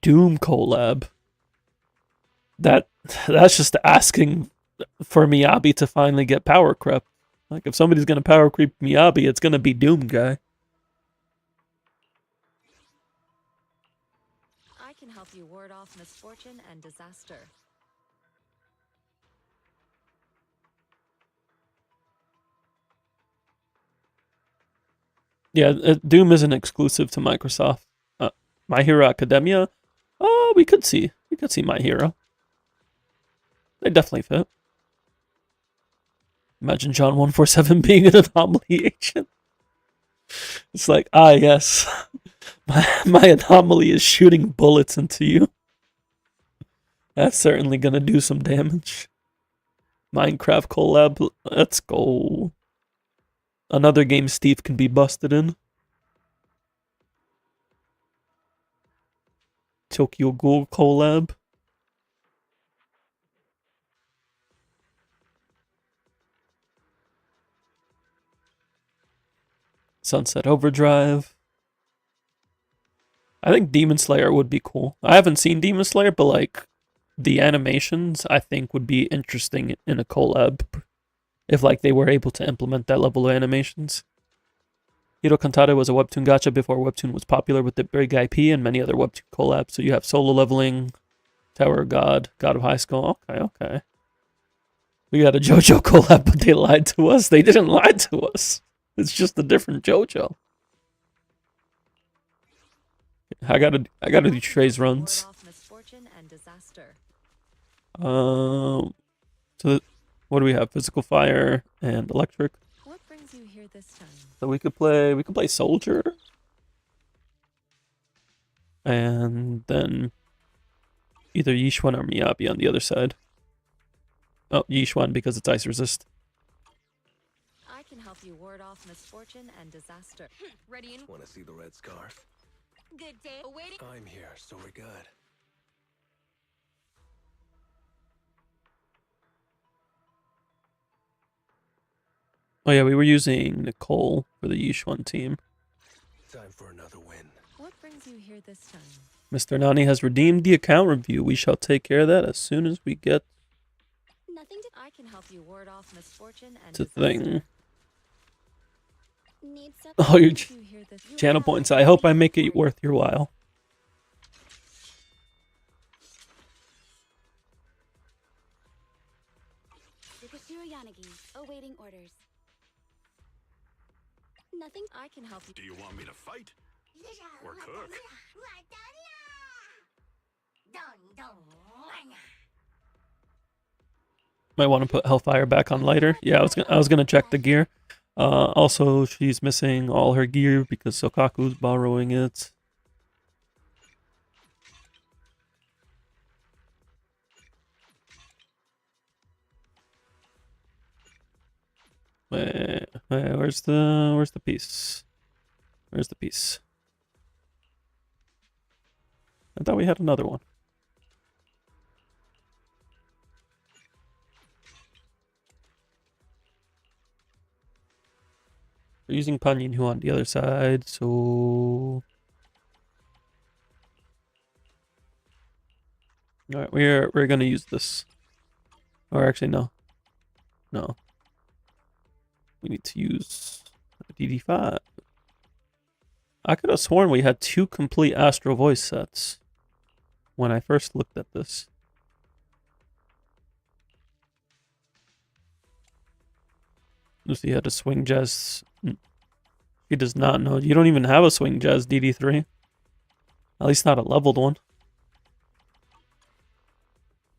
Doom collab. That's just asking for Miyabi to finally get power creep. Like, if somebody's gonna power creep Miyabi, it's gonna be Doom guy. I can help you ward off misfortune and disaster. Yeah, Doom isn't exclusive to Microsoft. My Hero Academia. Oh, we could see My Hero. They definitely fit. Imagine John 147 being an anomaly agent. It's like, yes. My anomaly is shooting bullets into you. That's certainly gonna do some damage. Minecraft collab, let's go. Another game Steve can be busted in. Tokyo Ghoul collab. Sunset Overdrive. I think Demon Slayer would be cool. I haven't seen Demon Slayer, but like the animations I think would be interesting in a collab. If like they were able to implement that level of animations. Hiro Kantata was a webtoon gacha before webtoon was popular with the big IP and many other webtoon collabs. So you have Solo Leveling, Tower of God, God of High School. Okay. We got a JoJo collab, but they lied to us. They didn't lie to us. It's just a different JoJo. I gotta do Trey's runs. So what do we have? Physical Fire and Electric. What brings you here this time? So we could play Soldier. And then either Yishuan or Miyabi on the other side. Oh, Yishuan because it's ice resist. I can help you ward off misfortune and disaster. Ready in Want to see the red scarf? good day. Awaiting. I'm here, so we're good. Oh yeah, we were using Nicole for the Yishuan team. Time for another win. What brings you here this time? Mr. Nani has redeemed the account review. We shall take care of that as soon as we get Nothing to. I can help you ward off misfortune and to disaster. thing. Need some. Oh, your Brings you here this- you channel have points. I hope I make it worth your while. Sukashiro Yanagi, awaiting orders. Nothing. I can help you. Do you want me to fight? Or cook? Might want to put Hellfire back on lighter. Yeah, I was gonna check the gear. Also, she's missing all her gear because Sokaku's borrowing it. Where's the piece? Where's the piece? I thought we had another one. We're using Panyin on the other side, so... Alright, we're gonna use this. Or actually, no. No. We need to use DD5. I could have sworn we had 2 complete Astro Voice sets when I first looked at this. Lucy had a Swing Jazz. He does not know. You don't even have a Swing Jazz DD3. At least not a leveled one.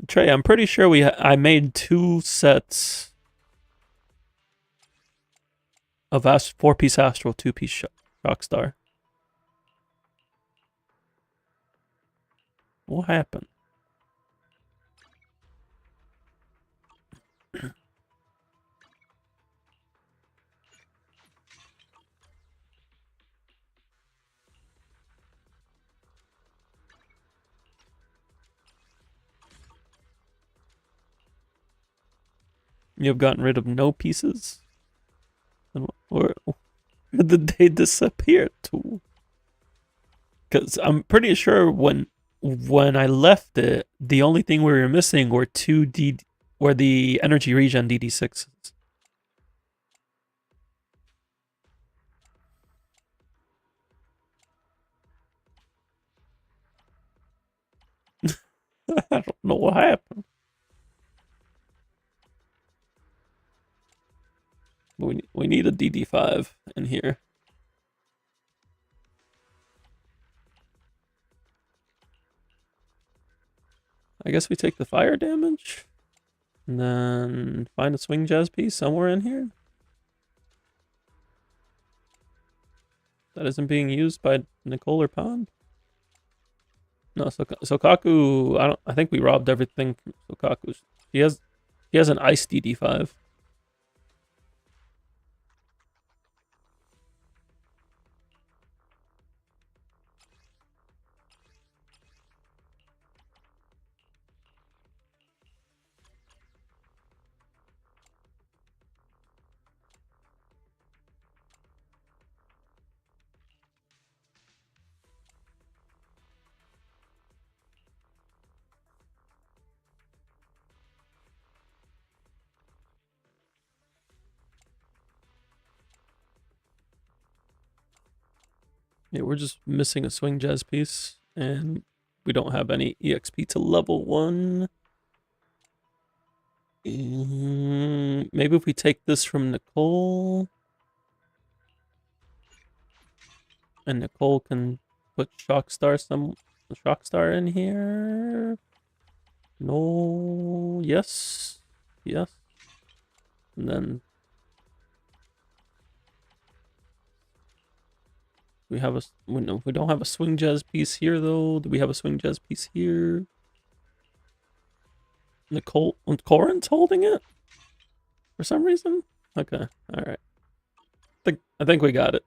Trey, I'm pretty sure I made 2 sets of 4-piece Astro, 2-piece Shockstar. What happened? You have gotten rid of no pieces? And where did they disappear to? Because I'm pretty sure when I left it, the only thing we were missing were the energy regen DD6s. I don't know what happened. We need a DD5 in here. I guess we take the fire damage and then find a Swing Jazz piece somewhere in here that isn't being used by Nicole or Pond. No, Sokaku. I think we robbed everything from Sokaku. He has an ice DD5. Yeah, we're just missing a Swing Jazz piece, and we don't have any EXP to level 1. Maybe if we take this from Nicole, and Nicole can put Shockstar in here. No, yes, yes, and then we don't have a Swing Jazz piece here though. Do we have a Swing Jazz piece here? Nicole and Corin's holding it for some reason. Okay, all right. I think we got it.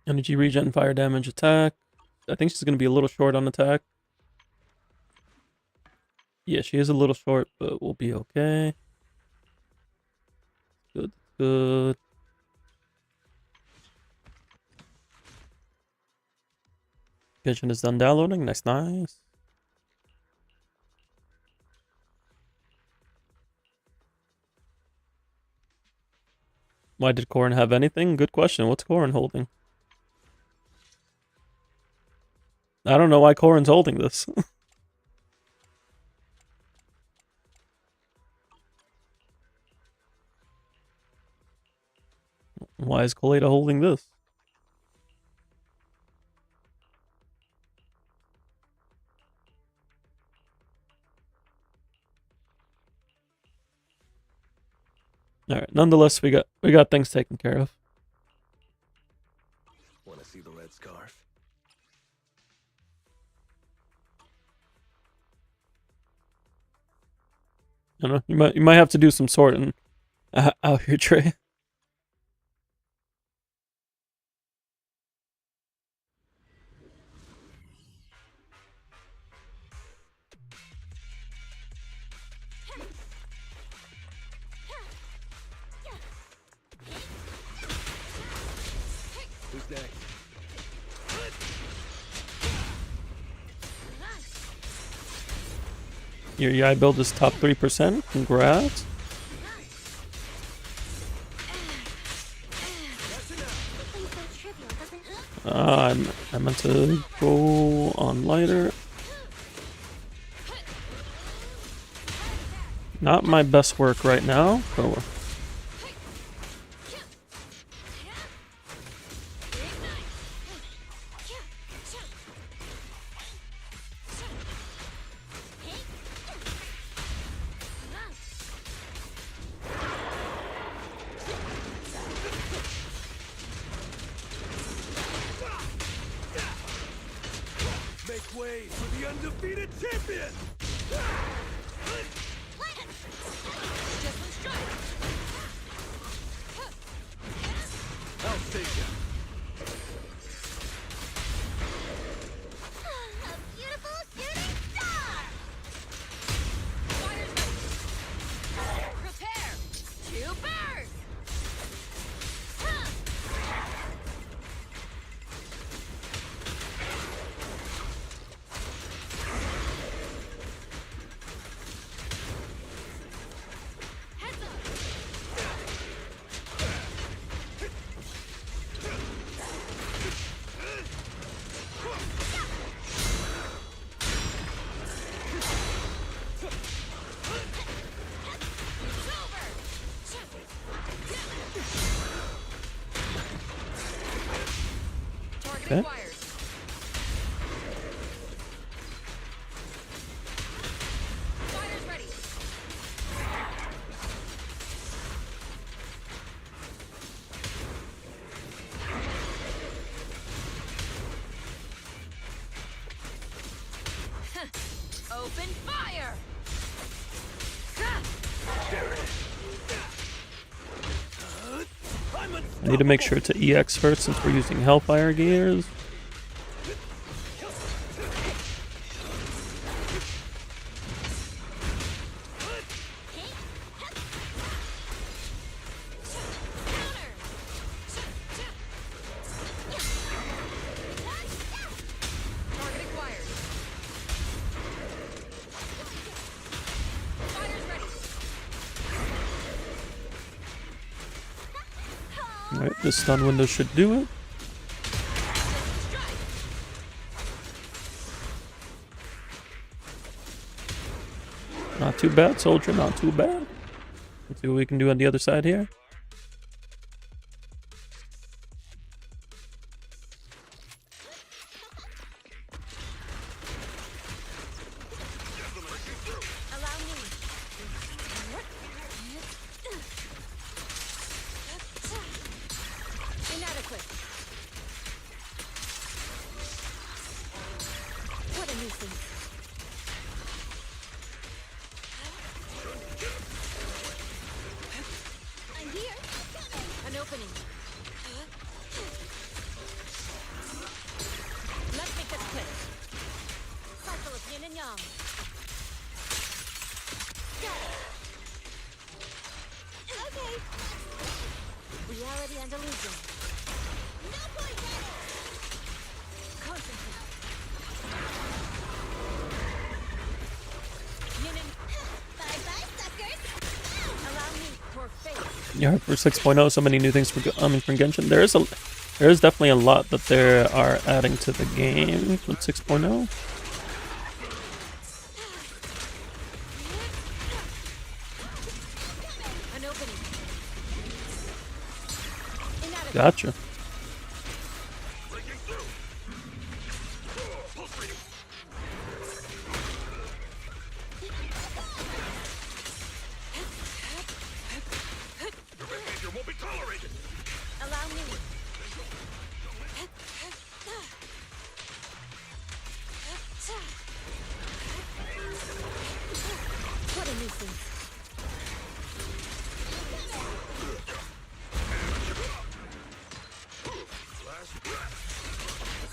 Energy regen, fire damage, attack. I think she's gonna be a little short on attack. Yeah, she is a little short, but we'll be okay. Good, good. Vision is done downloading. Nice, nice. Why did Corin have anything? Good question. What's Corin holding? I don't know why Corin's holding this. Why is Coleta holding this? All right. Nonetheless, we got things taken care of. Want to see the red scarf? I don't know. You might have to do some sorting out here, Trey. Your Yai build is top 3%. Congrats. I meant to go on lighter. Not my best work right now, but Make way for the undefeated champion! I'll take you. A beautiful shooting star! Fighters ready. Prepare to burn. Heads up. It's over. Target Okay. acquired. Fighters ready. Open fire. I need to make sure to EX first since we're using Hellfire gears. Target acquired. Fighters ready. Alright, this stun window should do it. Strike. Not too bad, soldier, not too bad. Let's see what we can do on the other side here. Allow me. Inadequate. What a nuisance. I'm here. An opening. Let's make this quick. Cycle of yin and yang. Okay. Reality and illusion. No point better. Concentrate. Yin and Bye-bye, suckers. allow me for fate. Yeah, for 6.0, so many new things for for Genshin. There is definitely a lot that they are adding to the game with 6.0. An opening. Inadequate. Gotcha. Breaking through. Pulse reading. Your behavior won't be tolerated. Allow me. What a nuisance.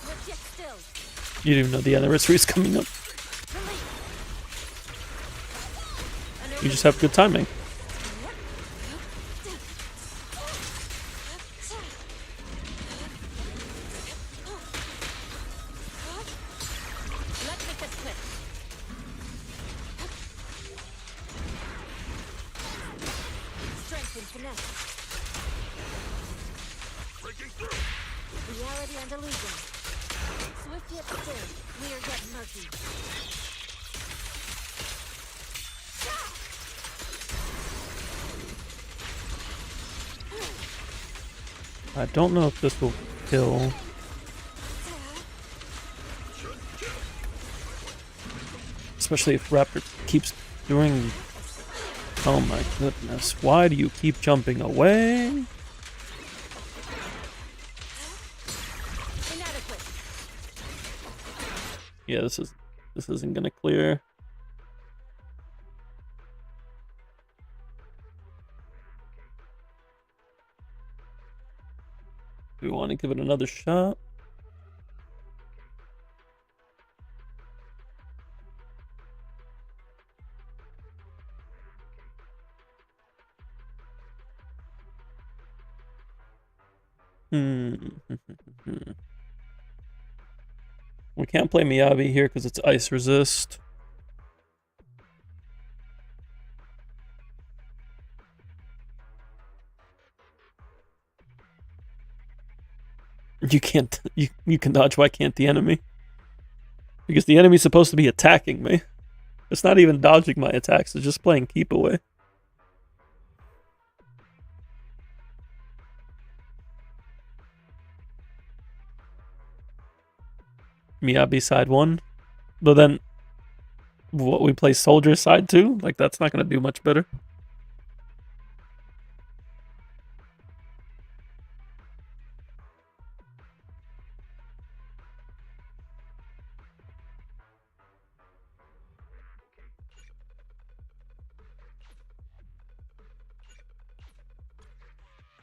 Switch it still. You didn't even know the anniversary is coming up. You just have good timing. Let's make this quick. Swift hip still, clear yet murky. I don't know if this will kill. Especially if Raptor keeps doing... Oh my goodness. Why do you keep jumping away? Inadequate. Yeah, this isn't gonna clear. Do we want to give it another shot? We can't play Miyabi here because it's ice resist. You can't. You can dodge. Why can't the enemy? Because the enemy's supposed to be attacking me. It's not even dodging my attacks. It's just playing keep away. Miyabi side 1. But then, what, we play soldier side 2? Like, that's not going to do much better.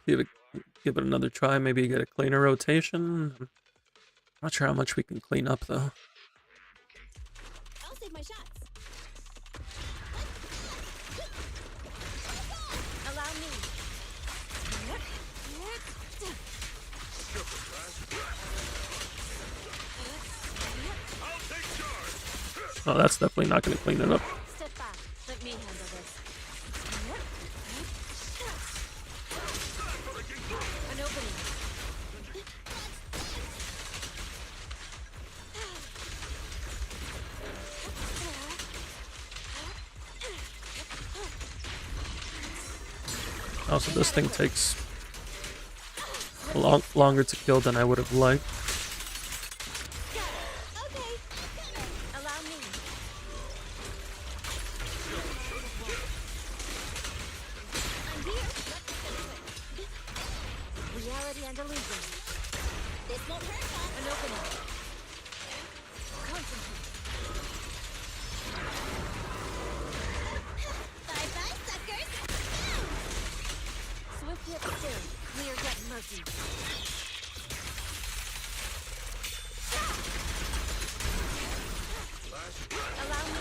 Give it another try. Maybe get a cleaner rotation. Not sure how much we can clean up, though. I'll save my shots. Allow me. Oh, that's definitely not going to clean it up. Step back. Let me handle this. An opening. Also, this thing takes longer to kill than I would have liked. Okay. Allow me. I'm here. Reality and illusion. This won't hurt us. An opening. Concentrate. Bye-bye, suckers. Swift hip still, clear yet murky. Allow me.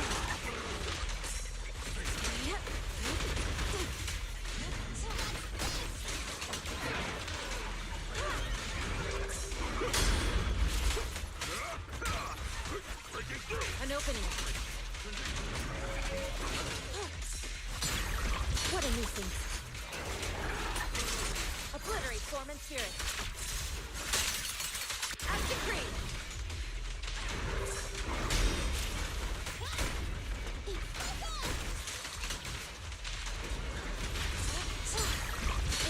An opening. What a nuisance. Obliterate form and spirit. As decreed.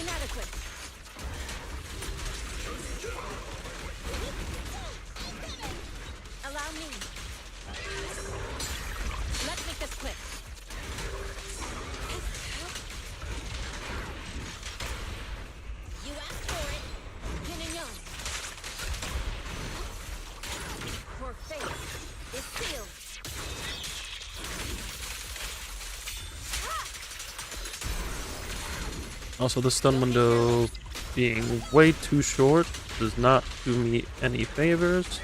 Inadequate. Allow me. Let's make this quick. You asked for it. Yin and yang. Your fate is sealed. Also, the stun window being way too short does not do me any favors.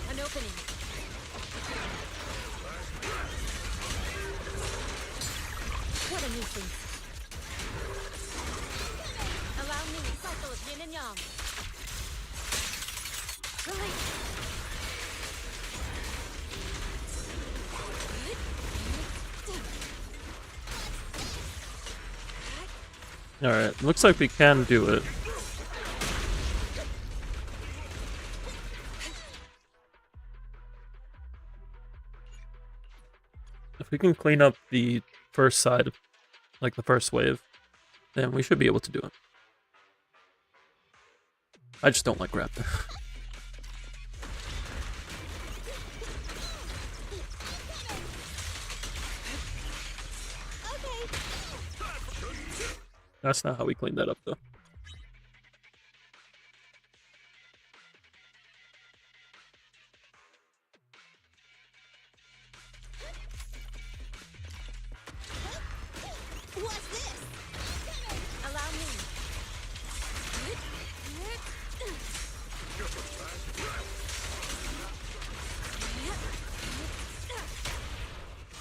An opening. What a nuisance. Allow me cycle of yin and yang. Release. Alright, looks like we can do it. we can clean up the first side, like the first wave, then we should be able to do it. I just don't like Raptor. That's not how we cleaned that up, though. What's this? Allow me.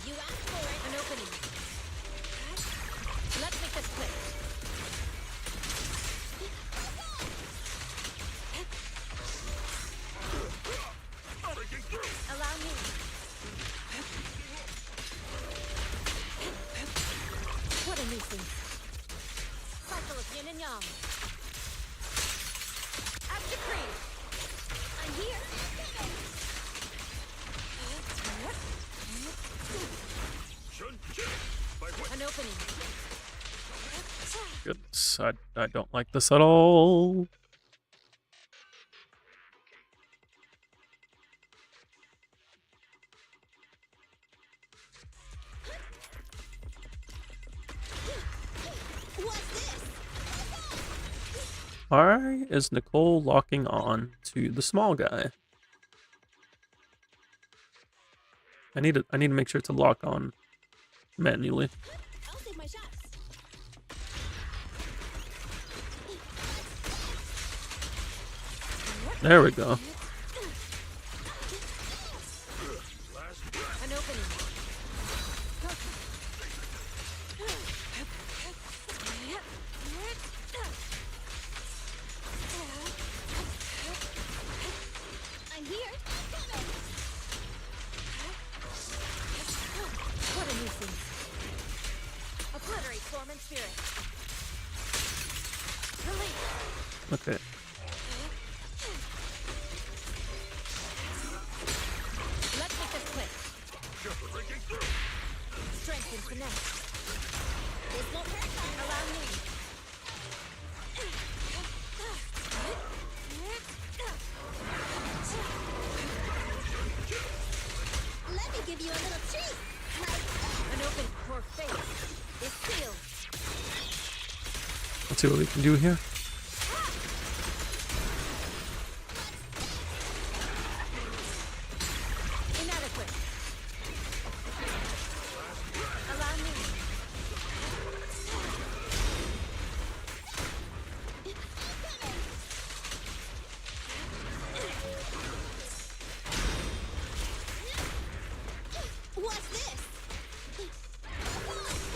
You asked for it. An opening. Let's make this quick. Allow me. What a nuisance. Cycle of yin and yang. At decree. I'm here. An opening. Goodness, I don't like this at all. What's this? Why is Nicole locking on to the small guy? I need to make sure to lock on manually. I'll take my shots. There we go. An opening. I'm here. What a nuisance. Obliterate form and spirit. Release. Okay. Let's make this quick. Strength and finesse. This won't hurt. Allow me. Let me give you a little treat. An open core face is sealed. Let's see what we can do here. Inadequate. Allow me. What's this?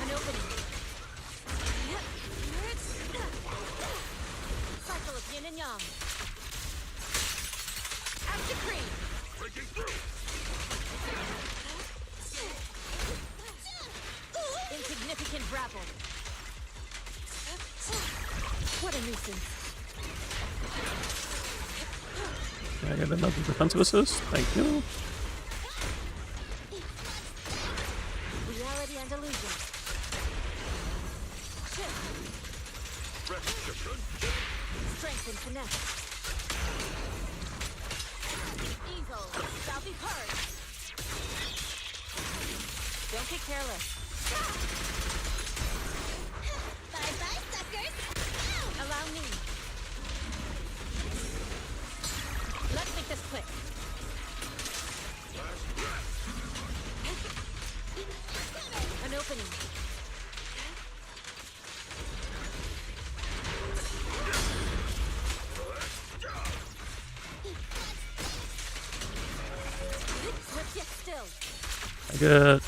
An opening. Cycle of yin and yang. At decree. Insignificant rabble. What a nuisance. Can I get another defensive assist? Thank you. Reality and illusion. Strength and finesse. Evil shall be purged. Don't get careless. Bye-bye, suckers. Allow me. Let's make this quick. An opening. Swift yet still. I get.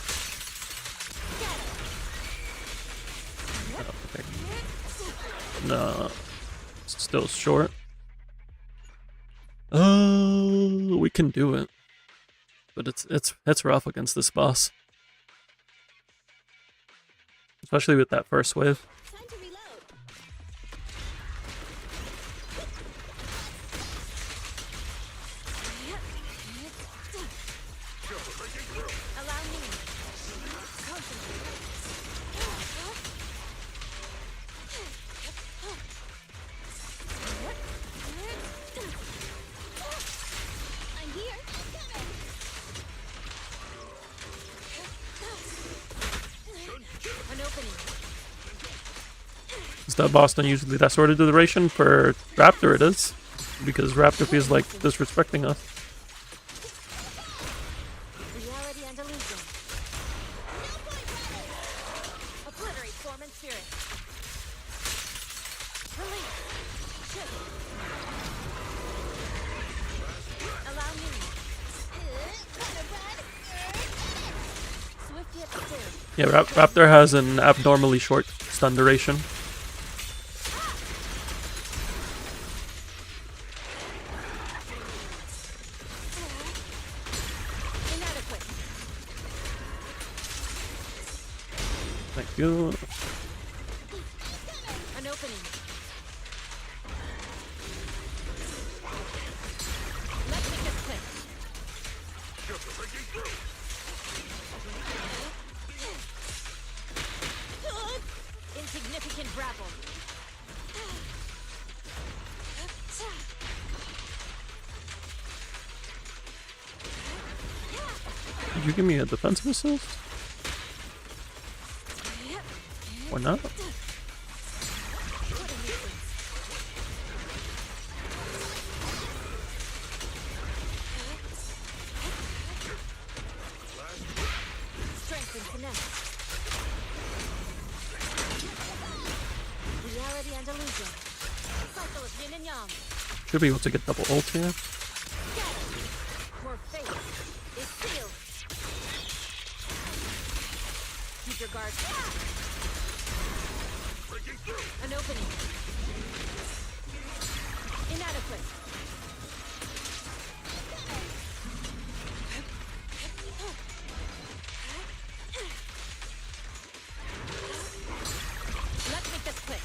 No, it's still short. Oh, we can do it, but it's rough against this boss, especially with that first wave. Time to reload. Allow me. Boston usually that sort of duration. For Raptor it is. Because Raptor feels like disrespecting us. Reality and illusion. Obliterate form and spirit. Release. Shift. Allow me. Swift yet still. Yeah, Raptor has an abnormally short stun duration. Inadequate. Thank you. An opening. Let's make this quick. Insignificant grapple. Did you give me a defensive assist? Or not? Strength and finesse. Reality and illusion. Cycle of yin and yang. Should be able to get double ult here. Your fate is sealed. Keep your guard. An opening. Inadequate. Let's make this quick.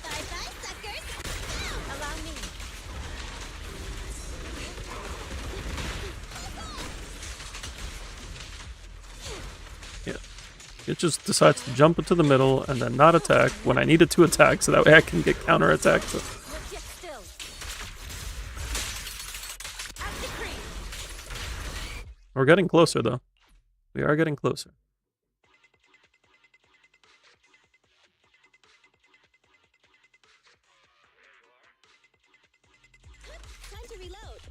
Bye-bye, suckers. Allow me. Yeah. It just decides to jump into the middle and then not attack when I needed to attack, so that way I can get counter-attacked. Swift yet still. As decreed. We're getting closer, though. We are getting closer. Time to reload.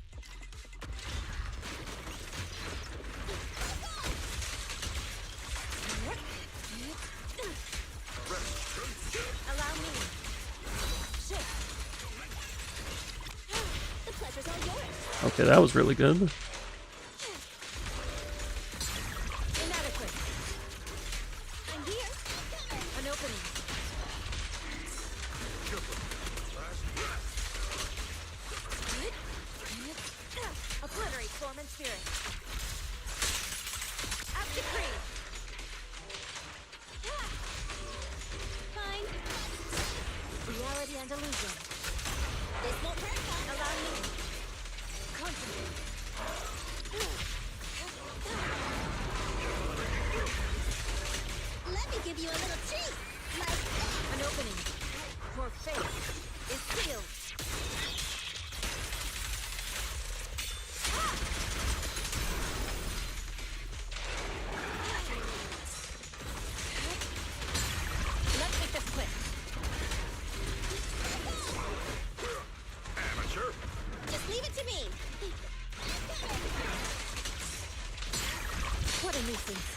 Allow me. Shift. The pleasure's all yours. Okay, that was really good. Inadequate. I'm here. An opening. Obliterate form and spirit. As decreed. Fine. Reality and illusion. This won't hurt. Allow me. Concentrate. Let me give you a little treat. Like an opening. Your fate is sealed. Let's make this quick. Amateur. Just leave it to me. What a nuisance.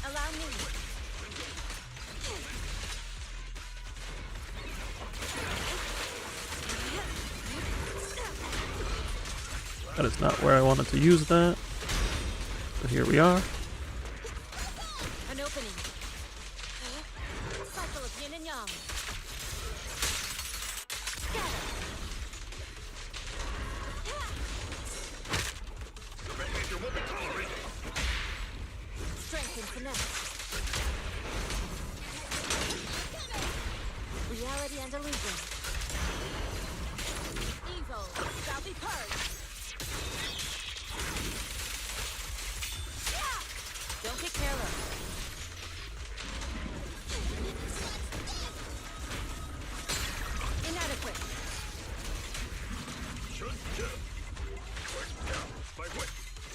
Allow me. That is not where I wanted to use that. But here we are. An opening. Cycle of yin and yang. Scatter. Strength and finesse. Reality and illusion. Evil shall be purged. Don't get careless. Inadequate.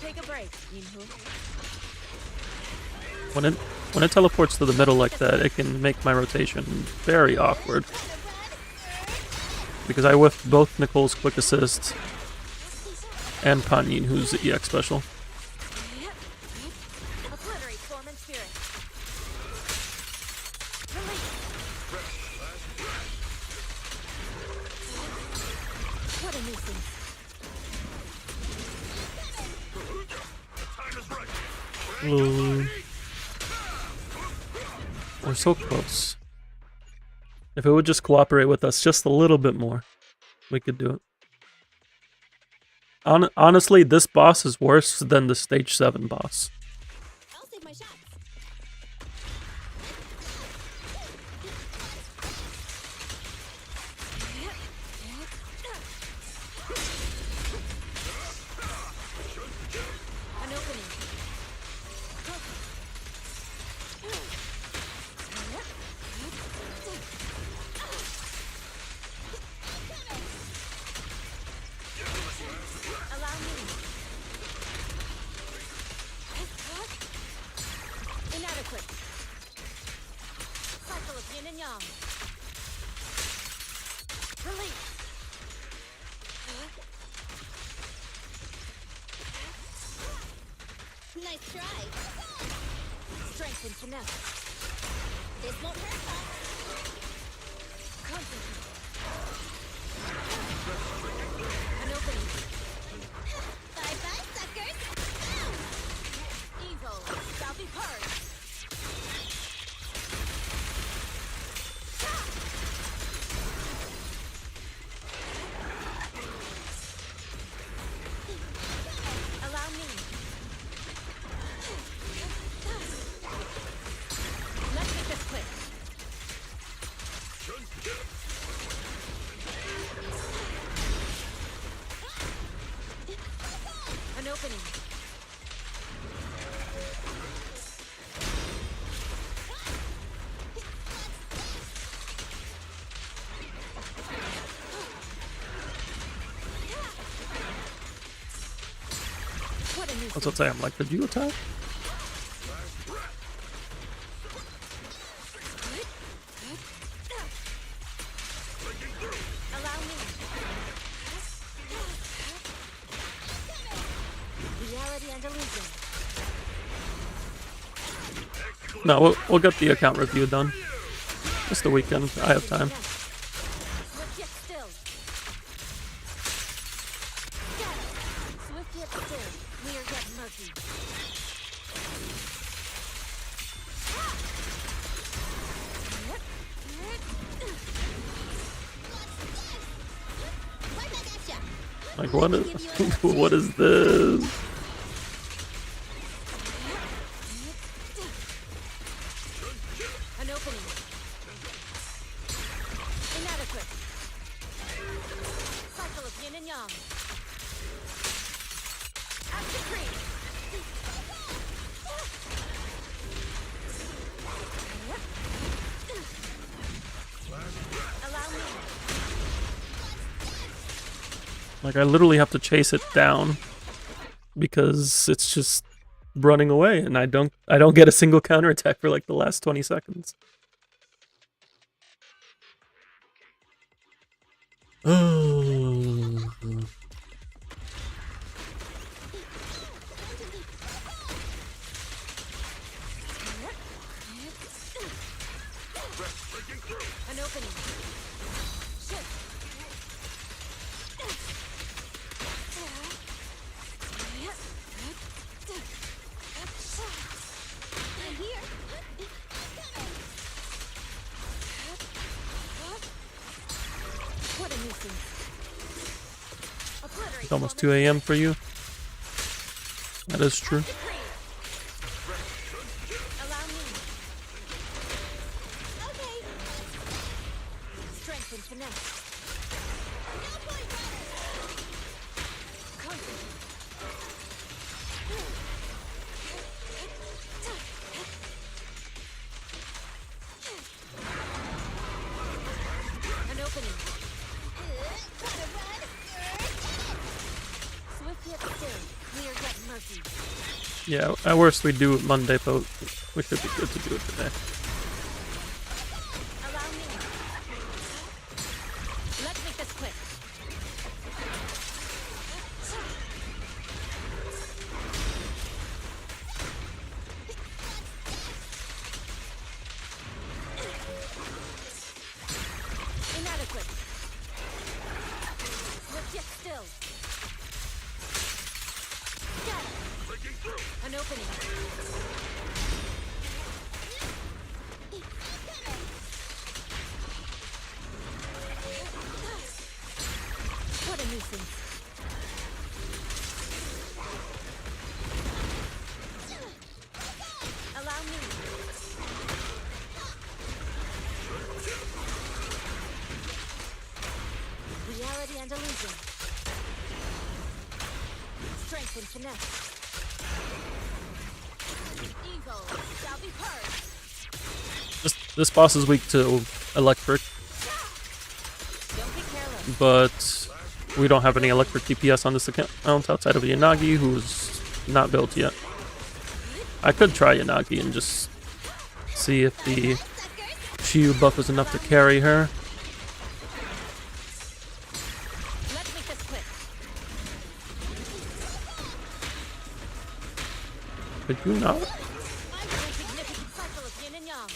Take When it teleports to the middle like that, it can make my rotation very awkward. Because I whiffed both Nicole's quick assist and Panyin, who's the EX special. Obliterate form and spirit. What a nuisance. Ooh. We're so close. If it would just cooperate with us just a little bit more, we could do it. Honestly, this boss is worse than the stage 7 boss. I'll save my shots. An opening. Allow me. Inadequate. Cycle of yin and yang. Release. Nice try. Strength and finesse. This won't hurt much. Concentrate. An opening. Bye-bye, suckers. Evil shall be purged. Allow me. Let's make this quick. An opening. What a nuisance. What's that say? I'm like, did you attack? Allow me. Reality and illusion. No, we'll get the account review done. Just the weekend. I have time. Swift yet still. Swift yet still. Clear yet murky. Right back at ya. Like, what is what is this? An opening. Inadequate. Cycle of yin and yang. As decreed. Allow me. Like, I literally have to chase it down because it's just running away, and I don't get a single counterattack for like the last 20 seconds. Oh. An opening. Shift. I'm here. What a nuisance. Obliterate It's almost form 2 and a.m. for you. That is true. decree. Allow me. Okay. Strength and finesse. No point, Concentrate. An opening. Gotta run. Swift yet still. Clear yet murky. Yeah, at worst we do it Monday, but we should be good to do it today. Allow me. Let's make this quick. Inadequate. Let's get still. Got it. An opening. What a nuisance. Allow me. Reality and illusion. Strength and finesse. Evil shall be purged. This boss is weak to electric, Don't be careless. but we don't have any electric DPS on this account outside of Yanagi, who's not built yet. I could try Yanagi and just see if the Shiyu buff is enough to carry her. Let's make this quick. Could you not? Insignificant cycle of yin and yang.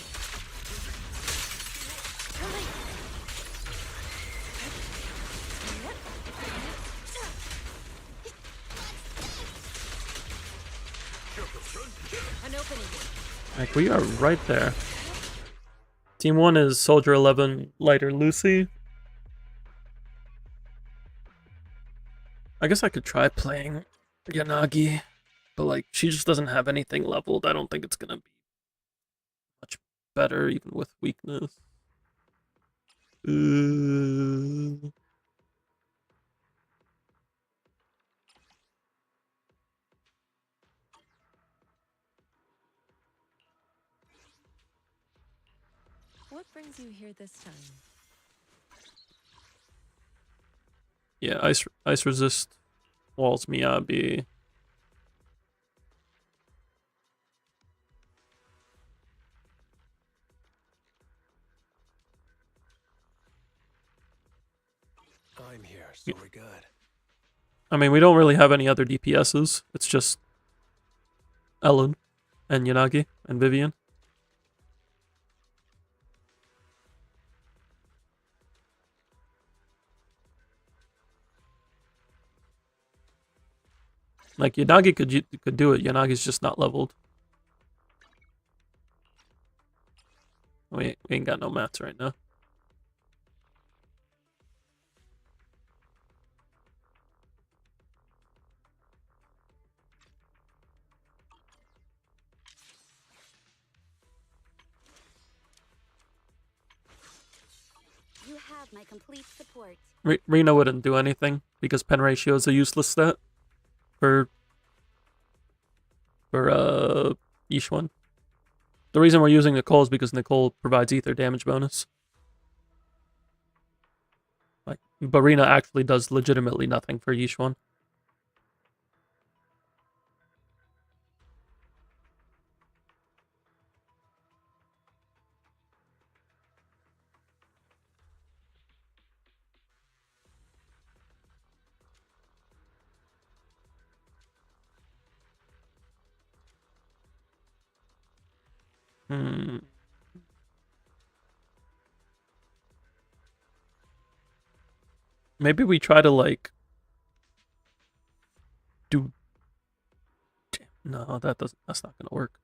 Release. An opening. Like, we are right there. Team 1 is Soldier 11, Lighter Lucy. I guess I could try playing Yanagi, but like, she just doesn't have anything leveled. I don't think it's gonna be much better, even with weakness. What brings you here this time? Yeah, ice resist walls Miyabi. I'm here, so we're good. I mean, we don't really have any other DPSs. It's just Ellen and Yanagi and Vivian. Like, Yanagi could do it. Yanagi's just not leveled. We ain't got no mats right now. You have my complete support. Rena wouldn't do anything because pen ratio is a useless stat for Yishuan. The reason we're using Nicole is because Nicole provides ether damage bonus. Like, but Rena actually does legitimately nothing for Yishuan. Maybe we try to, like, do... No, that's not gonna work.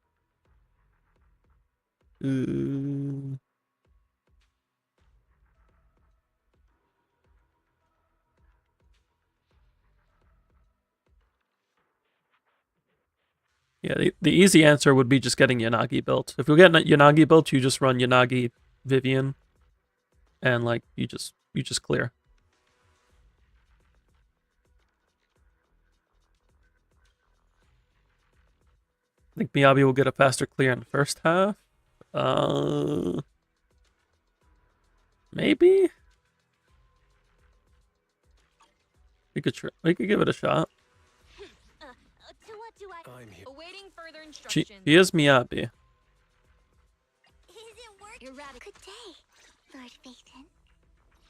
Yeah, the easy answer would be just getting Yanagi built. If you get Yanagi built, you just run Yanagi, Vivian, and like you just clear. I think Miyabi will get a faster clear in the first half. Maybe we could give it a shot. To what do I... I'm here. Awaiting instructions. He is Miyabi. Is it working? Erratic. Good day, Lord Phaeton.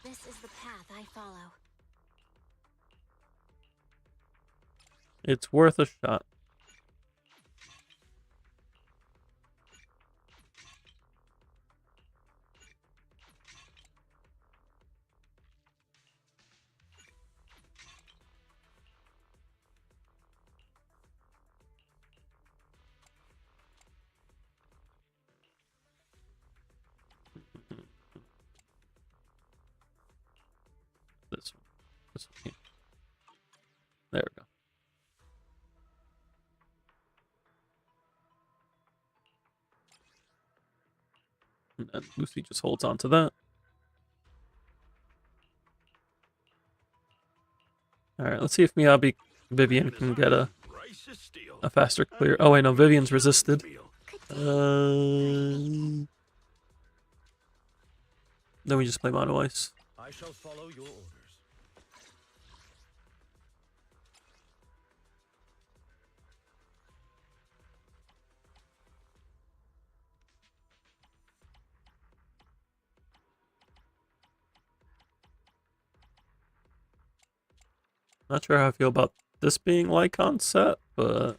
This is the path I follow. It's worth a shot. This one. This one here. There we go. And Lucy just holds on to that. Alright, let's see if Miyabi Vivian can get a faster clear. Oh wait, no, Vivian's resisted. Then we just play Mono Ice. I shall follow your orders. Not sure how I feel about this being Lycon set, but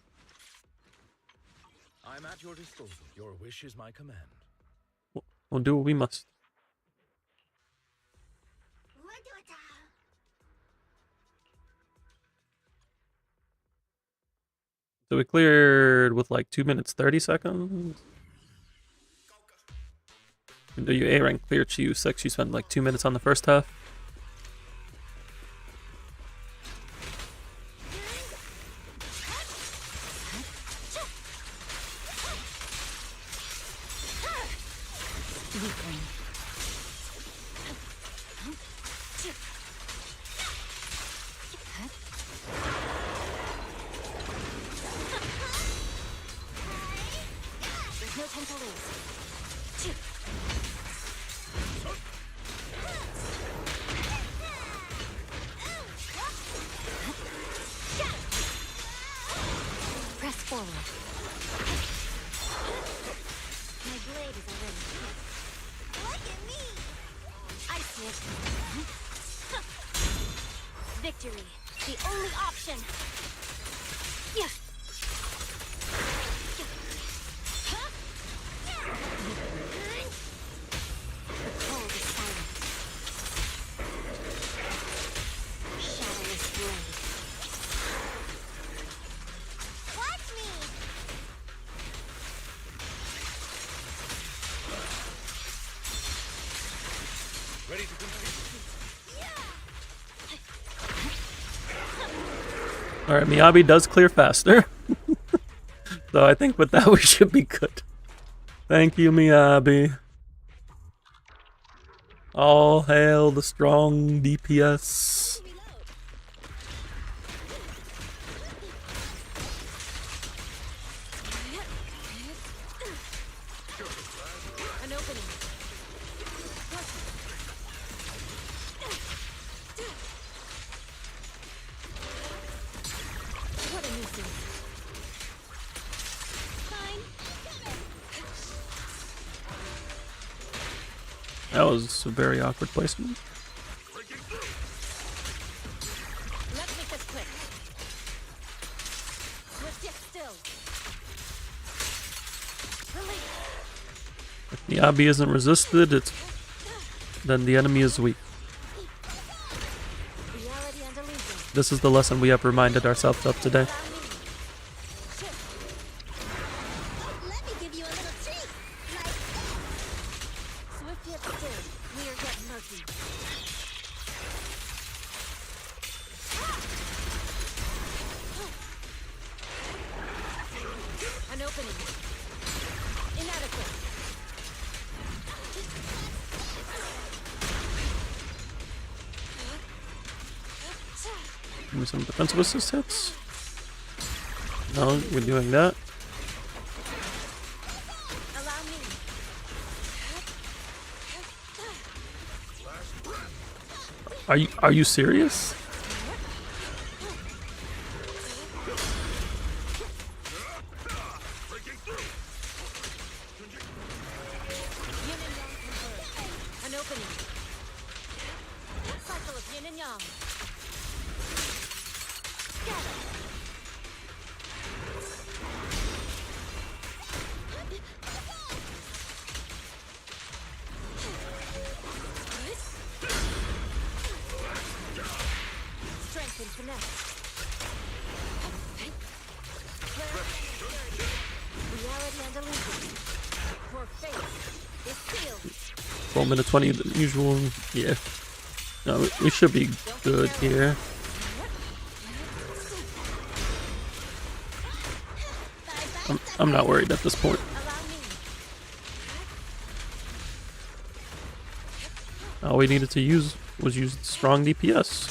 I'm at your disposal. Your wish is my command. we'll do what we must. So we cleared with like 2 minutes 30 seconds. And do you A rank clear Shiyu 6? You spent like 2 minutes on the first half. There's no time to lose. Press forward. My blade is already. Look at me! I see it. Victory, the only option. Yeah. The cold is silent. Shadowless blade. Watch me! Ready to complete. Alright, Miyabi does clear faster. So I think with that we should be good. Thank you, Miyabi. All hail the strong DPS. An opening. What a nuisance. Fine. That was a very awkward placement. Let's make this quick. Swift yet still. Release. If Miyabi isn't resisted, then the enemy is weak. Reality and illusion. This is the lesson we have reminded ourselves of today. Allow me. Shift. Let me give you a little treat. Like Swift yet still. Clear yet murky. An opening. Inadequate. Give me some defensive assist hits. No, we're doing that. Allow me. Are you serious? and yang. Scatter. Strength and finesse. Reality and illusion. For faith is sealed. 12 minute 20, the usual. Yeah. No, we should be good here. I'm not worried at this point. All we needed to use was use strong DPS.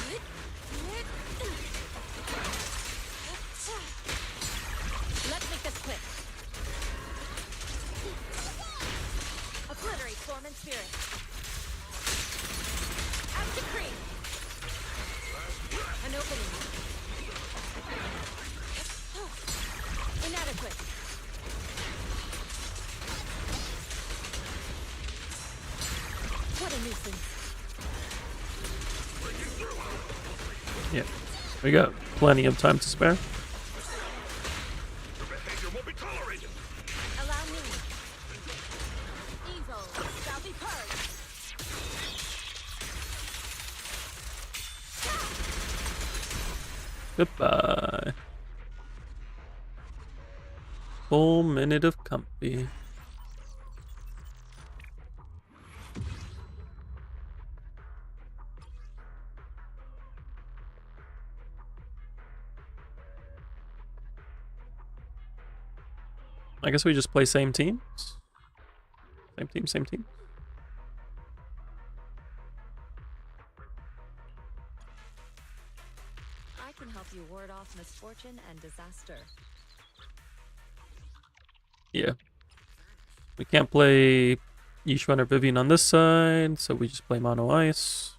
Let's make this quick. Obliterate form and spirit. Out decree. An opening. Inadequate. What a nuisance. Yeah. We got plenty of time to spare. Allow me. Evil shall be purged. Goodbye. Full minute of comfy. I guess we just play same teams. Same team, same team. I can help you ward off misfortune and disaster. Yeah. We can't play Yishun or Vivian on this side, so we just play Mono Ice.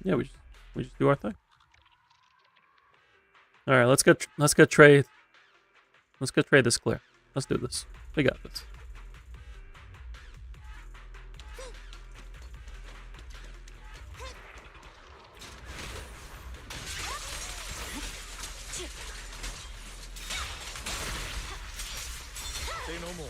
Yeah, we just do our thing. All right, let's get Trey. Let's get Trey this clear. Let's do this. We got this. Say no more.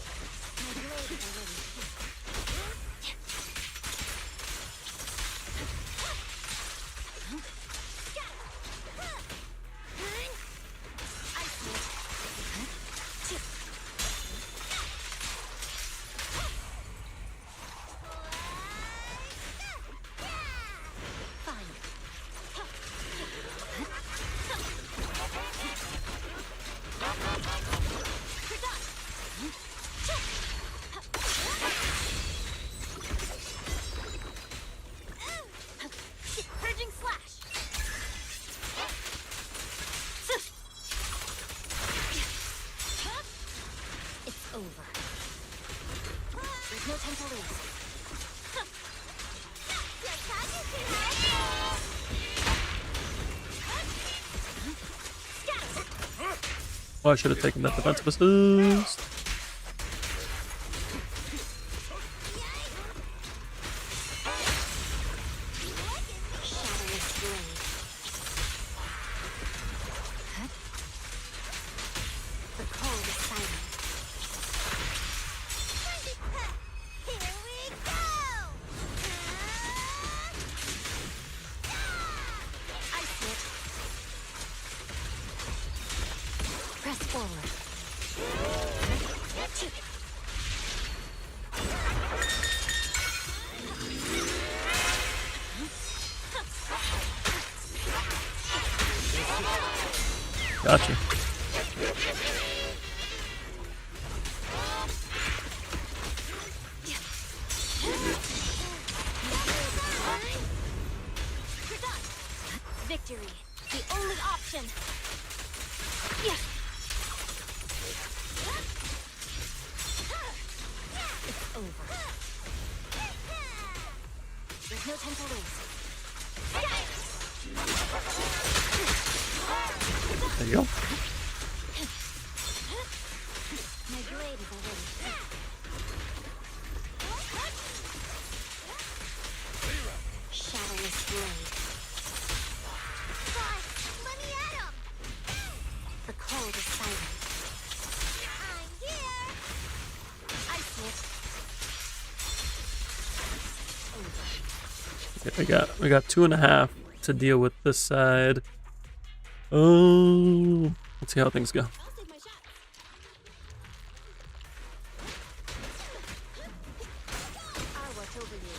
Purging slash. It's over. There's no time to lose. Oh, I should have taken that defensive assist. The cold is silent. Here we go! Ice Whip. Press forward. Gotcha. Victory, the only option. Yes. It's over. There's no time to lose. There you go. My blade is already. blade. Boss, let me at him! The cold is silent. I'm here! I see it. We got 2.5 to deal with this side. Oh, let's see how things go. I'll save my shot. I'll watch over you.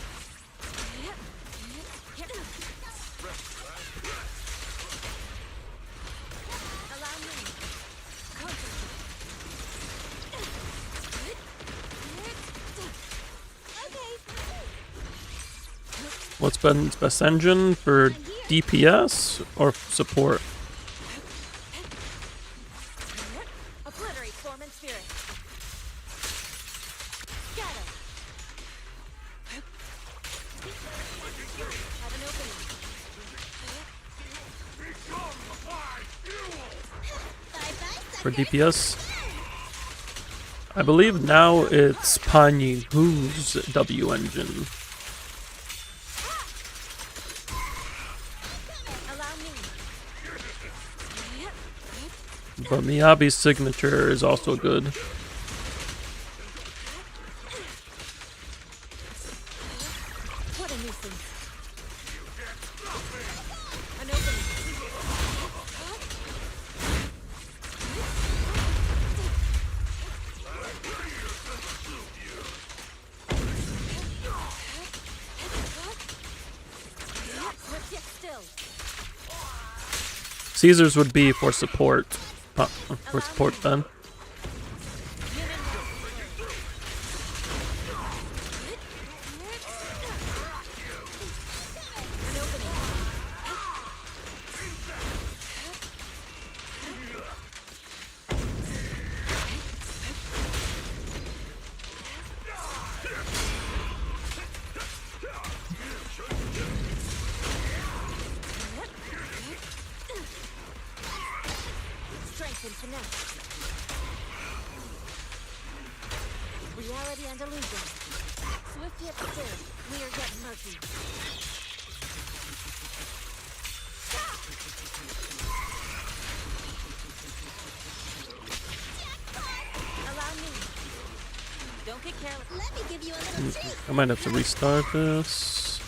Allow me. What's Ben's best engine for DPS or support? Obliterate form and spirit. Scatter. Have an opening. For DPS? I believe now it's Panyi who's W engine. Allow me. But Miyabi's signature is also good. What a nuisance. An opening. Grip yet still. Caesar's would be for support. For support then. An opening. Strength and finesse. Reality and illusion. Swift yet still, clear yet murky. Allow me. Don't get careless. Let me give you a little treat. I might have to restart this.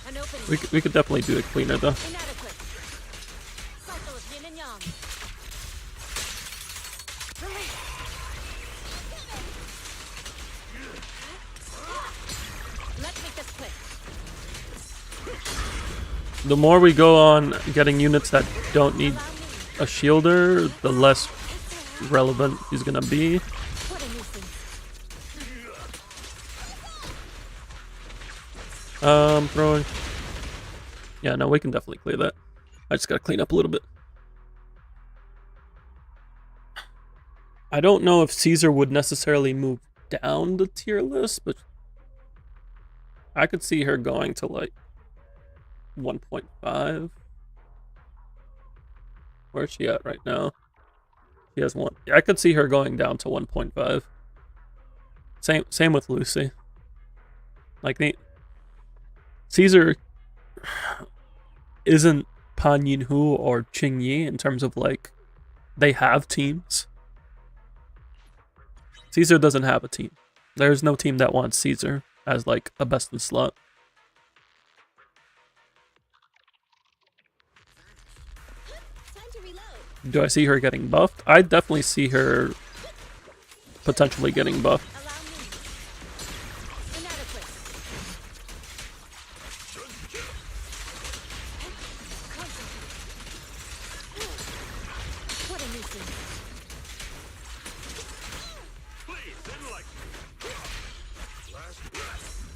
An opening. We could definitely do it cleaner though. Inadequate. Cycle of yin and yang. Release. Let's make this quick. The more we go on getting units that don't need Allow me. a shielder, the less relevant he's gonna be. What a nuisance. Throwing. Yeah, no, we can definitely clear that. I just gotta clean up a little bit. I don't know if Caesar would necessarily move down the tier list, but I could see her going to like 1.5. Where's she at right now? She has one. I could see her going down to 1.5. Same with Lucy. Like Caesar isn't Pan Yinhu or Qing Yi in terms of like they have teams. Caesar doesn't have a team. There's no team that wants Caesar as like a best in slot. Time to reload. Do I see her getting buffed? I definitely see her potentially getting buffed. Allow me. Inadequate. What a nuisance.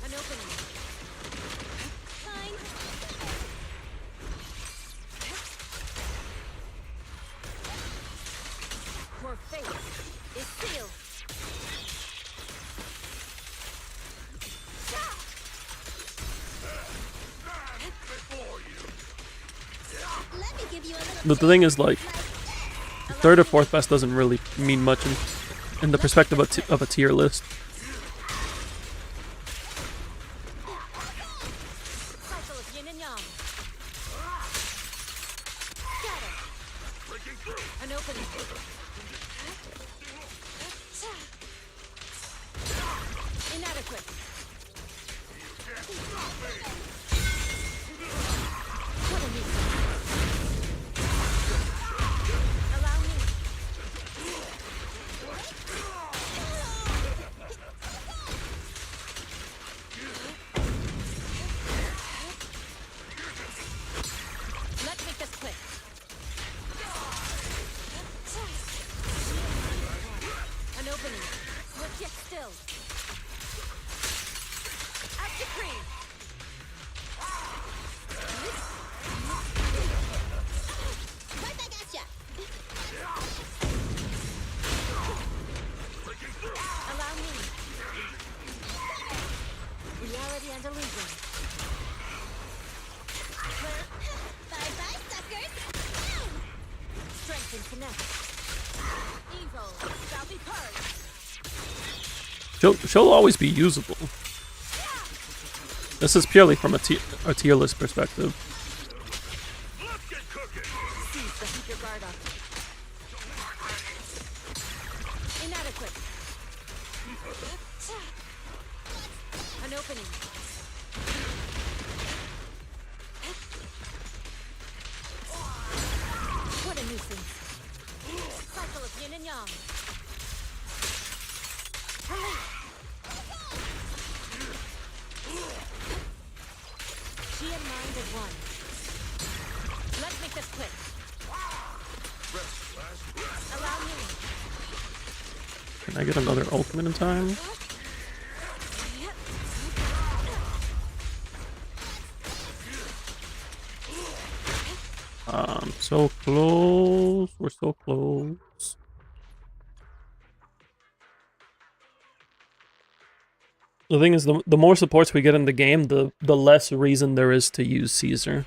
An opening. Fine. Your fate is sealed. Let me give you a little But the thing is, like, third or fourth best doesn't really mean much in the perspective of a tier list. An opening. Inadequate. What a nuisance. Allow me. Let's make this quick. An opening. Let's get still. Out to cream. Right back at ya. Allow me. Reality and illusion. Bye-bye, suckers. Strength and connect. Evil shall be purged. She'll always be usable. This is purely from a tier list perspective. Cease to keep your guard up. Inadequate. An opening. What a nuisance. Cycle of yin and yang. Release. She and mind as one. Let's make this quick. Allow me. Can I get another ultimate in time? So close. We're so close. The thing is, the more supports we get in the game, the less reason there is to use Caesar.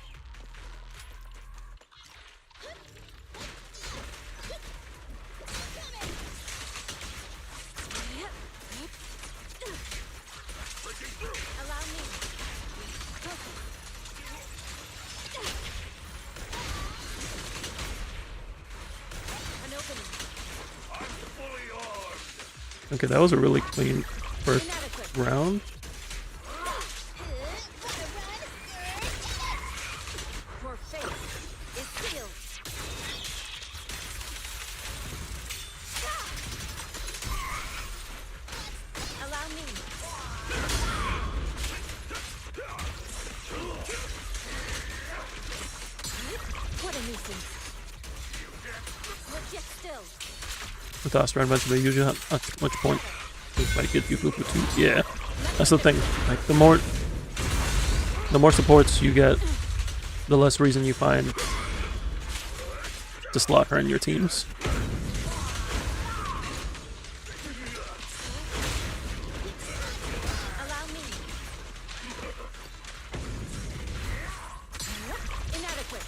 Allow me. An opening. Okay, that was a really clean first Inadequate. round. Your fate is sealed. Allow me. What a nuisance. Let's get still. With Astra Adventure, they usually have not much point. They might get you for 2. Yeah, that's the thing. Like the more supports you get, the less reason you find to slot her in your teams. Allow me. Inadequate.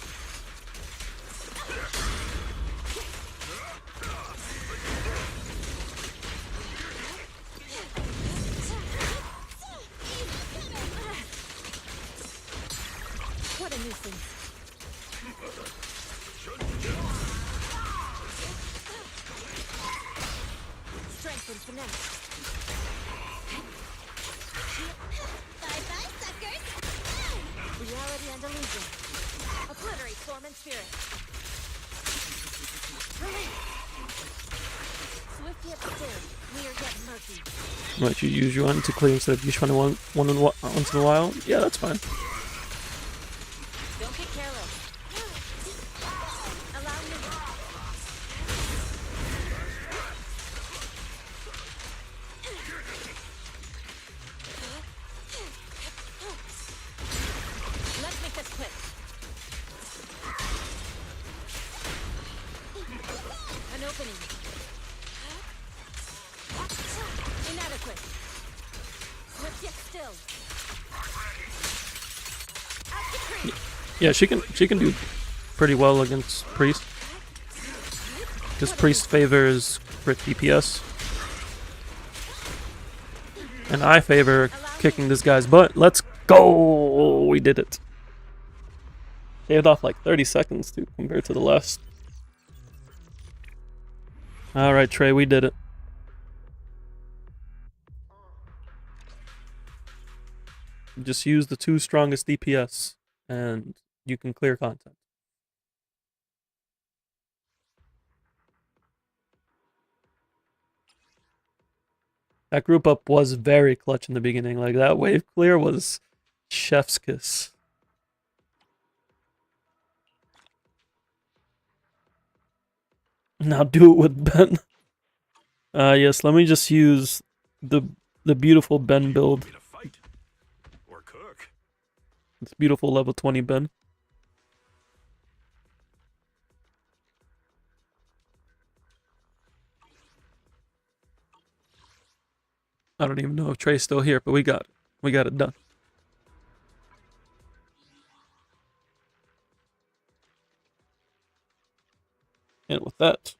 What a nuisance. Strength and finesse. Bye-bye, suckers. Reality and illusion. Obliterate form and spirit. Release. Swift yet still. Clear yet murky. Might you use Yuan to clear instead of Yuan once in a while? Yeah, that's fine. Don't get careless. Allow me. Let's make this quick. An opening. Inadequate. Swift yet still. Out to creep. Yeah, she can do pretty well against Priest. Because Priest favors crit DPS. And I favor kicking this guy's butt. Let's go! We did it. Shaved off like 30 seconds too, compared to the last Alright, Trey, we did it. Just use the 2 strongest DPS, and you can clear content. That group up was very clutch in the beginning. Like, that wave clear was chef's kiss. Now do it with Ben. Yes, let me just use the beautiful Ben build. Me to fight or cook. It's beautiful level 20 Ben. I don't even know if Trey's still here, but we got it. We got it done. And with that,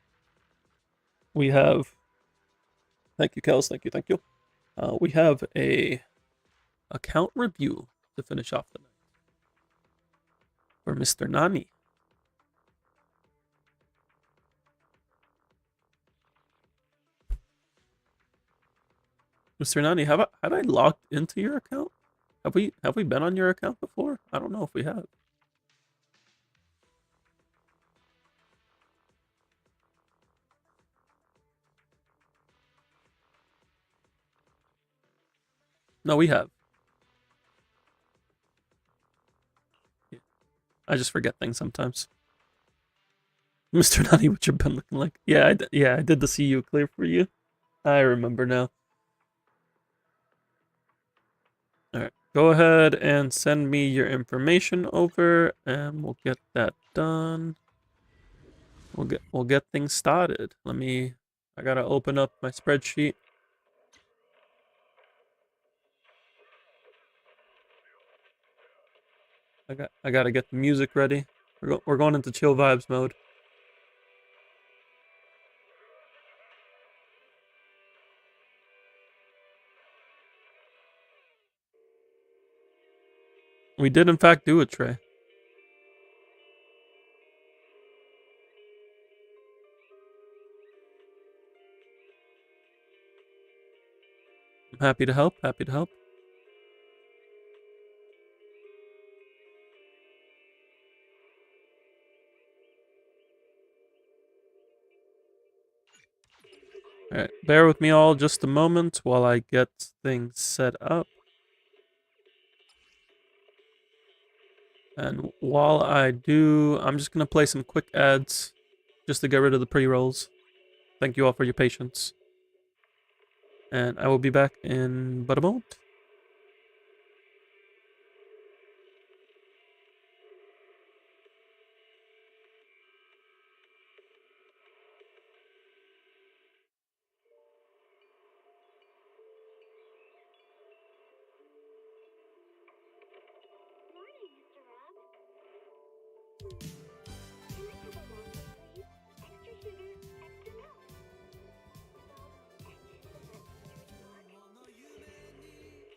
we have... Thank you, Kels. Thank you, thank you. We have a account review to finish off the night for Mr. Nani. Mr. Nani, have I logged into your account? Have we been on your account before? I don't know if we have. No, we have. Yeah. I just forget things sometimes. Mr. Nani, what you've been looking like? Yeah, I did the CU clear for you. I remember now. Alright, go ahead and send me your information over, and we'll get that done. We'll get things started. I gotta open up my spreadsheet. I gotta get the music ready. We're going into chill vibes mode. We did in fact do it, Trey. I'm happy to help, happy to help. Alright, bear with me all just a moment while I get things set up. And while I do, I'm just gonna play some quick ads just to get rid of the pre-rolls. Thank you all for your patience. And I will be back in but a moment. Morning, Mr. Rob. Can I have a latte, please? Extra sugar, extra milk. Salt, and ZZZ.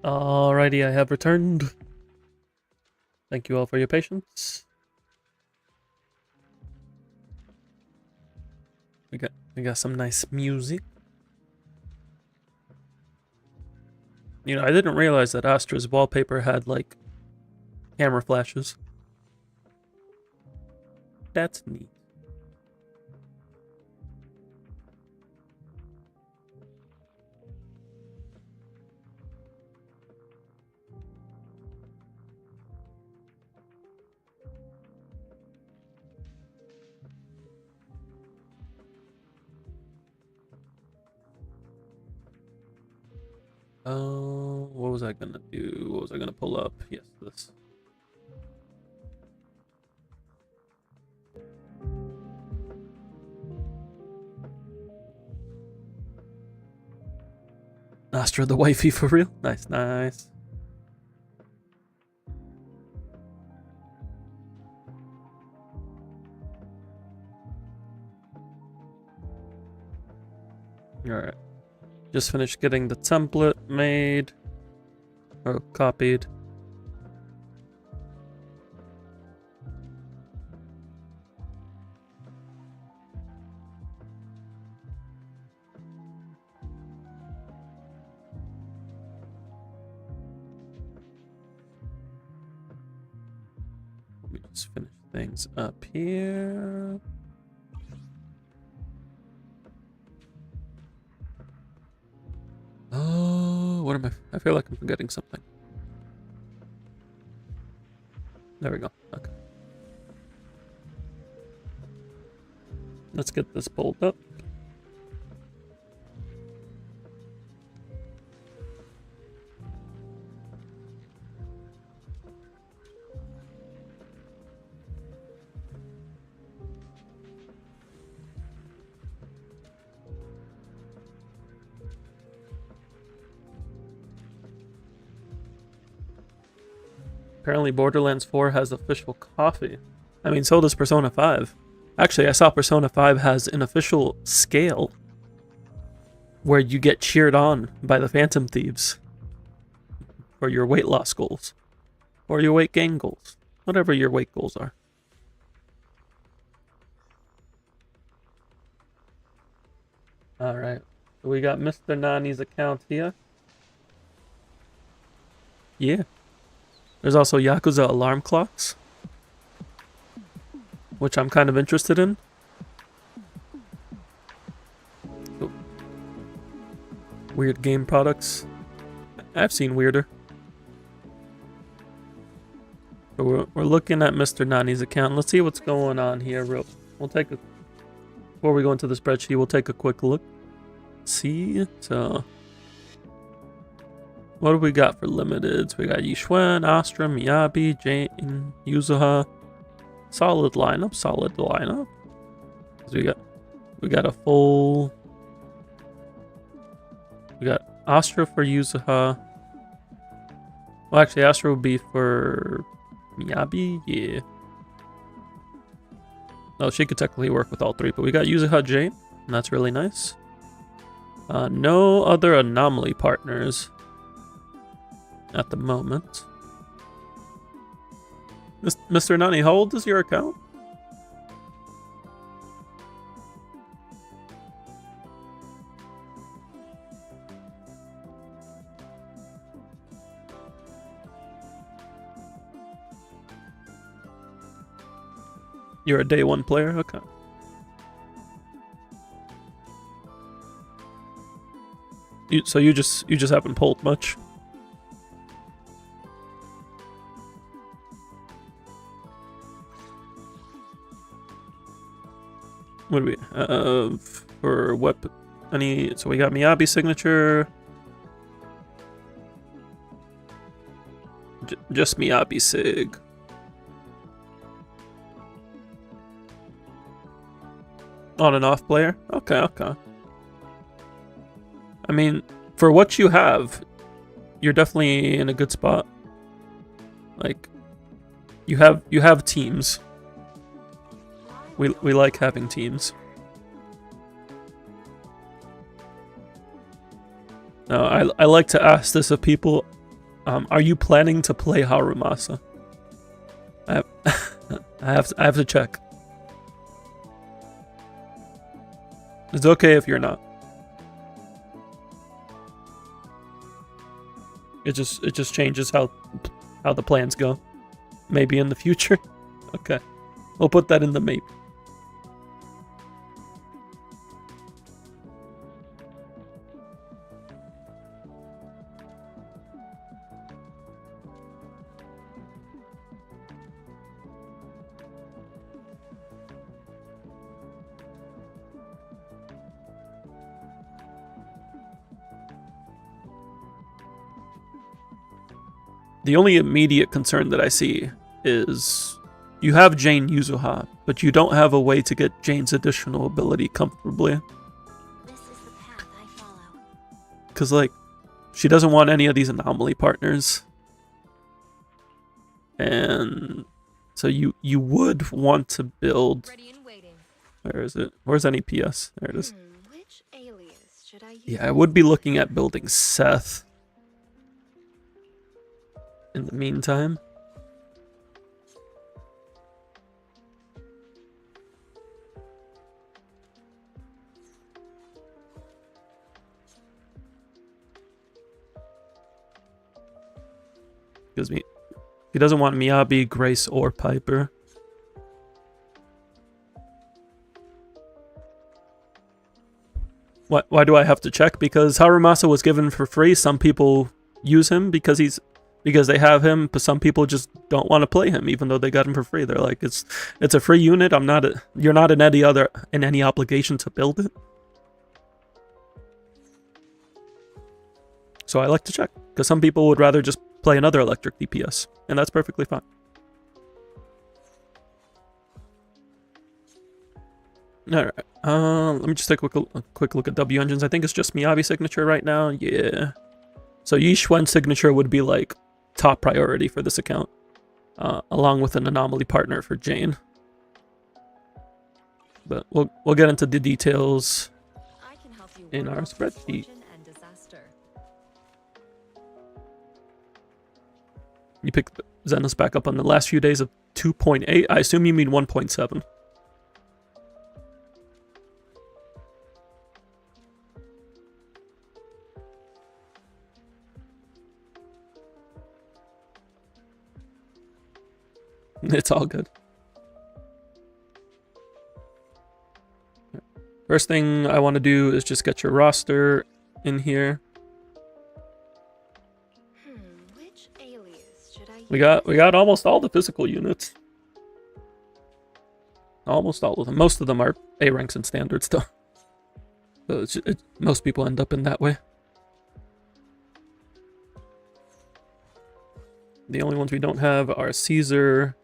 Alrighty, I have returned. Thank you all for your patience. We got some nice music. You know, I didn't realize that Astra's wallpaper had like camera flashes. That's neat. What was I gonna do? What was I gonna pull up? Yes, this. Astra the wifey for real? Nice, nice. Alright. Just finished getting the template made. Or copied. Let me just finish things up here. Oh, what am I feel like I'm forgetting something. There we go. Okay. Let's get this pulled up. Apparently Borderlands 4 has official coffee. I mean, so does Persona 5. Actually, I saw Persona 5 has an official scale where you get cheered on by the Phantom Thieves for your weight loss goals. Or your weight gain goals. Whatever your weight goals are. Alright. So we got Mr. Nani's account here. Yeah. There's also Yakuza alarm clocks, which I'm kind of interested in. Oh. Weird game products. I've seen weirder. But we're looking at Mr. Nani's account. Let's see what's going on here. We'll take a, before we go into the spreadsheet, we'll take a quick look. See, so what do we got for limiteds? We got Yishuen, Astra, Miyabi, Jane, Yuzuha. Solid lineup, solid lineup. So we got a full. We got Astra for Yuzuha. Well, actually, Astra would be for Miyabi. Yeah. No, she could technically work with all three, but we got Yuzuha, Jane, and that's really nice. No other anomaly partners at the moment. Mr. Nani, how old is your account? You're a day one player? Okay. So you just haven't pulled much? What do we have for weapon? So we got Miyabi signature. Just Miyabi sig. On and off player? Okay, okay. I mean, for what you have, you're definitely in a good spot. Like, you have teams. We like having teams. No, I like to ask this of people. Are you planning to play Harumasa? I have to check. It's okay if you're not. It just changes how the plans go. Maybe in the future. Okay. We'll put that in the maybe. The only immediate concern that I see is you have Jane Yuzuha, but you don't have a way to get Jane's additional ability comfortably. This is the path I follow. Because, like, she doesn't want any of these anomaly partners. And so you would want to build... Ready and waiting. Where is it? Where's NEPS? There it is. Which alias should I use? Yeah, I would be looking at building Seth. In the meantime. Excuse me. He doesn't want Miyabi, Grace, or Piper. Why do I have to check? Because Harumasa was given for free. Some people use him because they have him, but some people just don't want to play him, even though they got him for free. They're like, it's a free unit. You're not in any obligation to build it. So I like to check, because some people would rather just play another electric DPS, and that's perfectly fine. Alright, let me just take a quick look at W engines. I think it's just Miyabi signature right now. Yeah. So Yi Xuan's signature would be like top priority for this account, along with an anomaly partner for Jane. But we'll get into the details I can help you in ward our off spreadsheet. misfortune and disaster. You picked Xenos back up on the last few days of 2.8. I assume you mean 1.7. It's all good. First thing I want to do is just get your roster in here. Which alias should I use? We got almost all the physical units. Almost all of them. Most of them are A ranks and standards though. So most people end up in that way. The only ones we don't have are Caesar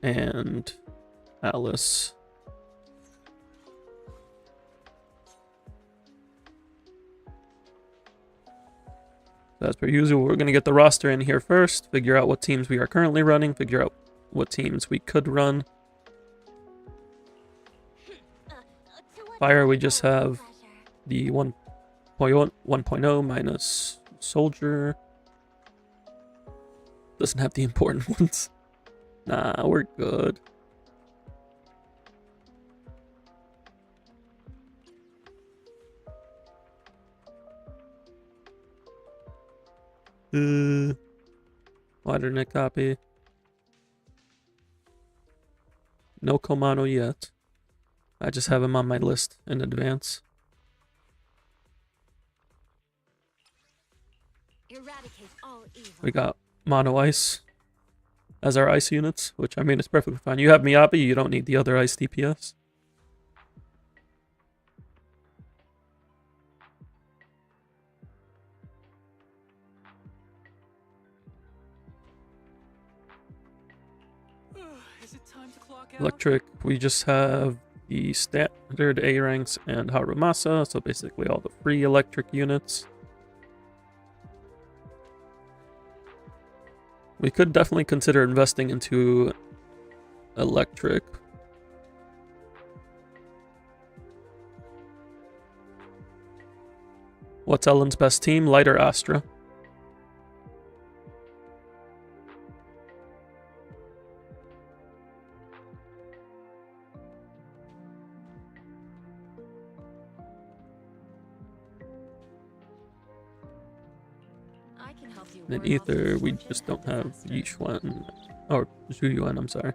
and Alice. As per usual, we're going to get the roster in here first, figure out what teams we are currently running, figure out what teams we could run. Fire, we just have the 1.0 minus Soldier. Doesn't have the important ones. Nah, we're good. Alternate copy. No Komano yet. I just have him on my list in advance. Eradicate all evil. We got Mono Ice as our ice units, which I mean it's perfectly fine. You have Miyabi, you don't need the other ice DPS. Is it time to clock out? Electric, we just have the standard A ranks and Harumasa, so basically all the free electric units. We could definitely consider investing into electric. What's Ellen's best team? Light or Astra? can help you In ward off Ether, we misfortune just and don't have disaster. Yixuan, or Zhuyuan, I'm sorry.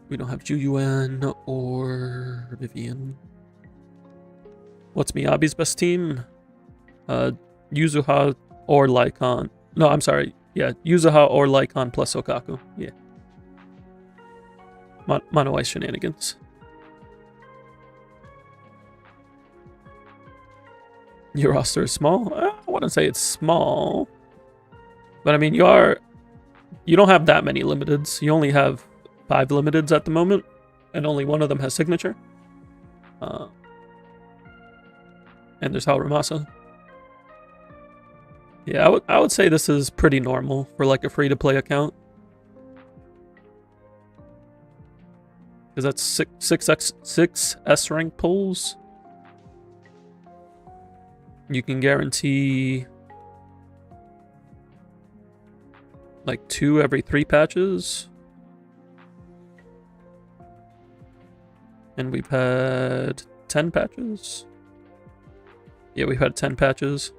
We don't have Zhuyuan or Vivian. What's Miyabi's best team? Yuzuha or Lycon. No, I'm sorry. Yeah, Yuzuha or Lycon plus Okaku. Yeah. Mono Ice shenanigans. Your roster is small? I wouldn't say it's small. But I mean, you don't have that many limiteds. You only have 5 limiteds at the moment. And only one of them has signature. And there's Haruramasa. Yeah, I would say this is pretty normal for like a free-to-play account. Because that's 6 S rank pulls. You can guarantee like 2 every 3 patches. And we've had 10 patches. Yeah, we've had 10 patches.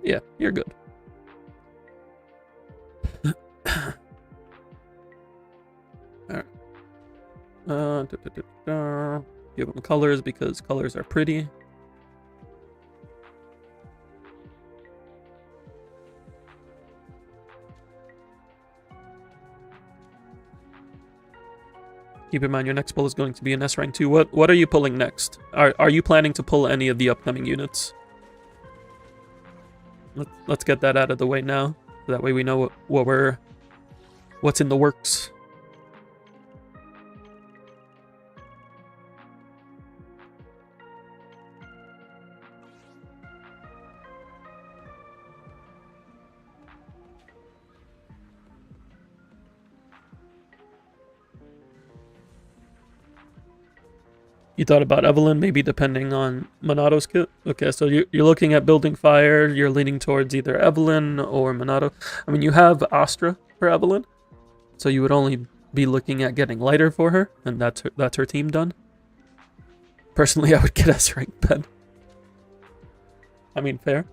Yeah, you're good. Alright. Give them colors because colors are pretty. Keep in mind your next pull is going to be an S rank 2. What are you pulling next? Are you planning to pull any of the upcoming units? Let's get that out of the way now. So that way we know what's in the works. You thought about Evelyn, maybe depending on Monato's kit? Okay, so you're looking at building fire, you're leaning towards either Evelyn or Monato. I mean, you have Astra for Evelyn, so you would only be looking at getting lighter for her, and that's her team done. Personally, I would get S rank Ben. I mean, fair.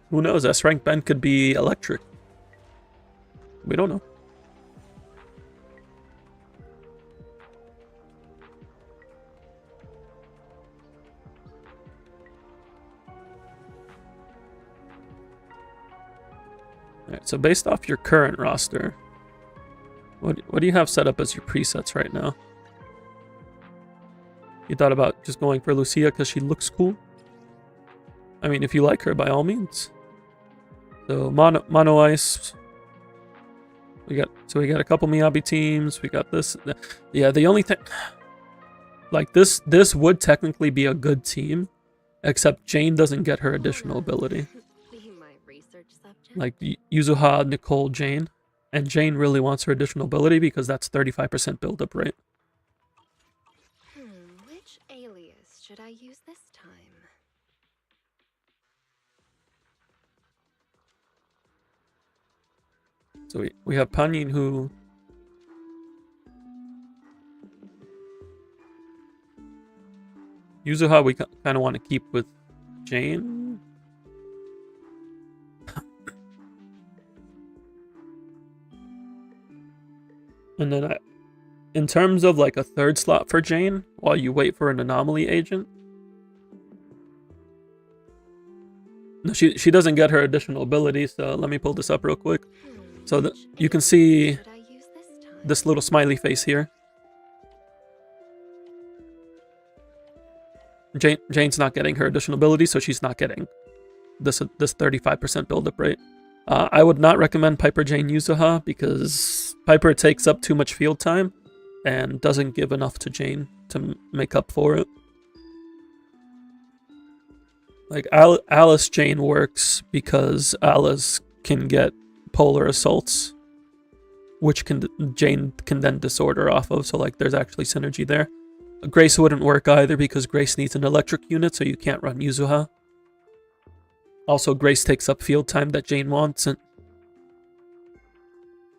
Who knows? S rank Ben could be electric. We don't know. Alright, so based off your current roster, what do you have set up as your presets right now? You thought about just going for Lucia because she looks cool? I mean, if you like her, by all means. So Mono Ice. We got a couple Miyabi teams. We got this. Yeah, the only thing, like this would technically be a good team, except Jane doesn't get her additional ability. Be my research subject. Like Yuzuha, Nicole, Jane, and Jane really wants her additional ability because that's 35% build-up rate. Which alias should I use this time? So we have Panyin who Yuzuha we kind of want to keep with Jane. And then in terms of like a third slot for Jane, while you wait for an anomaly agent. No, she doesn't get her additional ability, so let me pull this up real quick. So you can see this little smiley face here. Jane's not getting her additional ability, so she's not getting this 35% build-up rate. I would not recommend Piper Jane Yuzuha because Piper takes up too much field time and doesn't give enough to Jane to make up for it. Like Alice Jane works because Alice can get polar assaults, which Jane can then disorder off of, so like there's actually synergy there. Grace wouldn't work either because Grace needs an electric unit, so you can't run Yuzuha. Also, Grace takes up field time that Jane wants, and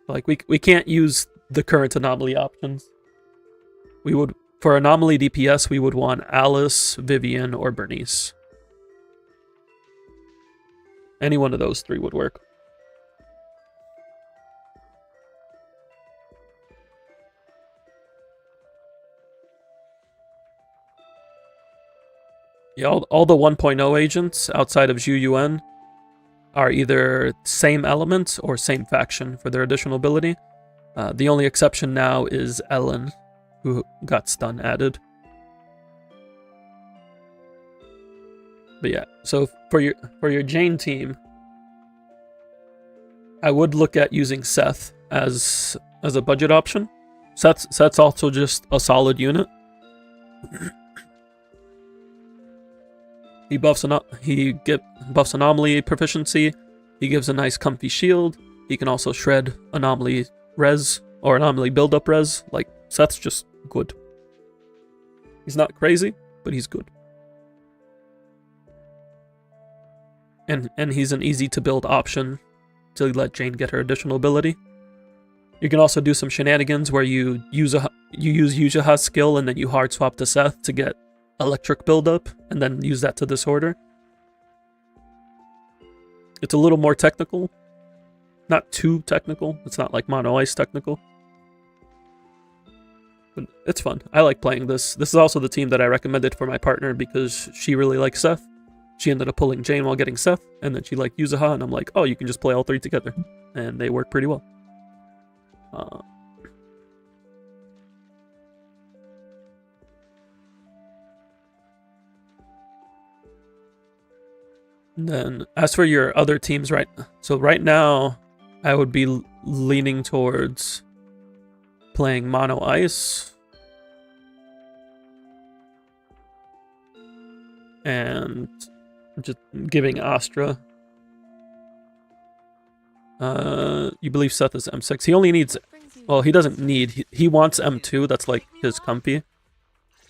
Like we can't use the current anomaly options. We would, for anomaly DPS, we would want Alice, Vivian, or Bernice. Any one of those three would work. Yeah, all the 1.0 agents outside of Zhu Yuan are either same element or same faction for their additional ability. The only exception now is Ellen, who got stun added. But yeah, so for your Jane team, I would look at using Seth as a budget option. Seth's also just a solid unit. He buffs buffs anomaly proficiency. He gives a nice comfy shield. He can also shred anomaly res or anomaly build-up res. Like, Seth's just good. He's not crazy, but he's good. And he's an easy to build option to let Jane get her additional ability. You can also do some shenanigans where you use Yujaha's skill and then you hard swap to Seth to get electric buildup, and then use that to disorder. It's a little more technical. Not too technical. It's not like Mono Ice technical. But it's fun. I like playing this. This is also the team that I recommended for my partner because she really likes Seth. She ended up pulling Jane while getting Seth, and then she liked Yuzaha, and I'm like, oh, you can just play all three together. And they work pretty well. Then, as for your other teams, right now, I would be leaning towards playing Mono Ice and just giving Astra. You believe Seth is M6. He only needs, well, he doesn't need, he wants M2, that's like his comfy.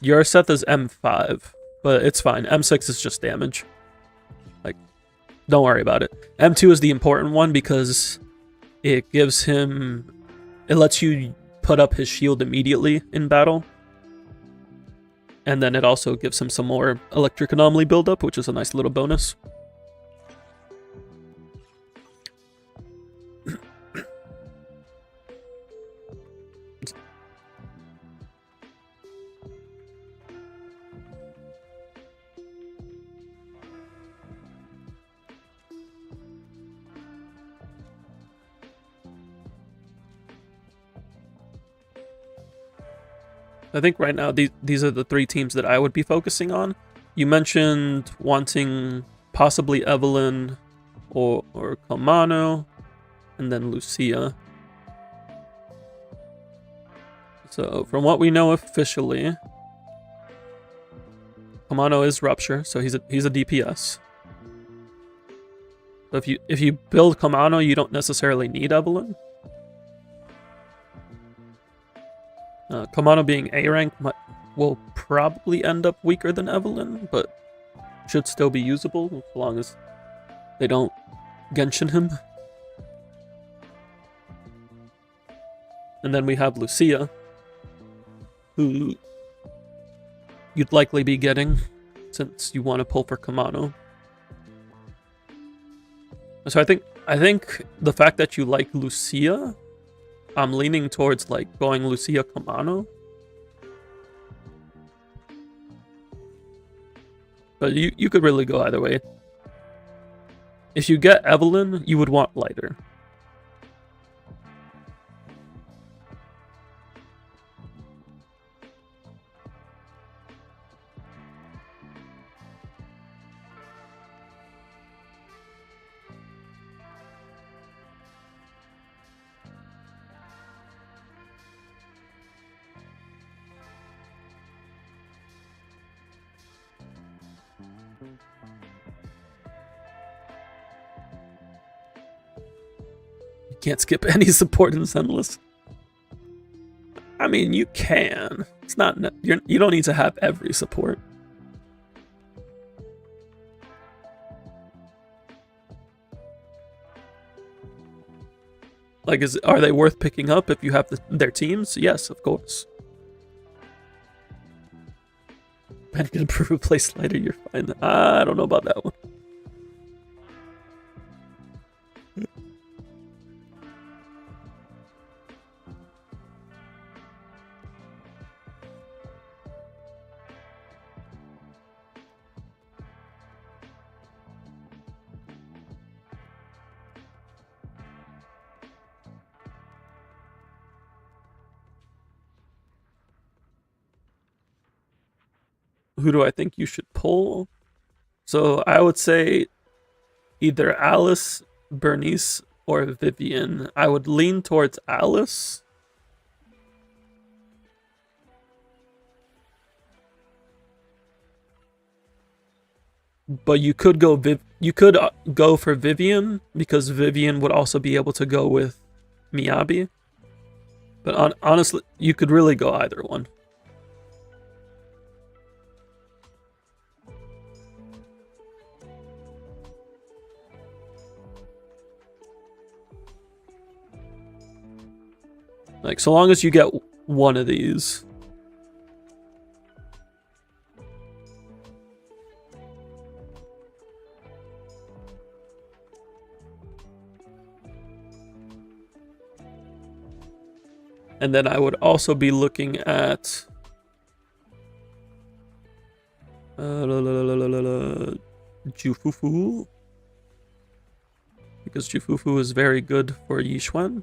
Your Seth is M5, but it's fine. M6 is just damage. Like, don't worry about it. M2 is the important one because it gives him, it lets you put up his shield immediately in battle. And then it also gives him some more electric anomaly buildup, which is a nice little bonus. I think right now these are the three teams that I would be focusing on. You mentioned wanting possibly Evelyn or Kamano, and then Lucia. So from what we know officially, Kamano is Rupture, so he's a DPS. So if you build Kamano, you don't necessarily need Evelyn. Kamano being A rank will probably end up weaker than Evelyn, but should still be usable as long as they don't Genshin him. And then we have Lucia, who you'd likely be getting since you want to pull for Kamano. So I think the fact that you like Lucia, I'm leaning towards like going Lucia Kamano. But you could really go either way. If you get Evelyn, you would want lighter. Can't skip any support in Zenless. I mean, you can. It's not. You don't need to have every support. Like, are they worth picking up if you have their teams? Yes, of course. Man can improve a play slider, you're fine. I don't know about that one. Who do I think you should pull? So I would say either Alice, Bernice, or Vivian. I would lean towards Alice. But you could go go for Vivian, because Vivian would also be able to go with Miyabi. But honestly, you could really go either one. Like, so long as you get one of these. And then I would also be looking at Jufufu, because Jufufu is very good for Yixuan.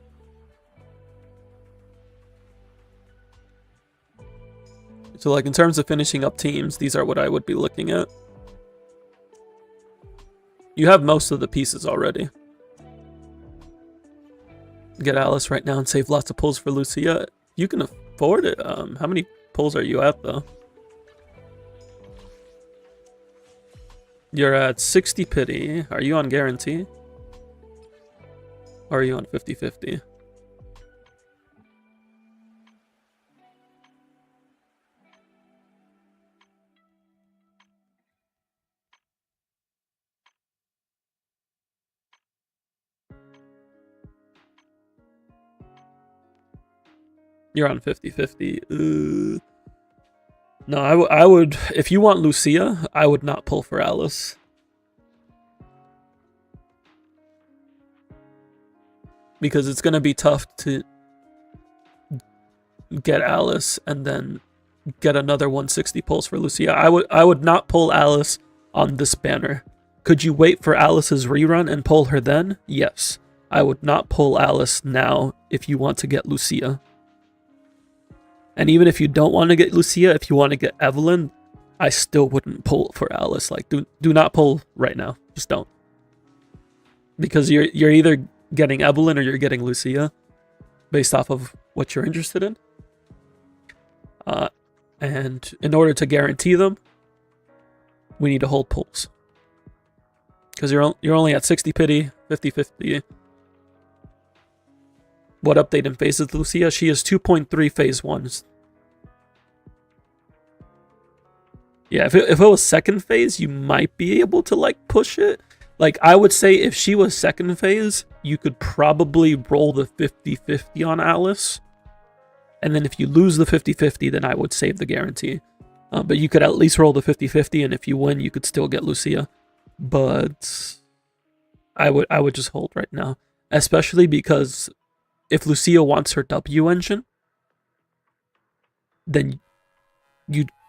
So, like, in terms of finishing up teams, these are what I would be looking at. You have most of the pieces already. Get Alice right now and save lots of pulls for Lucia. You can afford it. How many pulls are you at, though? You're at 60 pity. Are you on guarantee? Or are you on 50-50? You're on 50-50. No, I would, if you want Lucia, I would not pull for Alice. Because it's going to be tough to get Alice and then get another 160 pulls for Lucia. I would not pull Alice on this banner. Could you wait for Alice's rerun and pull her then? Yes. I would not pull Alice now if you want to get Lucia. And even if you don't want to get Lucia, if you want to get Evelyn, I still wouldn't pull for Alice. Like, do not pull right now. Just don't. Because you're either getting Evelyn or you're getting Lucia based off of what you're interested in. And in order to guarantee them, we need to hold pulls. Because you're only at 60 pity, 50-50. What update in phases Lucia? She is 2.3 phase 1s. Yeah, if it was second phase, you might be able to, like, push it. Like, I would say if she was second phase, you could probably roll the 50-50 on Alice. And then if you lose the 50-50, then I would save the guarantee. But you could at least roll the 50-50, and if you win, you could still get Lucia. But I would just hold right now. Especially because if Lucia wants her W engine, then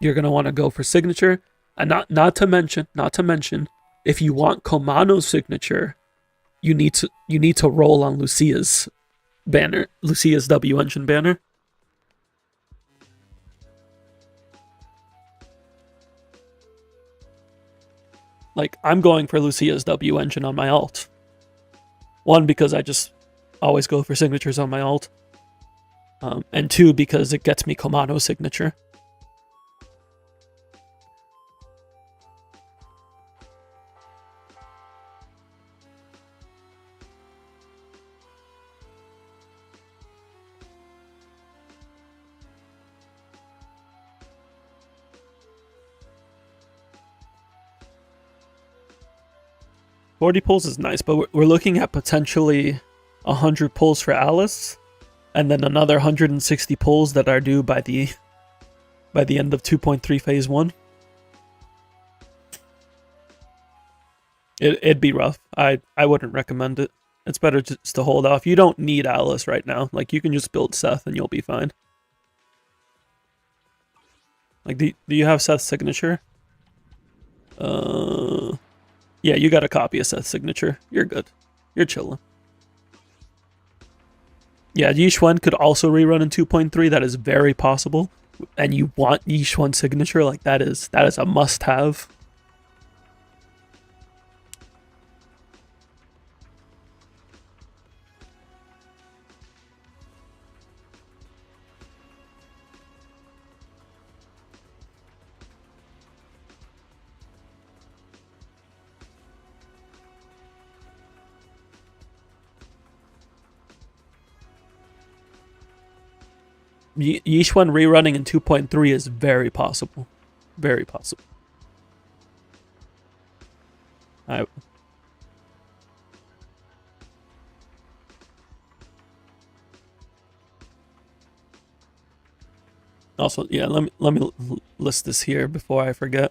you're gonna want to go for signature. And not to mention, if you want Komano's signature, you need to roll on Lucia's banner, Lucia's W engine banner. Like, I'm going for Lucia's W engine on my alt. One, because I just always go for signatures on my alt. And two, because it gets me Komano's signature. Forty pulls is nice, but we're looking at potentially 100 pulls for Alice, and then another 160 pulls that are due by the end of 2.3 phase 1. It'd be rough. I wouldn't recommend it. It's better just to hold off. You don't need Alice right now. Like, you can just build Seth and you'll be fine. Like, do you have Seth's signature? Yeah, you got a copy of Seth's signature. You're good. You're chilling. Yeah, Yishuan could also rerun in 2.3. That is very possible. And you want Yishuan's signature? Like, that is a must-have. Yishuan rerunning in 2.3 is very possible. Very possible. Also, yeah, let me list this here before I forget.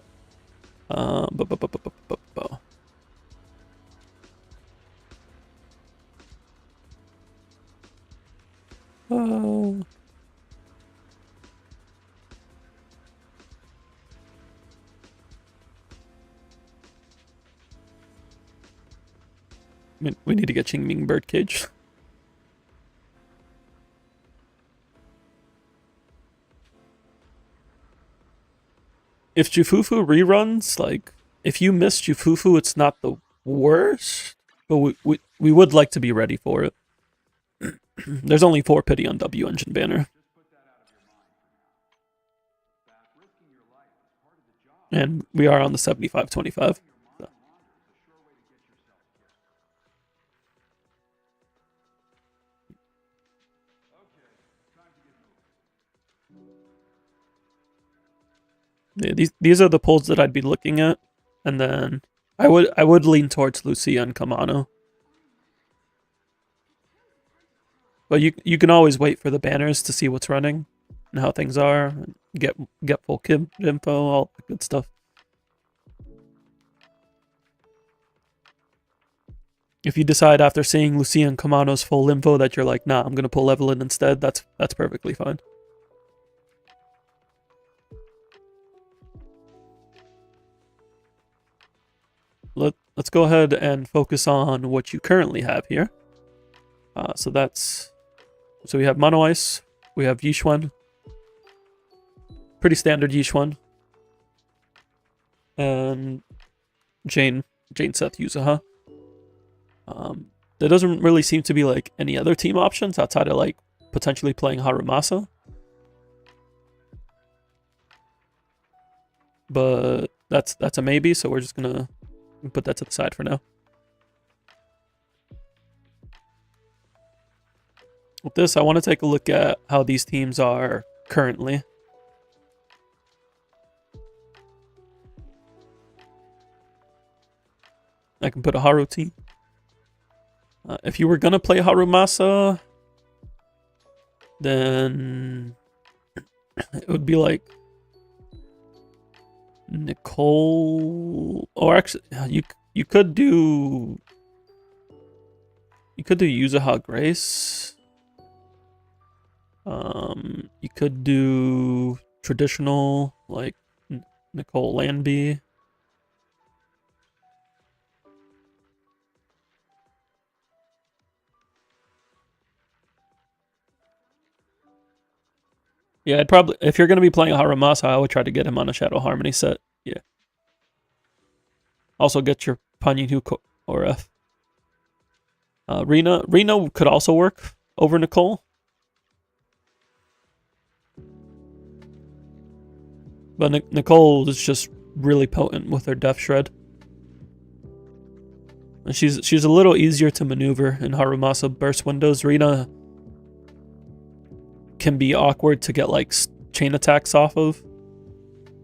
We need to get Qingming Birdcage. If Jufufu reruns, like, if you miss Jufufu, it's not the worst, but we would like to be ready for it. There's only 4 pity on W engine banner. And we are on the 75-25. So. Yeah, these are the pulls that I'd be looking at, and then I would lean towards Lucia and Kamano. But you can always wait for the banners to see what's running and how things are, and get full kit info, all that good stuff. If you decide after seeing Lucia and Kamano's full info that you're like, nah, I'm gonna pull Evelyn instead, that's perfectly fine. Let's go ahead and focus on what you currently have here. So we have Mono Ice, we have Yishuan, pretty standard Yishuan, and Jane Seth Yuzaha. There doesn't really seem to be like any other team options outside of like potentially playing Harumasa. But that's a maybe, so we're just gonna put that to the side for now. With this, I want to take a look at how these teams are currently. I can put a Haru team. If you were going to play Harumasa, then it would be like Nicole, or actually you could do Yuzaha Grace. You could do traditional like Nicole Landby. Yeah, I'd probably, if you're going to be playing Harumasa, I would try to get him on a Shadow Harmony set. Yeah. Also get your Panyu or F. Rena could also work over Nicole. But Nicole is just really potent with her Death Shred. And she's a little easier to maneuver in Harumasa burst windows. Rena can be awkward to get like chain attacks off of.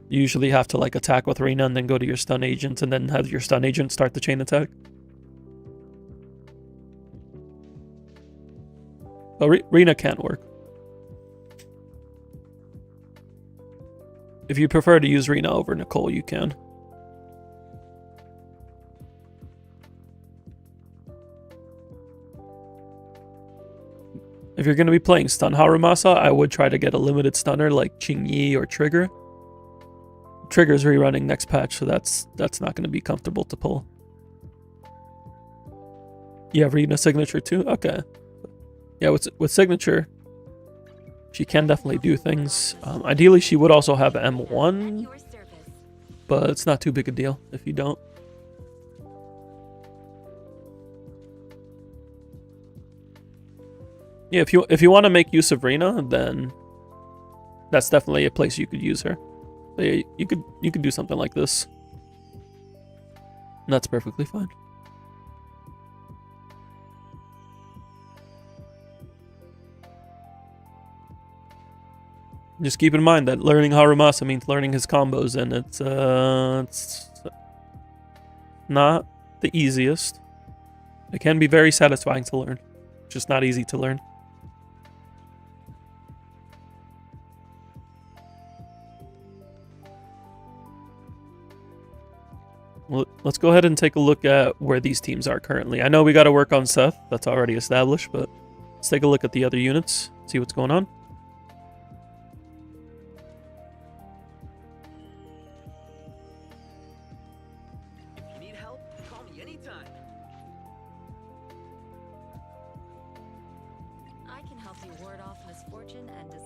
You usually have to like attack with Rena and then go to your stun agent and then have your stun agent start the chain attack. But Rina can't work. If you prefer to use Rina over Nicole, you can. If you're going to be playing Stun Harumasa, I would try to get a limited stunner like Qingyi or Trigger. Trigger's rerunning next patch, so that's not going to be comfortable to pull. You have Rina signature too? Okay. Yeah, with signature, she can definitely do things. Ideally, she would also have M1, but it's not too big a deal if you don't. Yeah, if you want to make use of Rina, then that's definitely a place you could use her. So yeah, you could do something like this. And that's perfectly fine. Just keep in mind that learning Harumasa means learning his combos, and it's not the easiest. It can be very satisfying to learn, just not easy to learn. Well, let's go ahead and take a look at where these teams are currently. I know we got to work on Seth, that's already established, but let's take a look at the other units, see what's going on.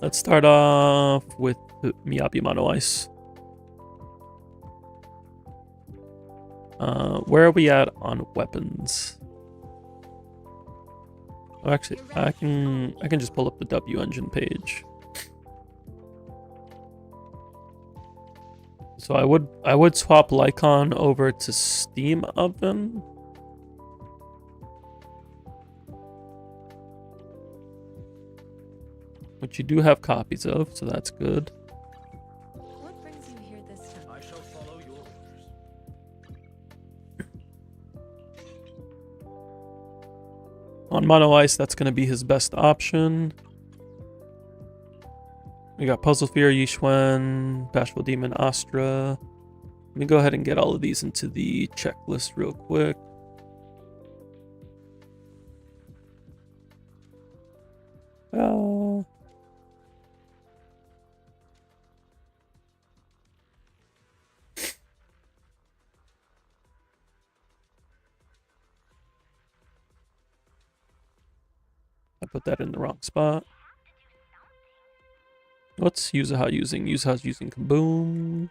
Let's start off with Miyabi Mono Ice. Where are we at on weapons? Oh, actually, I can just pull up the W engine page. So I would swap Lycon over to Steam Oven. Which you do have copies of, so that's good. What brings you here this time? I shall follow your orders. On Mono Ice, that's going to be his best option. We got Puzzle Sphere, Yixuan, Bashful Demon, Astra. Let me go ahead and get all of these into the checklist real quick. I put that in the wrong spot. What's Yuzuha using? Yuzuha's using Kaboom.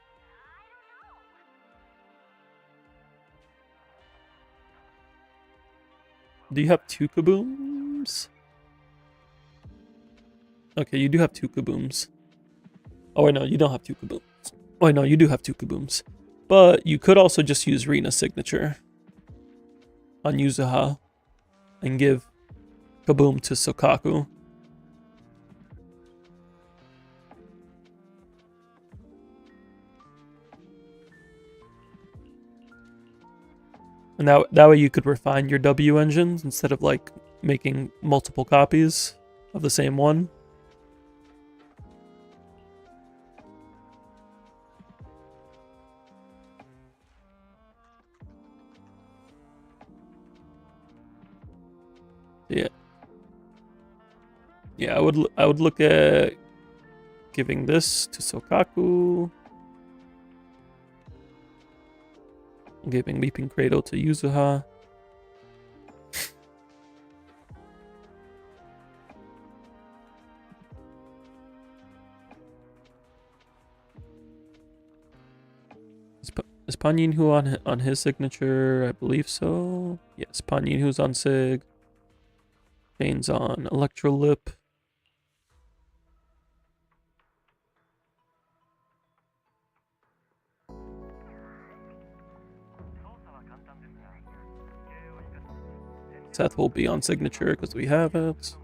Do you have 2 Kabooms? Okay, you do have 2 Kabooms. Oh, wait, no, you don't have 2 Kabooms. Oh, wait, no, you do have 2 Kabooms. But you could also just use Rina's signature on Yuzuha and give Kaboom to Sokaku. And that way you could refine your W engines instead of like making multiple copies of the same one. Yeah. Yeah, I would look at giving this to Sokaku. Giving Leaping Cradle to Yuzuha. Is Pan Yinhu on his signature? I believe so. Yes, Pan Yinhu's on Sig. Shane's on Electrolip. Seth will be on signature because we have it.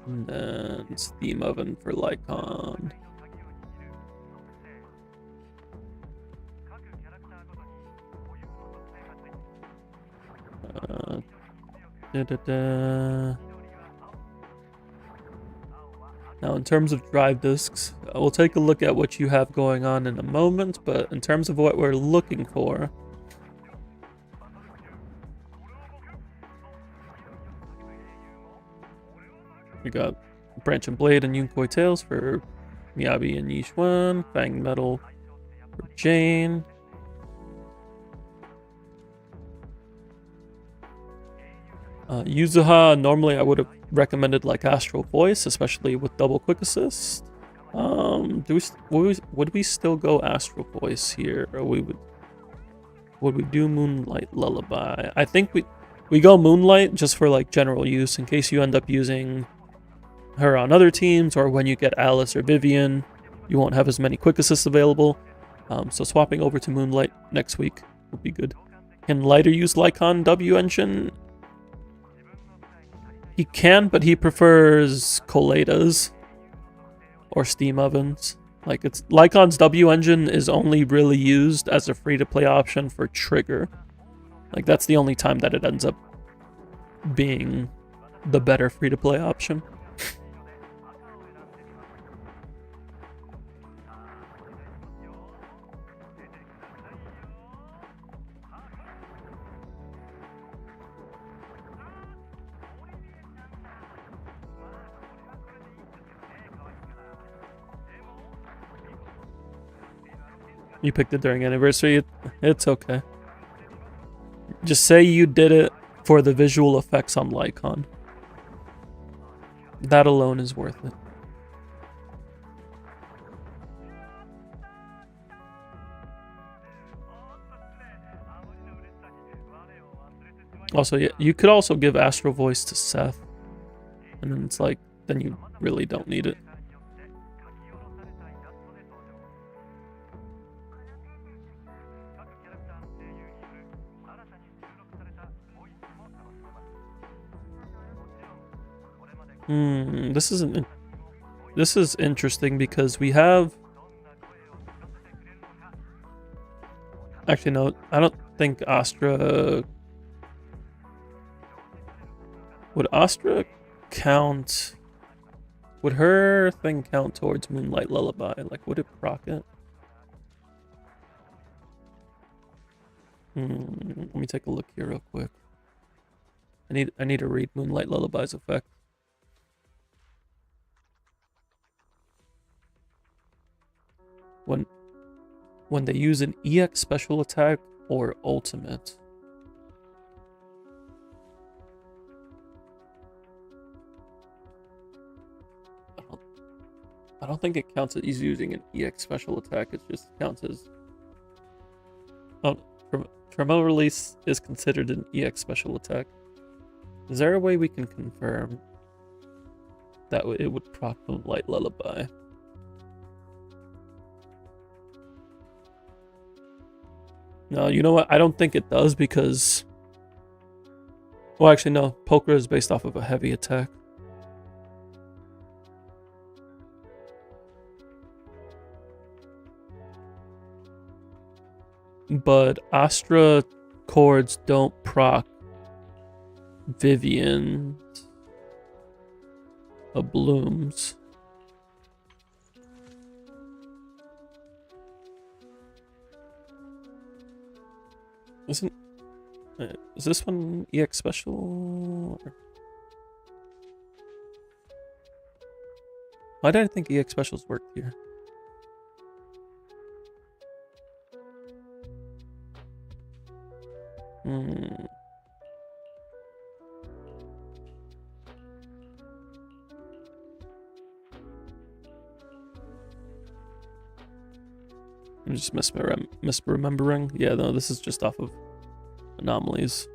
And then Steam Oven for Lycon. Now, in terms of drive disks, we'll take a look at what you have going on in a moment, but in terms of what we're looking for, we got Branch and Blade and Yunkoi Tails for Miyabi and Yishuan, Fang Metal for Jane. Yuzuha, normally I would have recommended like Astral Voice, especially with double quick assist. Would we still go Astral Voice here, or would we do Moonlight Lullaby? I think we go Moonlight just for like general use in case you end up using her on other teams, or when you get Alice or Vivian, you won't have as many quick assists available. So swapping over to Moonlight next week would be good. Can Lighter use Lycon W engine? He can, but he prefers Colladas or Steam Ovens. Like, it's Lycon's W engine is only really used as a free-to-play option for Trigger. Like, that's the only time that it ends up being the better free-to-play option. You picked it during anniversary, it's okay. Just say you did it for the visual effects on Lycon. That alone is worth it. Also, yeah, you could also give Astral Voice to Seth. And then it's like, then you really don't need it. This is interesting because we have... Actually, no, I don't think Astra... Would Astra count... Would her thing count towards Moonlight Lullaby? Like, would it proc it? Let me take a look here real quick. I need to read Moonlight Lullaby's effect. When they use an EX special attack or ultimate. I don't think it counts as he's using an EX special attack. It just counts as... Oh, Tremolo Release is considered an EX special attack. Is there a way we can confirm that it would proc Moonlight Lullaby? No, you know what? I don't think it does because... Well, actually, no. Pokra is based off of a heavy attack. But Astra chords don't proc Vivian Blooms. Is this one EX special? Why did I think EX specials worked here? I'm just misremembering. Yeah, no, this is just off of anomalies.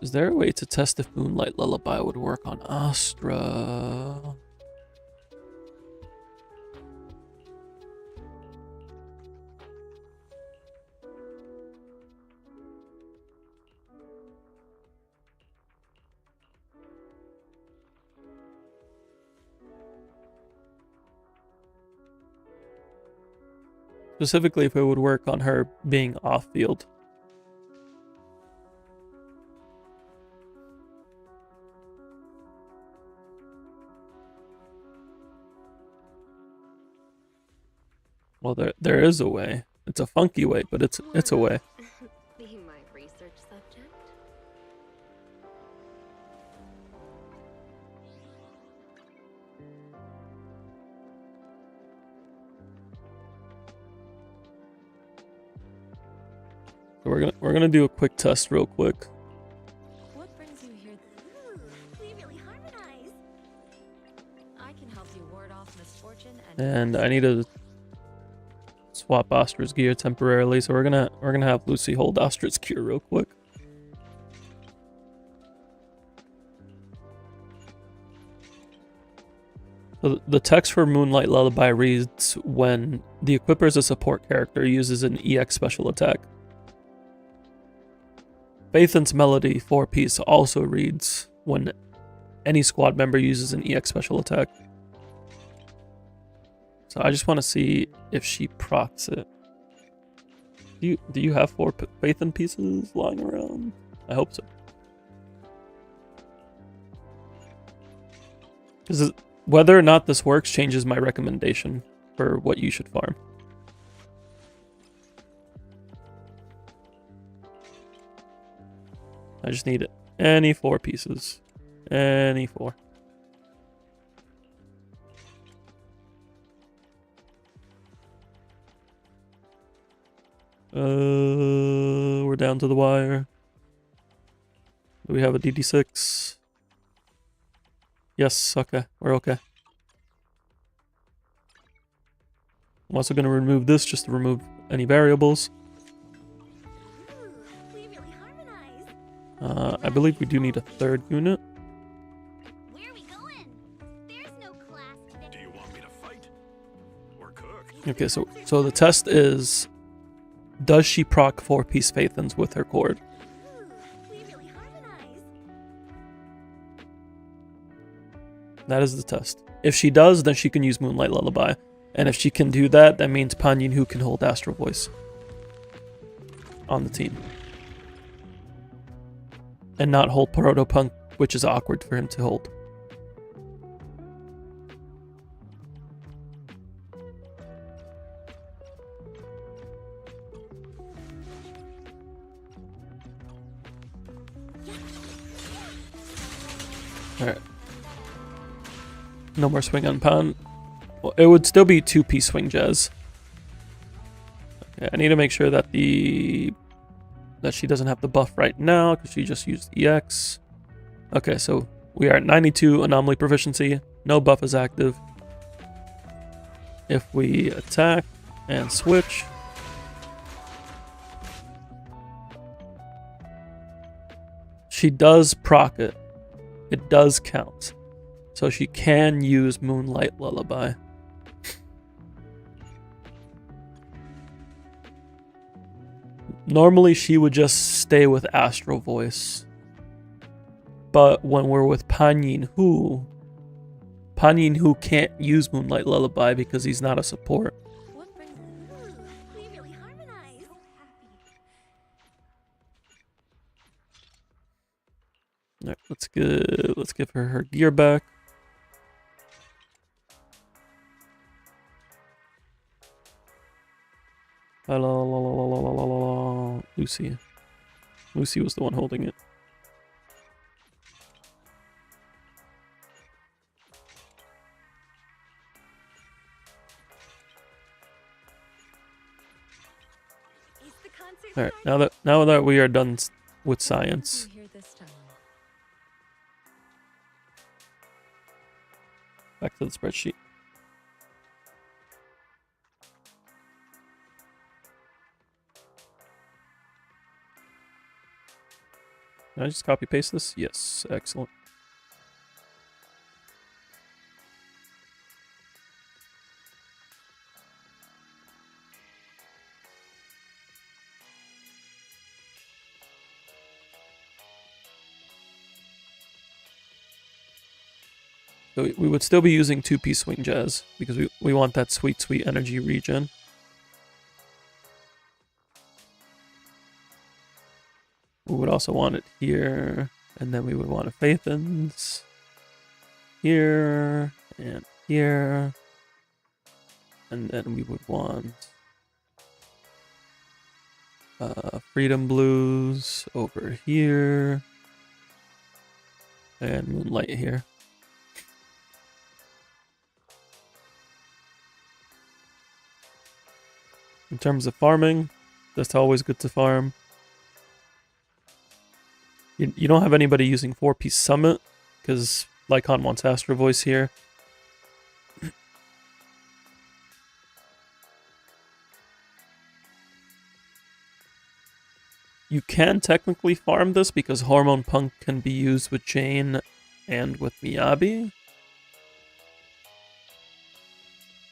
Is there a way to test if Moonlight Lullaby would work on Astra? Specifically, if it would work on her being off-field. Well, there is a way. It's a funky way, but it's a way. Be my research subject? So we're gonna do a quick test real quick. What brings you here? Ooh, we really harmonize. I can help you ward off misfortune And I need to swap Astra's gear temporarily, so we're gonna have Lucy hold Astra's gear real quick. So the text for Moonlight Lullaby reads, when the equipper is a support character, uses an EX special attack. Phaethon's Melody 4-piece also reads, when any squad member uses an EX special attack. So I just want to see if she procs it. Do you have 4 Phaethon pieces lying around? I hope so. Because whether or not this works changes my recommendation for what you should farm. I just need any 4 pieces. Any 4. We're down to the wire. Do we have a DD6? Yes, okay. We're okay. I'm also going to remove this just to remove any variables. Ooh, we really harmonize. I believe we do need a 3rd unit. Where are we going? There's no class today. Do you want me to fight? Or cook? Okay, so the test is, does she proc 4-piece Phaethons with her cord? Ooh, we really harmonize. That is the test. If she does, then she can use Moonlight Lullaby. And if she can do that, that means Pan Yin Hu can hold Astral Voice on the team. And not hold Protopunk, which is awkward for him to hold. Alright. No more swing on Pan. Well, it would still be 2-piece swing Jazz. Okay, I need to make sure that that she doesn't have the buff right now because she just used EX. Okay, so we are at 92 anomaly proficiency. No buff is active. If we attack and switch, she does proc it. It does count. So she can use Moonlight Lullaby. Normally she would just stay with Astral Voice. But when we're with Pan Yin Hu can't use Moonlight Lullaby because he's not a support. What brings Ooh, we really harmonize. Alright, let's give her her gear back. Lucy. Lucy was the one holding it. is the concert? All right, now that we are done with science, You here this time? back to the spreadsheet. Can I just copy paste this? Yes, excellent. So we would still be using 2-piece swing jazz because we want that sweet, sweet energy regen. We would also want it here, and then we would want a Faithens here and here, and then we would want Freedom Blues over here, and Moonlight here. In terms of farming, that's always good to farm. You don't have anybody using 4-piece Summit, because Lycon wants Astro Voice here. You can technically farm this, because Hormone Punk can be used with Jane and with Miyabi.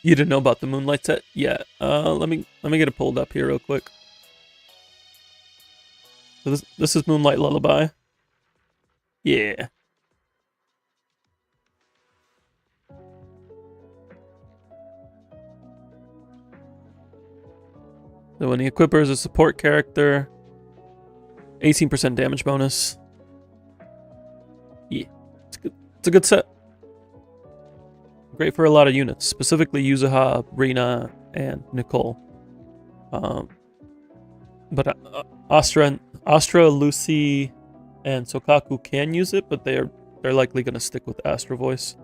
You didn't know about the Moonlight set? Yeah. Let me get it pulled up here real quick. So this is Moonlight Lullaby. Yeah. So when the Equipper is a support character, 18% damage bonus. Yeah, it's a good set. Great for a lot of units, specifically Yuzuha, Rina, and Nicole. But Astra, Lucy, and Sokaku can use it, but they're likely going to stick with Astro Voice.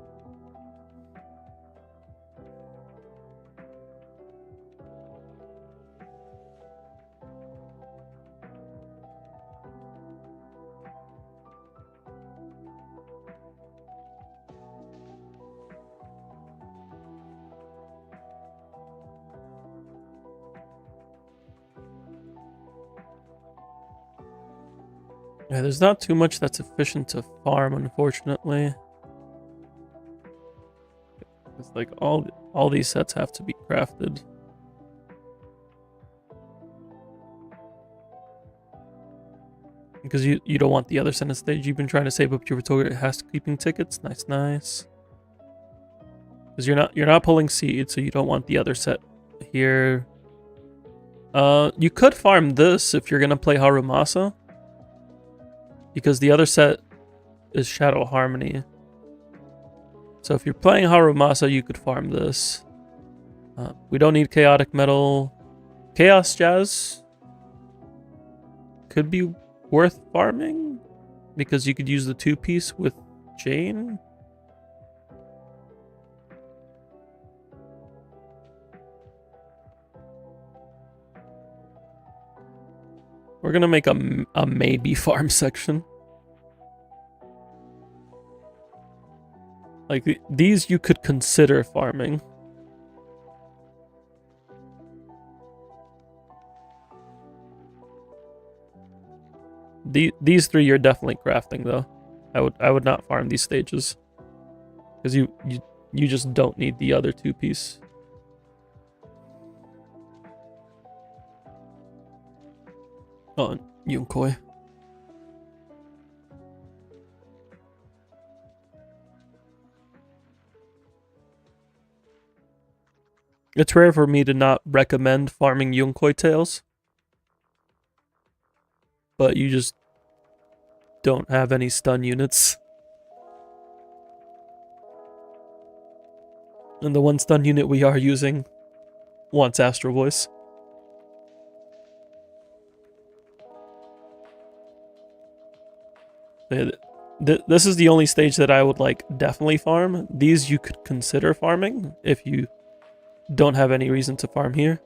Yeah, there's not too much that's efficient to farm, unfortunately. It's like all these sets have to be crafted. Because you don't want the other center stage. You've been trying to save up your total housekeeping tickets. Nice, nice. Because you're not pulling seed, so you don't want the other set here. You could farm this if you're gonna play Harumasa. Because the other set is Shadow Harmony. So if you're playing Harumasa, you could farm this. We don't need Chaotic Metal. Chaos Jazz could be worth farming. Because you could use the 2-piece with Jane. We're gonna make a maybe farm section. Like, these you could consider farming. These 3 you're definitely crafting, though. I would not farm these stages. Because you just don't need the other 2-piece. Oh, Yunkoi. It's rare for me to not recommend farming Yunkoi tails. But you just don't have any stun units. And the one stun unit we are using wants Astro Voice. This is the only stage that I would like definitely farm. These you could consider farming if you don't have any reason to farm here.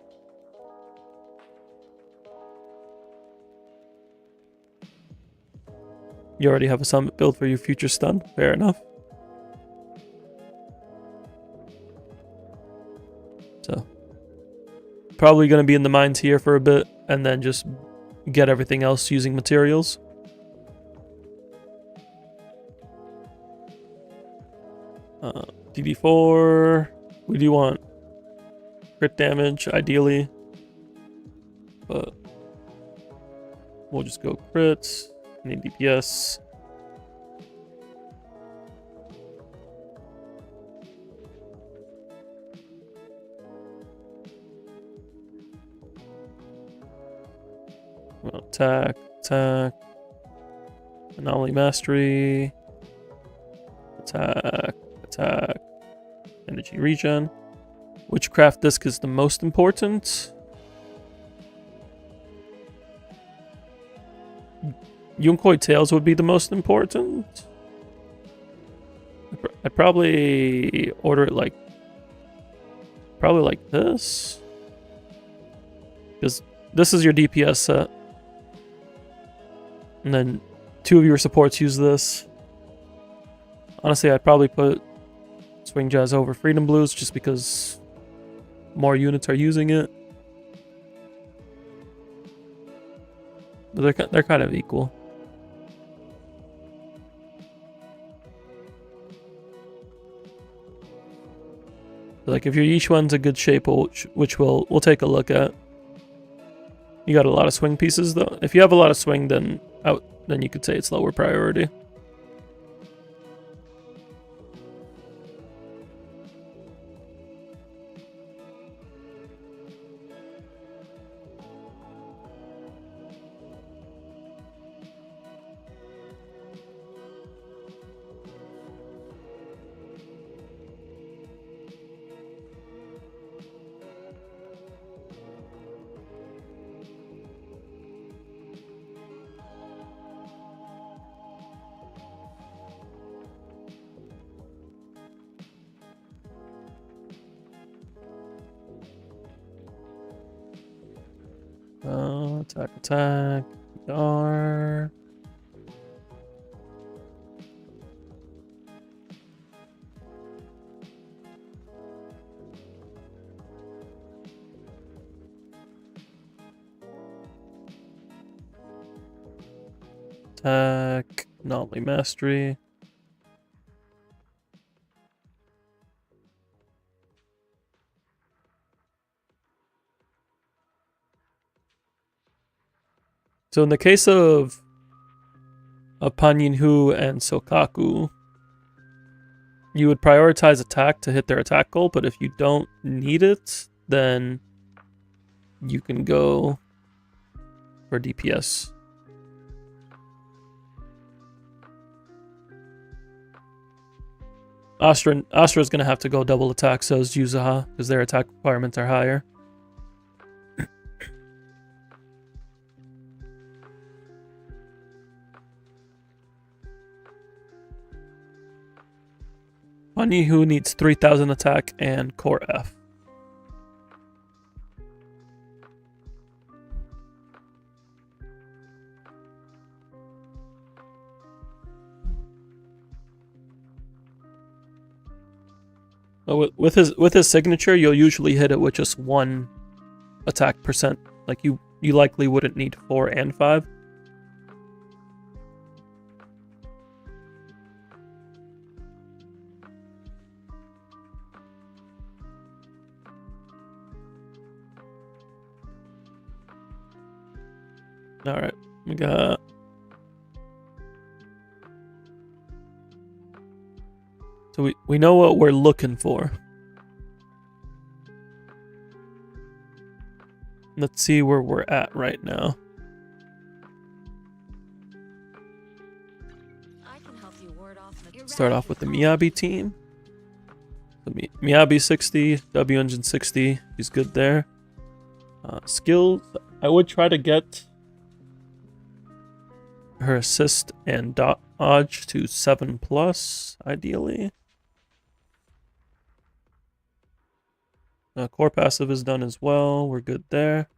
You already have a summit build for your future stun. Fair enough. So probably going to be in the mines here for a bit and then just get everything else using materials. DD4. We do want crit damage, ideally. But we'll just go crits. Need DPS. Attack, attack. Anomaly mastery. Attack, attack. Energy regen. Witchcraft disc is the most important. Yunkoi tails would be the most important. I'd probably order it like this. Because this is your DPS set. And then 2 of your supports use this. Honestly, I'd probably put Swing Jazz over Freedom Blues just because more units are using it. But they're kind of equal. Like if your each one's a good shape, which we'll take a look at. You got a lot of swing pieces though. If you have a lot of swing, then you could say it's lower priority. Attack, attack, R. Attack, anomaly mastery. So in the case of Panyinhu and Sokaku, you would prioritize attack to hit their attack goal, but if you don't need it, then you can go for DPS. Astra's gonna have to go double attack, so is Yuzaha, because their attack requirements are higher. Panyinhu needs 3000 attack and core F. With his signature, you'll usually hit it with just 1 attack percent. Like you likely wouldn't need 4 and 5. All right, we got. So we know what we're looking for. Let's see where we're at right now. I can help you ward off Start off with the Miyabi team. So Miyabi 60, W Engine 60. He's good there. Skills, I would try to get her assist and dodge to 7+, ideally. Core passive is done as well. We're good there.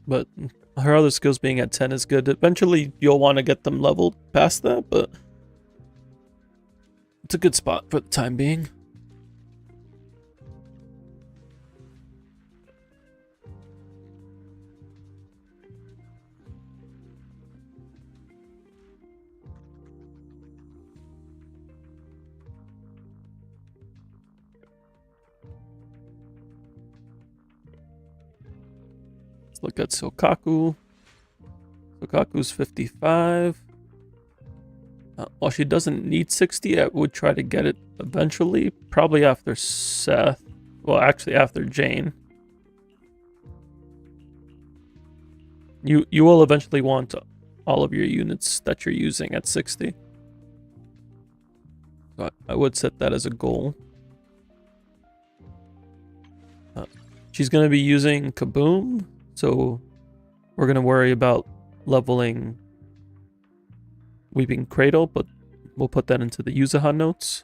But her other skills being at 10 is good. Eventually, you'll want to get them leveled past that, but it's a good spot for the time being. Look at Sokaku. Sokaku's 55. While she doesn't need 60, I would try to get it eventually. Probably after Seth. Well, actually after Jane. You will eventually want all of your units that you're using at 60. So I would set that as a goal. She's going to be using Kaboom. So we're going to worry about leveling Weeping Cradle, but we'll put that into the Yuzuha notes.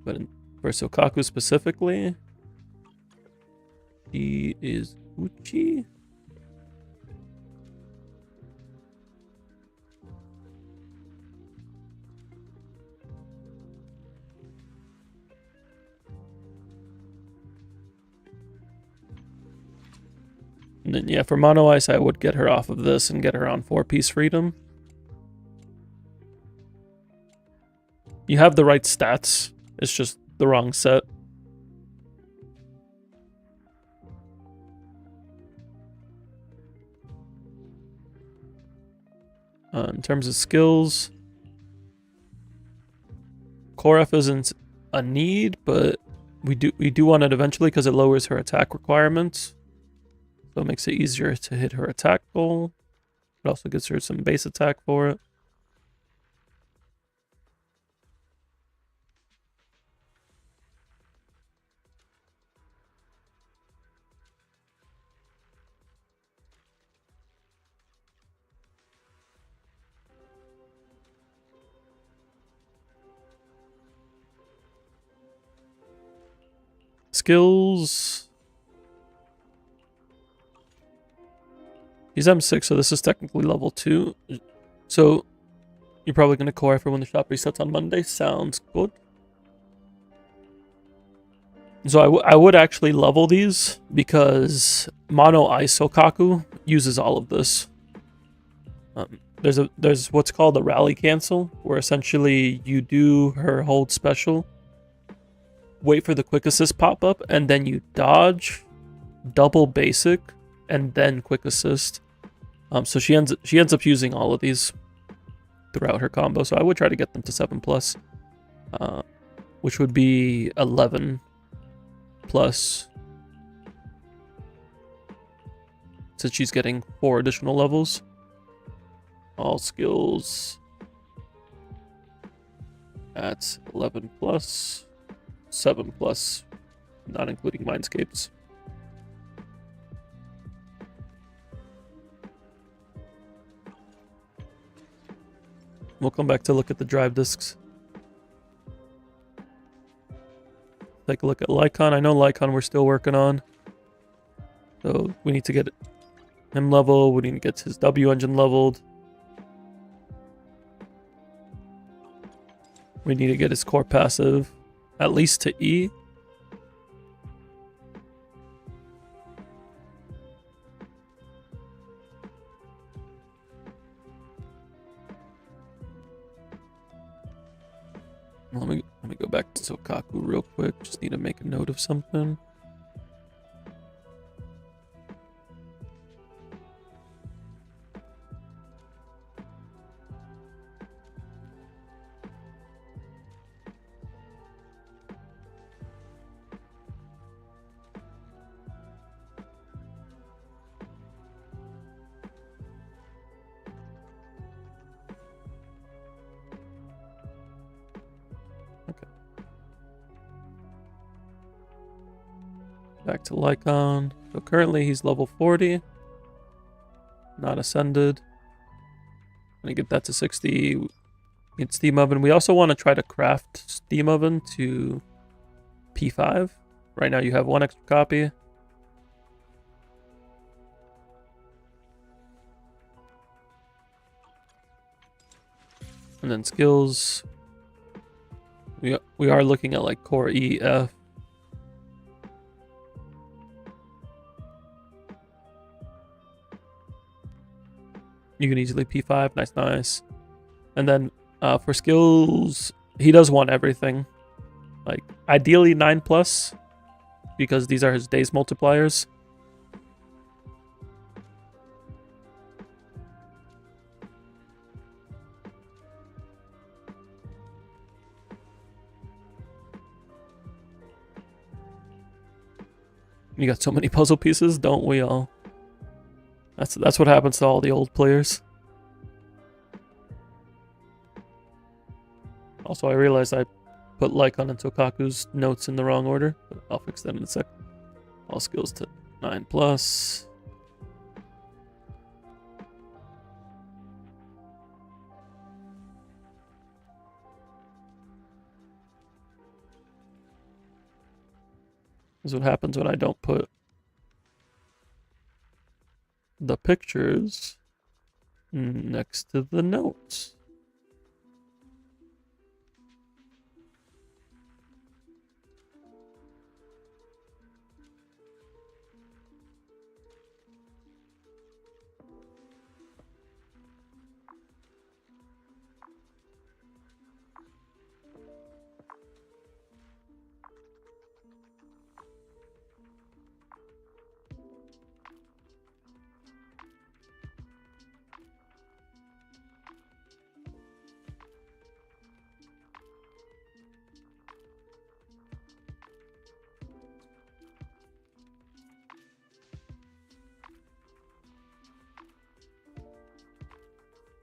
But for Sokaku specifically, she is Uchi. And then, yeah, for Mono Ice, I would get her off of this and get her on 4-piece freedom. You have the right stats. It's just the wrong set. In terms of skills, Core F isn't a need, but we do want it eventually because it lowers her attack requirements. So it makes it easier to hit her attack goal. It also gives her some base attack for it. Skills. He's M6, so this is technically level 2. So you're probably going to core for when the shop resets on Monday. Sounds good. So I would actually level these because Mono Ice Sokaku uses all of this. There's what's called a rally cancel, where essentially you do her hold special, wait for the quick assist pop up, and then you dodge, double basic, and then quick assist. So she ends up using all of these throughout her combo. So I would try to get them to 7+, which would be 11+, since she's getting 4 additional levels. All skills at 11+, 7+, not including Mindscapes. We'll come back to look at the drive discs. Take a look at Lycon. I know Lycon we're still working on. So we need to get him level. We need to get his W engine leveled. We need to get his core passive at least to E. Let me go back to Sokaku real quick. Just need to make a note of something. Back to Lycon. So currently he's level 40. Not ascended. Gonna get that to 60. Get Steam Oven. We also want to try to craft Steam Oven to P5. Right now you have 1 extra copy. And then skills. We are looking at like core E, F. You can easily P5, nice. And then for skills, he does want everything. Like, ideally 9+, because these are his days multipliers. You got so many puzzle pieces, don't we all? That's what happens to all the old players. Also, I realized I put Lycon and Tokaku's notes in the wrong order, but I'll fix that in a sec. All skills to 9+. This is what happens when I don't put the pictures next to the notes.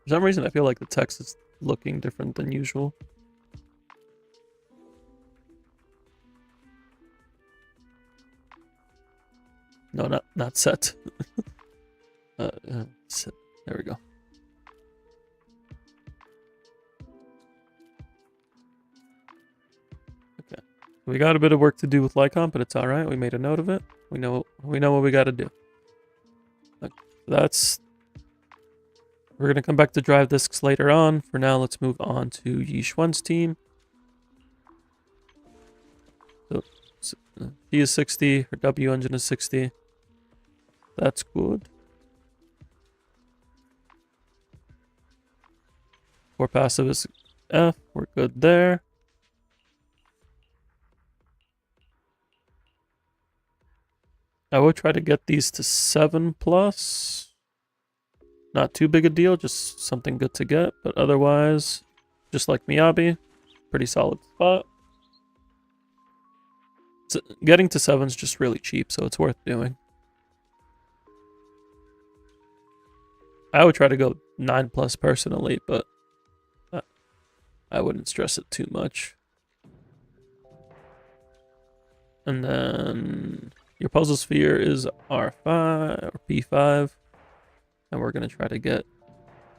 For some reason, I feel like the text is looking different than usual. No, not set. Set. There we go. Okay, we got a bit of work to do with Lycon, but it's all right. We made a note of it. We know what we got to do. Okay, that's. We're going to come back to drive discs later on. For now, let's move on to Yi Xuan's team. So, he is 60. Her W engine is 60. That's good. Core passive is F. We're good there. I would try to get these to 7+. Not too big a deal, just something good to get. But otherwise, just like Miyabi, pretty solid spot. So getting to 7's just really cheap, so it's worth doing. I would try to go 9+ personally, but I wouldn't stress it too much. And then your puzzle sphere is R5 or P5. And we're going to try to get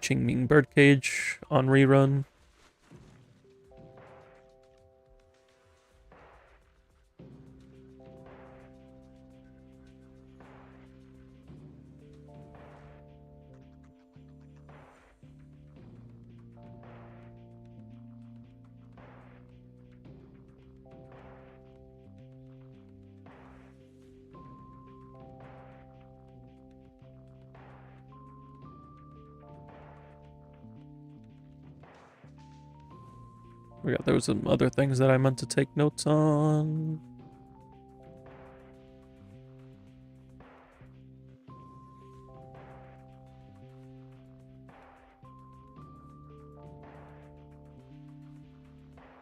Qingming Birdcage on rerun. There was some other things that I meant to take notes on.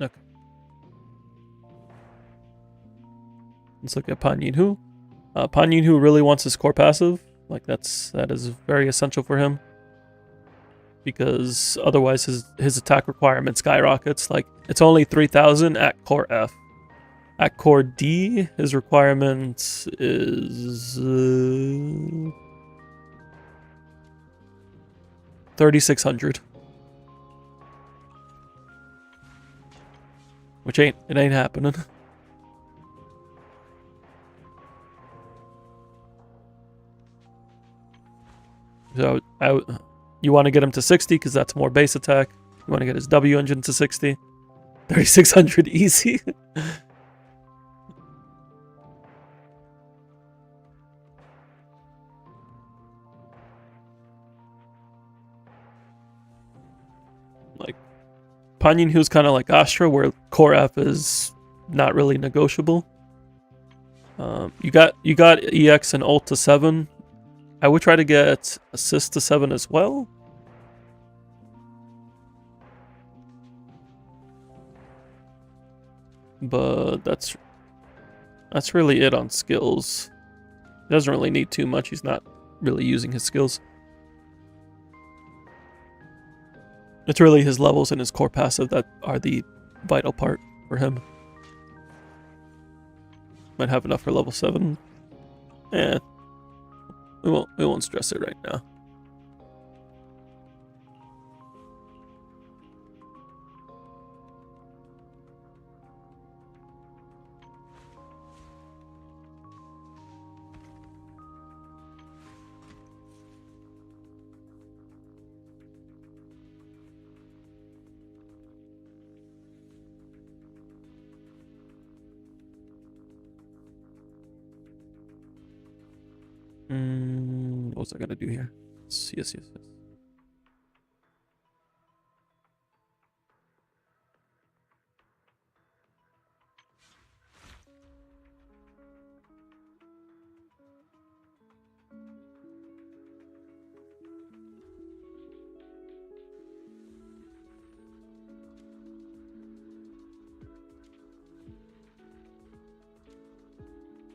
Okay. Let's look at Pan Yinhu. Pan Yinhu really wants his core passive. Like that is very essential for him. Because otherwise his attack requirement skyrockets. Like, it's only 3,000 at core F. At core D, his requirement is 3,600. Which ain't happening. So you want to get him to 60 because that's more base attack. You want to get his W engine to 60. 3600 easy. Like, Panyin Hu's kind of like Astra, where core F is not really negotiable. You got EX and ult to 7. I would try to get assist to 7 as well. But that's really it on skills. He doesn't really need too much. He's not really using his skills. It's really his levels and his core passive that are the vital part for him. Might have enough for level 7. Eh. We won't stress it right now. What was I gonna do here? Yes.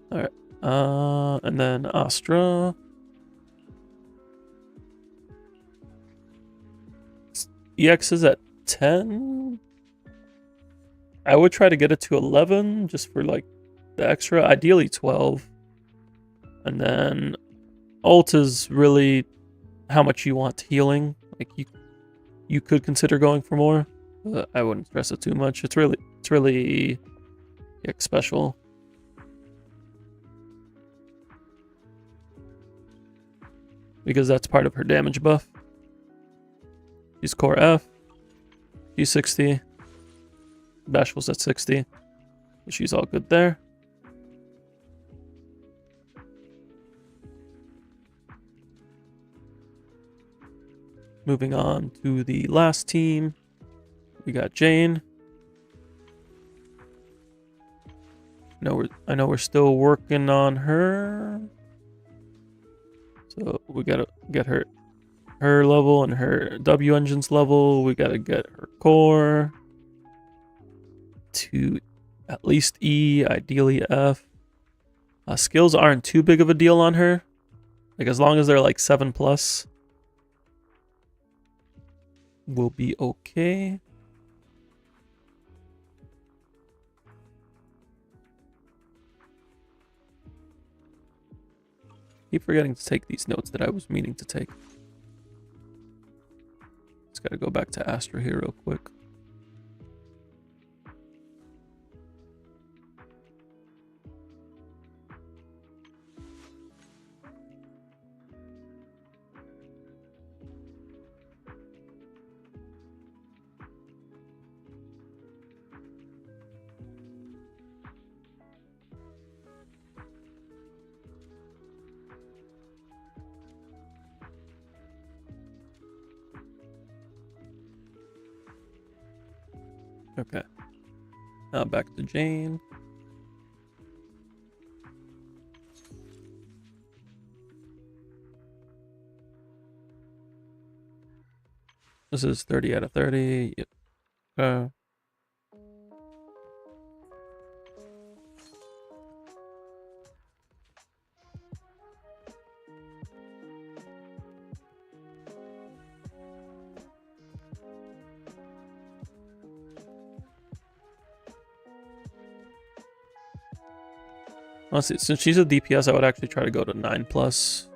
All right. And then Astra. EX is at 10. I would try to get it to 11 just for like the extra. Ideally 12. And then ult is really how much you want healing. Like you could consider going for more, but I wouldn't stress it too much. It's really EX special. Because that's part of her damage buff. She's core F. She's 60. Bashful's at 60. She's all good there. Moving on to the last team. We got Jane. I know we're still working on her. So we gotta get her level and her W engine's level. We gotta get her core to at least E, ideally F. Skills aren't too big of a deal on her. Like as long as they're like 7+, we'll be okay. Keep forgetting to take these notes that I was meaning to take. Just gotta go back to Astra here real quick. Okay. Now back to Jane. This is 30 out of 30. Yep. Honestly, since she's a DPS, I would actually try to go to 9+.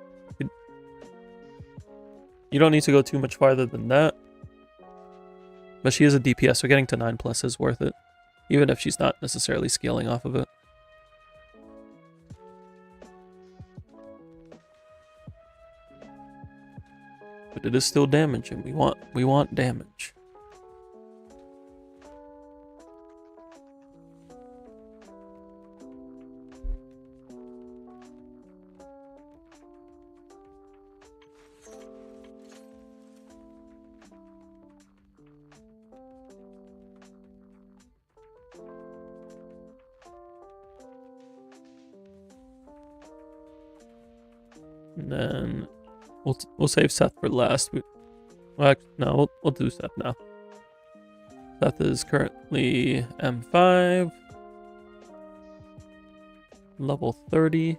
You don't need to go too much farther than that. But she is a DPS, so getting to 9+ is worth it. Even if she's not necessarily scaling off of it. But it is still damage, and we want damage. And then we'll save Seth for last. No, we'll do Seth now. Seth is currently M5, level 30.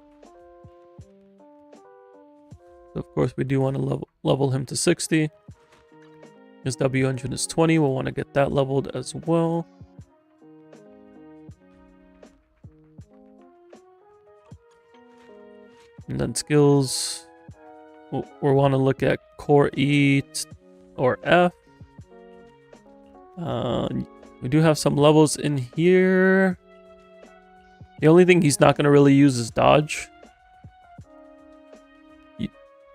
So of course we do want to level him to 60. His W engine is 20. We'll want to get that leveled as well. And then skills, we'll want to look at core E or F. We do have some levels in here. The only thing he's not going to really use is dodge.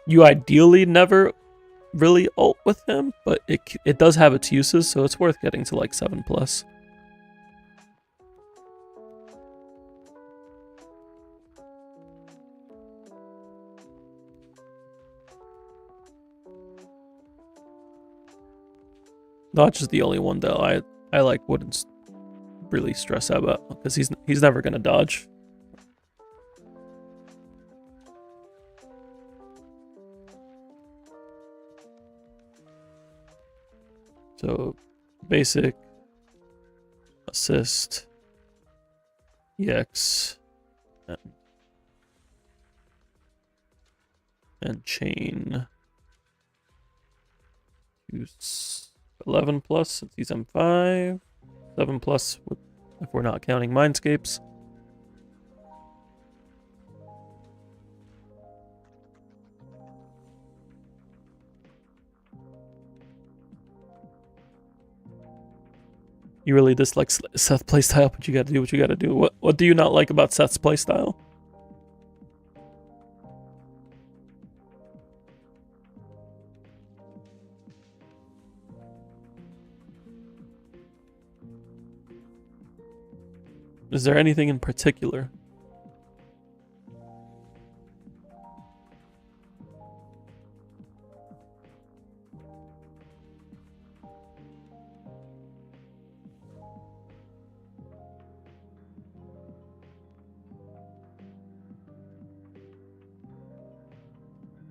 You ideally never really ult with him, but it does have its uses, so it's worth getting to like 7+. Dodge is the only one that I like wouldn't really stress out about, because he's never gonna dodge. So basic, assist, EX, and chain. Use 11+, since he's M5. 7+ if we're not counting Mindscapes. You really dislike Seth's playstyle, but you gotta do what you gotta do. What do you not like about Seth's playstyle? Is there anything in particular?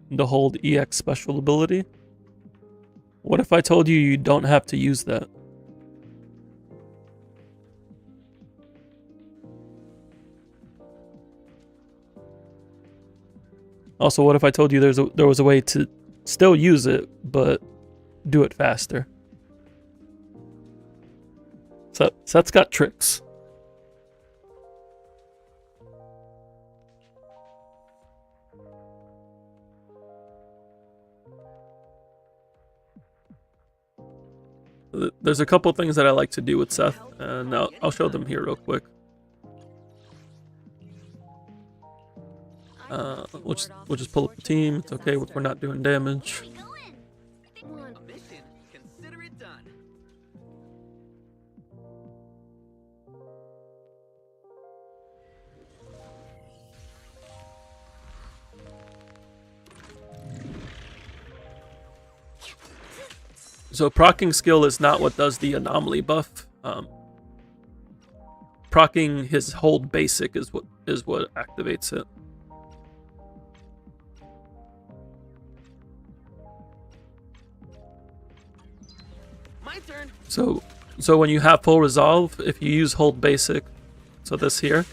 The hold EX special ability? What if I told you you don't have to use that? Also, what if I told you there was a way to still use it, but do it faster? So Seth's got tricks. There's a couple things that I like to do with Seth, and I'll show them here real quick. We'll just pull up the team. It's okay if we're not doing damage. A mission. Consider it done. So proccing skill is not what does the anomaly buff. Proccing his hold basic is what activates it. My turn. So when you have full resolve, if you use hold basic, so this here,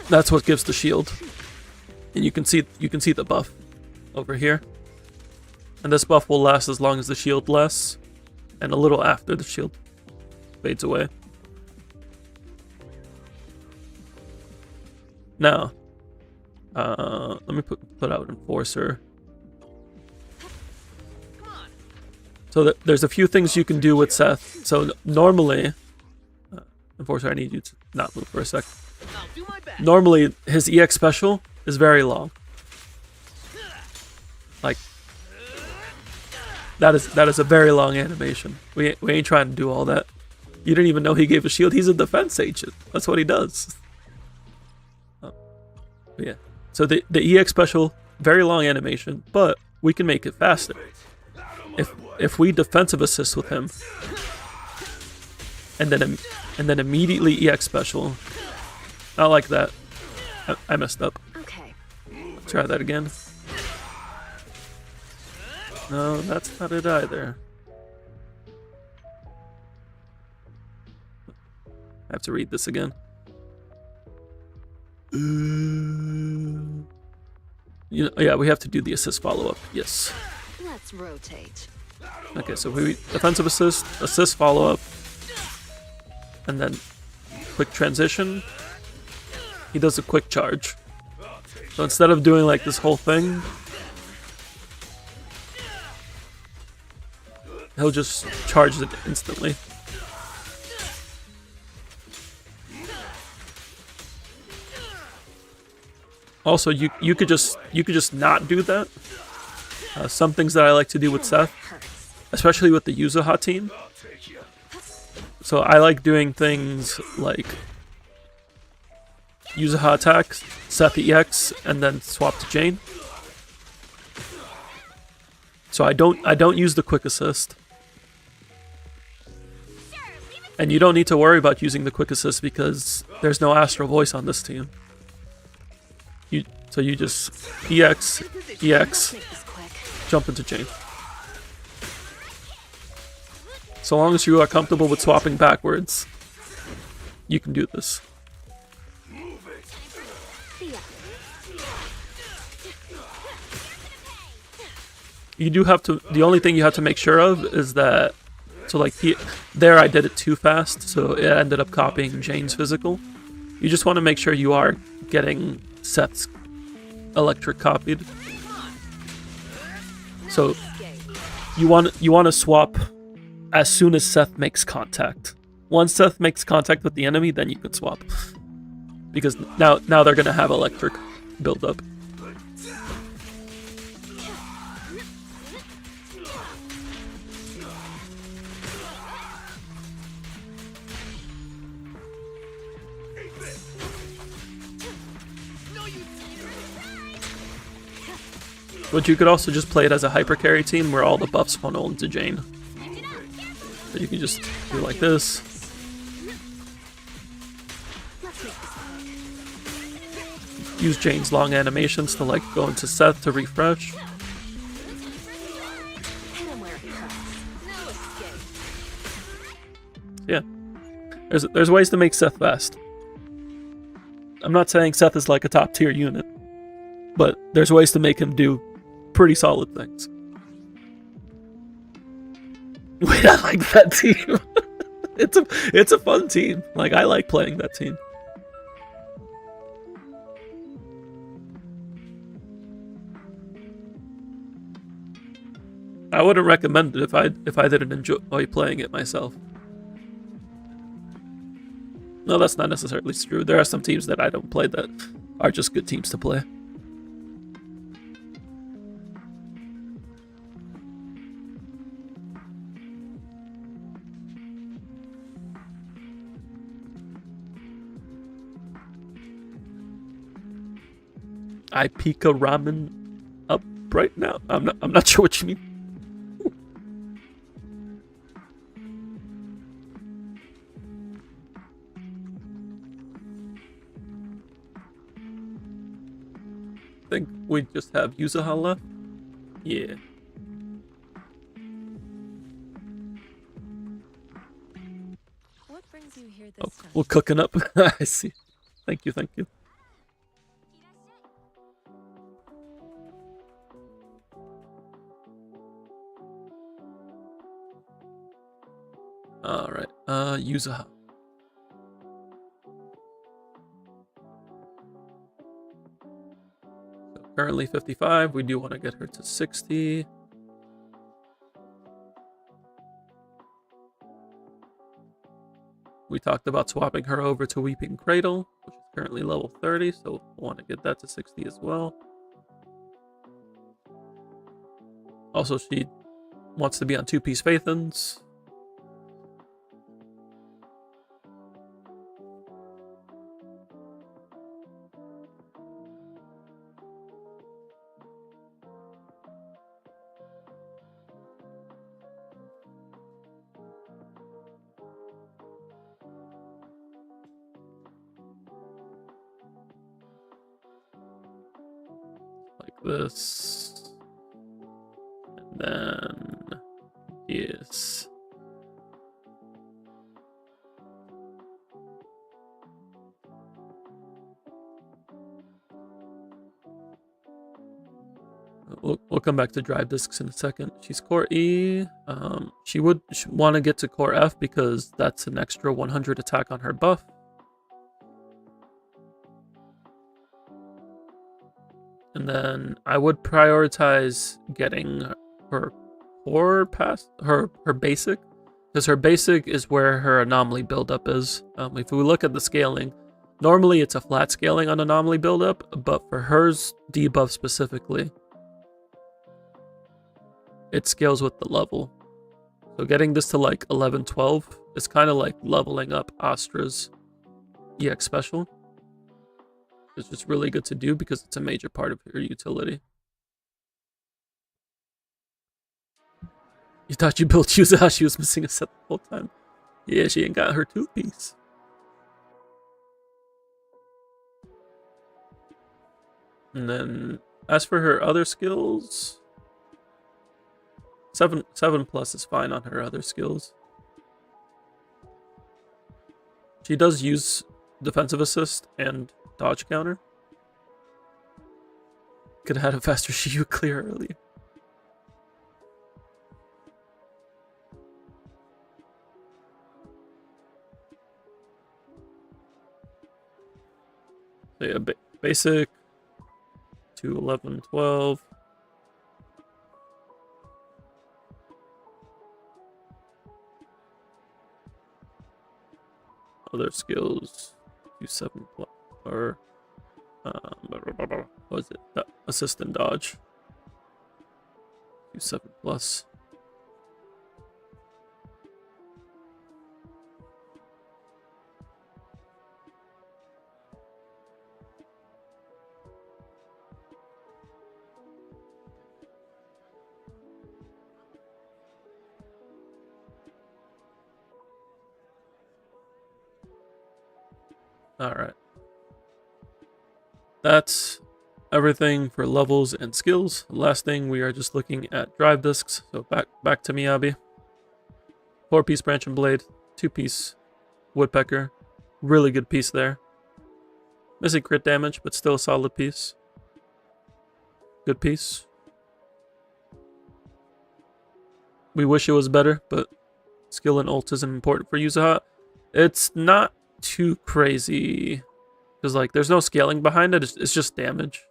that's what gives the shield. And you can see the buff over here. And this buff will last as long as the shield lasts, and a little after the shield fades away. Now, let me put out Enforcer. So there's a few things you can do with Seth. So normally, Enforcer, I need you to not move for a sec. I'll do my best. Normally, his EX special is very long. Like, that is a very long animation. We ain't trying to do all that. You didn't even know he gave a shield. He's a defense agent. That's what he does. Yeah. So the EX special, very long animation, but we can make it faster. If we defensive assist with him, and then immediately EX special, not like that. I messed up. Okay. try that again. No, that's not it either. I have to read this again. Yeah, we have to do the assist follow-up. Yes. Let's rotate. Okay, so we defensive assist follow-up, and then quick transition. He does a quick charge. So instead of doing like this whole thing, he'll just charge it instantly. Also, you could just not do that. Some things that I like to do with Seth, especially with the Yuzuha team. So I like doing things like Yuzuha attacks, Seth EX, and then swap to Jane. So I don't use the quick assist. And you don't need to worry about using the quick assist because there's no Astral Voice on this team. So you just EX, jump into Jane. So long as you are comfortable with swapping backwards, you can do this. You do have to, the only thing you have to make sure of is that, so like there I did it too fast, so it ended up copying Jane's physical. You just want to make sure you are getting Seth's electric copied. So you want to swap as soon as Seth makes contact. Once Seth makes contact with the enemy, then you can swap. Because now they're gonna have electric build up. But you could also just play it as a hyper carry team where all the buffs funnel into Jane. So you can just do like this. Use Jane's long animations to like go into Seth to refresh. Yeah. There's ways to make Seth fast. I'm not saying Seth is like a top tier unit, but there's ways to make him do pretty solid things. Wait, I like that team. It's a fun team. Like, I like playing that team. I wouldn't recommend it if I didn't enjoy playing it myself. No, that's not necessarily true. There are some teams that I don't play that are just good teams to play. I Pika ramen up right now. I'm not sure what you mean. I think we just have Yuzuha left. Yeah. What brings you here Oh, this time? we're cooking up. I see. Thank you, thank you. Alright, Yuzuha. So currently 55, we do want to get her to 60. We talked about swapping her over to Weeping Cradle, which is currently level 30, so we'll want to get that to 60 as well. Also, she wants to be on 2-piece Phaethons. this. And then this. We'll come back to drive discs in a second. She's core E. She would want to get to core F because that's an extra 100 attack on her buff. And then I would prioritize getting her core past her basic, because her basic is where her anomaly buildup is. If we look at the scaling, normally it's a flat scaling on anomaly buildup, but for hers debuff specifically, it scales with the level. So getting this to like 11, 12 is kind of like leveling up Astra's EX special. It's just really good to do because it's a major part of her utility. You thought you built Yuza, she was missing a set the whole time. Yeah, she ain't got her two-piece. And then, as for her other skills, 7 plus is fine on her other skills. She does use defensive assist and dodge counter. Could have had a faster Shiyu clear earlier. So yeah, basic to 11, 12. Other skills, 2-7 plus, or what was it? Assist and dodge, 2-7 plus. Alright. That's everything for levels and skills. Last thing, we are just looking at drive discs. So back to Miyabi. 4-piece branch and blade, 2-piece woodpecker. Really good piece there. Missing crit damage, but still a solid piece. Good piece. We wish it was better, but skill and ult isn't important for Yuzaha. It's not too crazy because like there's no scaling behind it. It's just damage.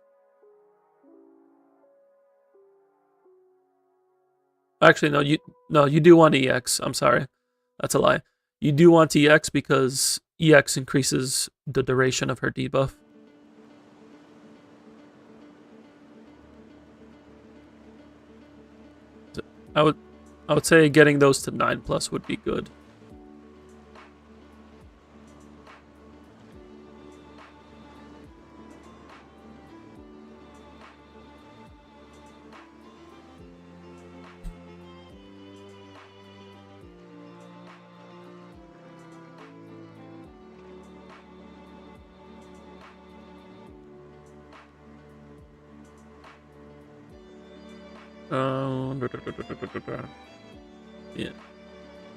Actually, no, you do want EX. I'm sorry, that's a lie. You do want EX because EX increases the duration of her debuff. I would say getting those to 9 plus would be good. Yeah,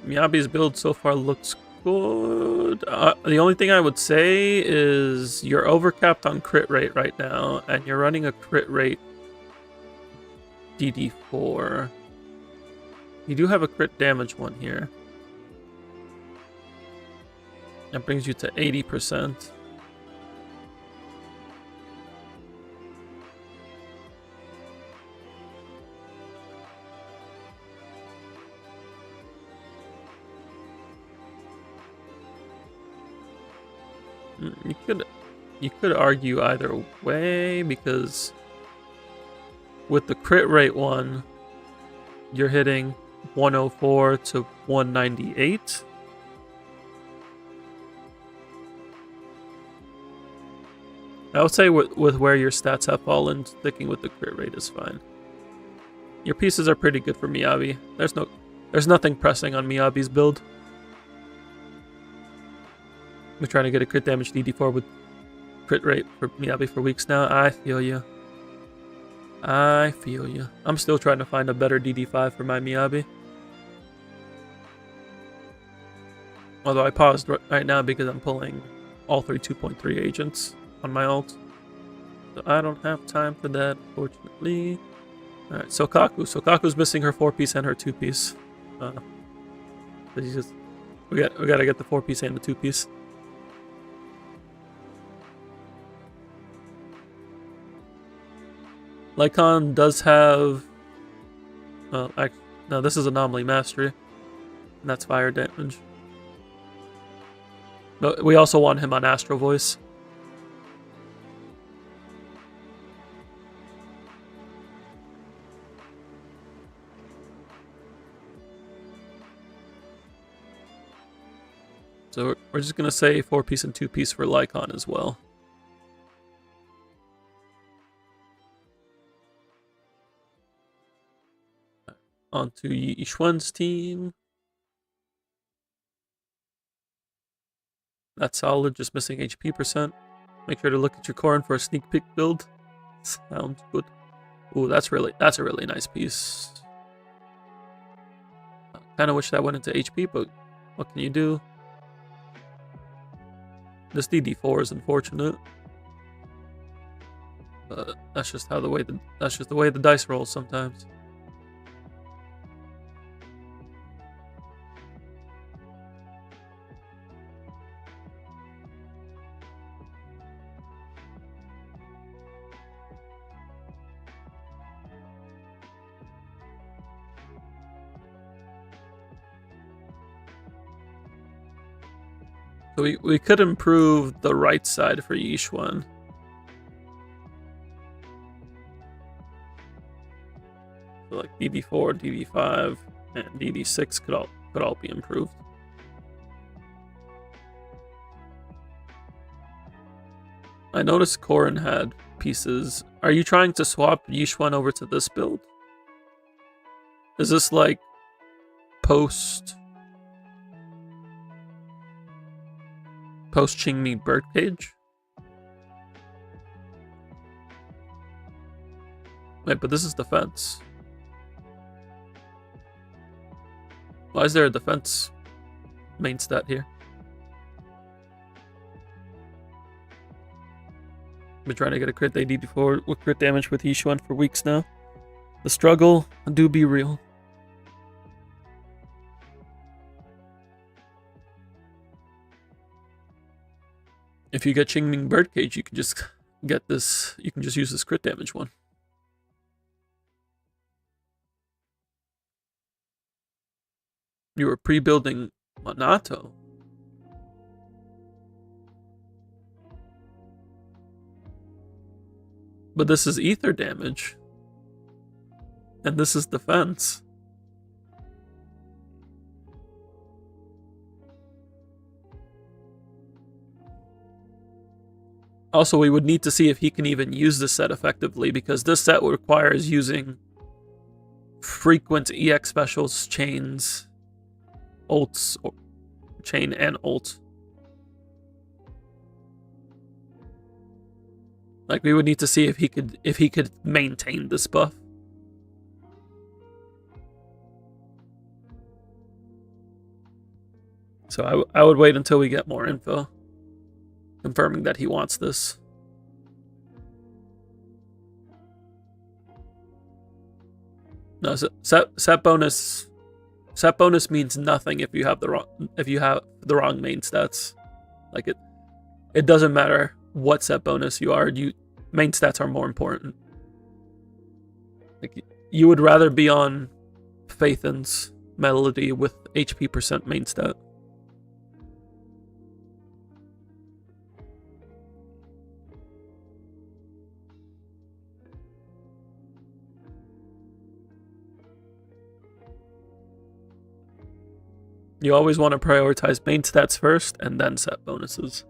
Miyabi's build so far looks good. The only thing I would say is you're overcapped on crit rate right now, and you're running a crit rate DD4. You do have a crit damage one here. That brings you to 80%. You could argue either way, because with the crit rate one, you're hitting 104 to 198. I would say with where your stats have fallen, sticking with the crit rate is fine. Your pieces are pretty good for Miyabi. There's nothing pressing on Miyabi's build. We're trying to get a crit damage DD4 with crit rate for Miyabi for weeks now. I feel you. I feel you. I'm still trying to find a better DD5 for my Miyabi. Although I paused right now because I'm pulling all three 2.3 agents on my ult. So I don't have time for that, unfortunately. Alright, Sokaku. Sokaku's missing her 4-piece and her 2-piece. We gotta get the 4-piece and the 2-piece. Lycon does have... no, this is Anomaly Mastery. And that's fire damage. But we also want him on Astro Voice. So we're just going to say 4-piece and 2-piece for Lycon as well. On to Yishuan's team. That's solid, just missing HP %. Make sure to look at your Corrin for a sneak peek build. Sounds good. Ooh, that's a really nice piece. Kind of wish that went into HP, but what can you do? This DD4 is unfortunate. But that's just the way the dice rolls sometimes. So we could improve the right side for Yishuan. So like DD4, DD5, and DD6 could all be improved. I noticed Corrin had pieces. Are you trying to swap Yishuan over to this build? Is this like post Qingmi Birdcage? Wait, but this is defense. Why is there a defense main stat here? Been trying to get a crit AD4 with crit damage with Yishuan for weeks now. The struggle do be real. If you get Qingming Birdcage, you can just get this. You can just use this crit damage one. You were pre-building Monato. But this is ether damage. And this is defense. Also, we would need to see if he can even use this set effectively, because this set requires using frequent EX specials, chains, ults, or chain and ult. Like, we would need to see if he could maintain this buff. So I would wait until we get more info confirming that he wants this. No, set bonus means nothing if you have the wrong main stats. Like it doesn't matter what set bonus you are. Main stats are more important. Like, you would rather be on Phaethon's Melody with HP % main stat. You always want to prioritize main stats first, and then set bonuses,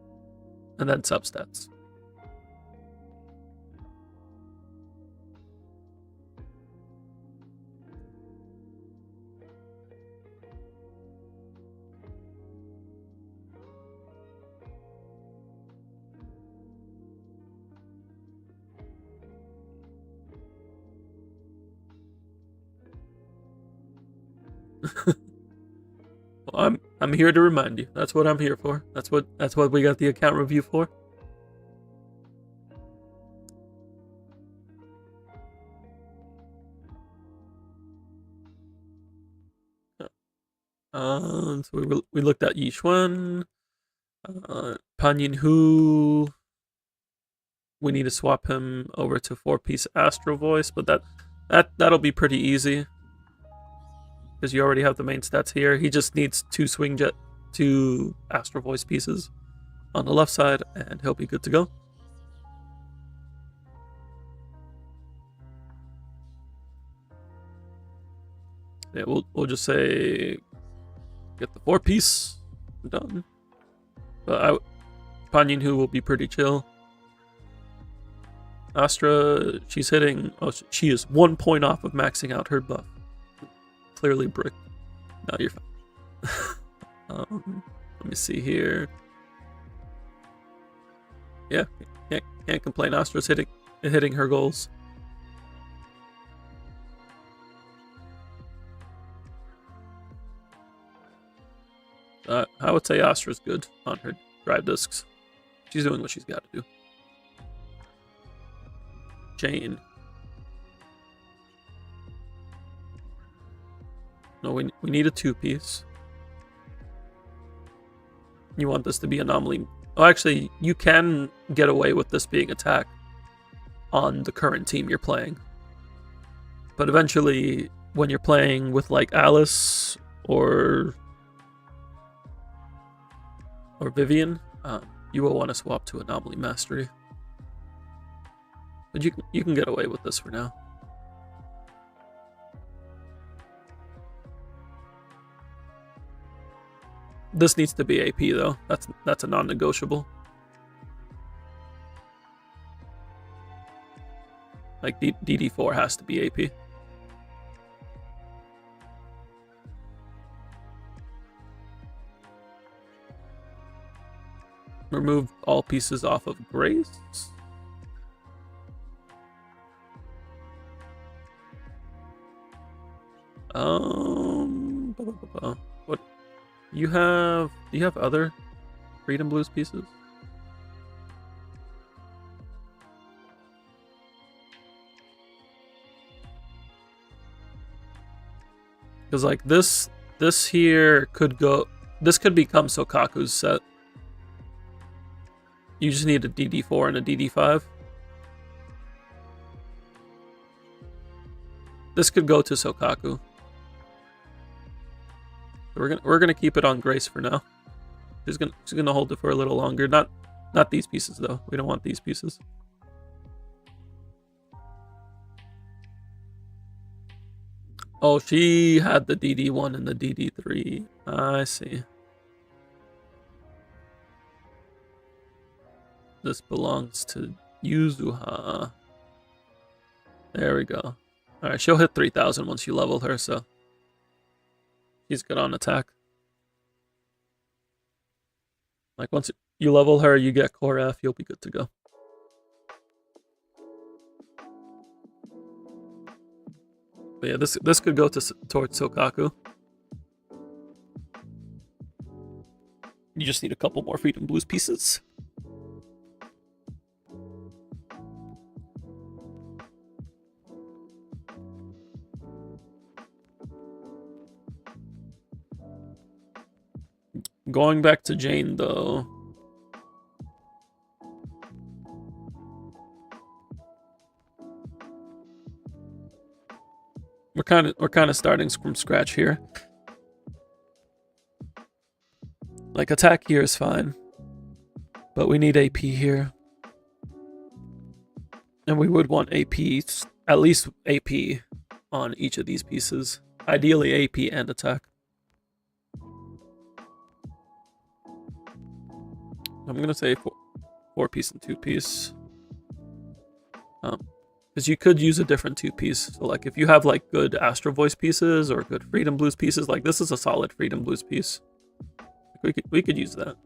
and then substats. I'm here to remind you. That's what I'm here for. That's what we got the account review for. So we looked at Yixuan, Panyin Hu. We need to swap him over to 4-piece Astro Voice, but that'll be pretty easy because you already have the main stats here. He just needs 2 Astro Voice pieces on the left side, and he'll be good to go. Yeah, we'll just say get the 4-piece done. But Panyin Hu will be pretty chill. Astra, she's hitting. Oh, she is 1 point off of maxing out her buff. Clearly bricked. No, you're fine. Let me see here. Yeah, can't complain. Astra's hitting her goals. I would say Astra's good on her drive discs. She's doing what she's got to do. Jane. No, we need a 2-piece. You want this to be anomaly. Oh, actually, you can get away with this being attack on the current team you're playing. But eventually, when you're playing with like Alice or Vivian, you will want to swap to Anomaly Mastery. But you can get away with this for now. This needs to be AP though. That's a non-negotiable. Like DD4 has to be AP. Remove all pieces off of Grace. What you have? Do you have other Freedom Blues pieces? Because like this here could go. This could become Sokaku's set. You just need a DD4 and a DD5. This could go to Sokaku. We're gonna keep it on Grace for now. She's gonna hold it for a little longer. Not these pieces though. We don't want these pieces. Oh, she had the DD1 and the DD3. I see. This belongs to Yuzuha. There we go. Alright, she'll hit 3,000 once you level her, so she's good on attack. Like once you level her, you get Core F, you'll be good to go. But yeah, this could go towards Sokaku. You just need a couple more Freedom Blues pieces. Going back to Jane though. We're kind of starting from scratch here. Like attack here is fine, but we need AP here. And we would want AP, at least AP on each of these pieces. Ideally AP and attack. I'm gonna say 4-piece and 2-piece. Because you could use a different 2-piece. So like if you have like good Astro Voice pieces or good Freedom Blues pieces, like this is a solid Freedom Blues piece. We could use that.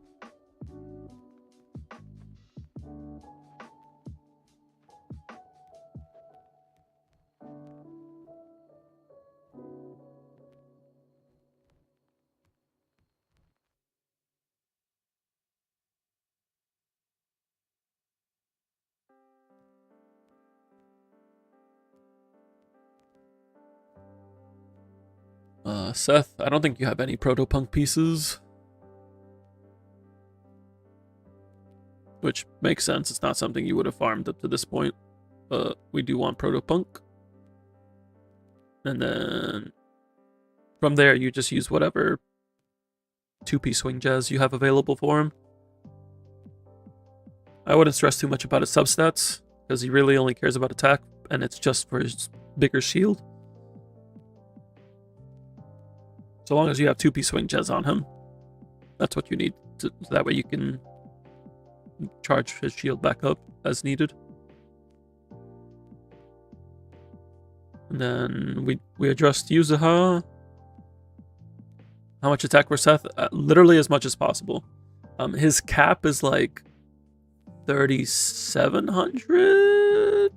Seth, I don't think you have any Protopunk pieces. Which makes sense. It's not something you would have farmed up to this point. But we do want Protopunk. And then from there, you just use whatever 2-piece swing jazz you have available for him. I wouldn't stress too much about his substats, because he really only cares about attack, and it's just for his bigger shield. So long as you have 2-piece swing jazz on him, that's what you need. So that way you can charge his shield back up as needed. And then we adjust Yuzuha. How much attack for Seth? Literally as much as possible. His cap is like 3,700.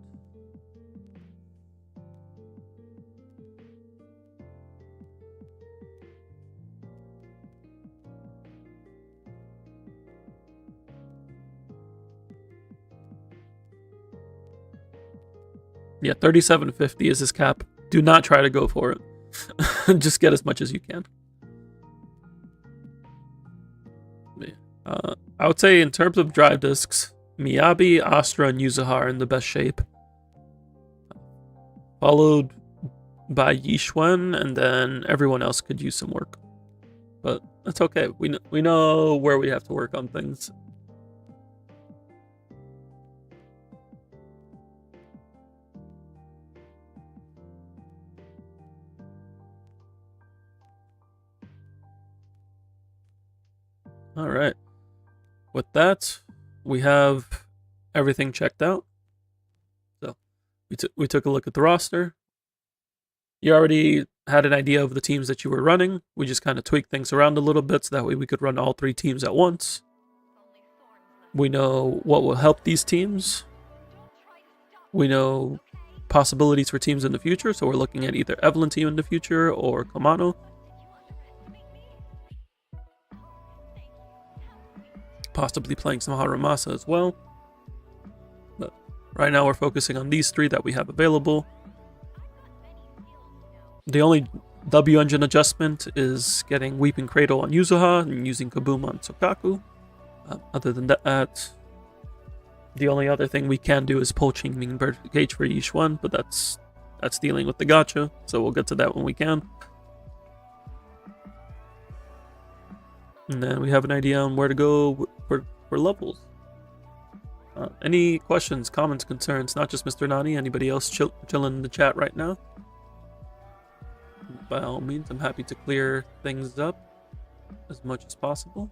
Yeah, 3,750 is his cap. Do not try to go for it. Just get as much as you can. I would say in terms of drive discs, Miyabi, Astra, and Yuzuha are in the best shape. Followed by Yixuan, and then everyone else could use some work. But that's okay. We know where we have to work on things. All right. With that, we have everything checked out. So we took a look at the roster. You already had an idea of the teams that you were running. We just kind of tweaked things around a little bit so that way we could run all 3 teams at once. We know what will help these teams. We know possibilities for teams in the future, so we're looking at either Evelyn team in the future or Kamano. Possibly playing some Haramasa as well. But right now we're focusing on these 3 that we have available. The only W engine adjustment is getting Weeping Cradle on Yuzuha and using Kaboom on Sokaku. Other than that, the only other thing we can do is pull Qingming Bird Cage for Yixuan, but that's dealing with the gacha, so we'll get to that when we can. And then we have an idea on where to go for levels. Any questions, comments, concerns? Not just Mr. Nani, anybody else chilling in the chat right now? By all means, I'm happy to clear things up as much as possible.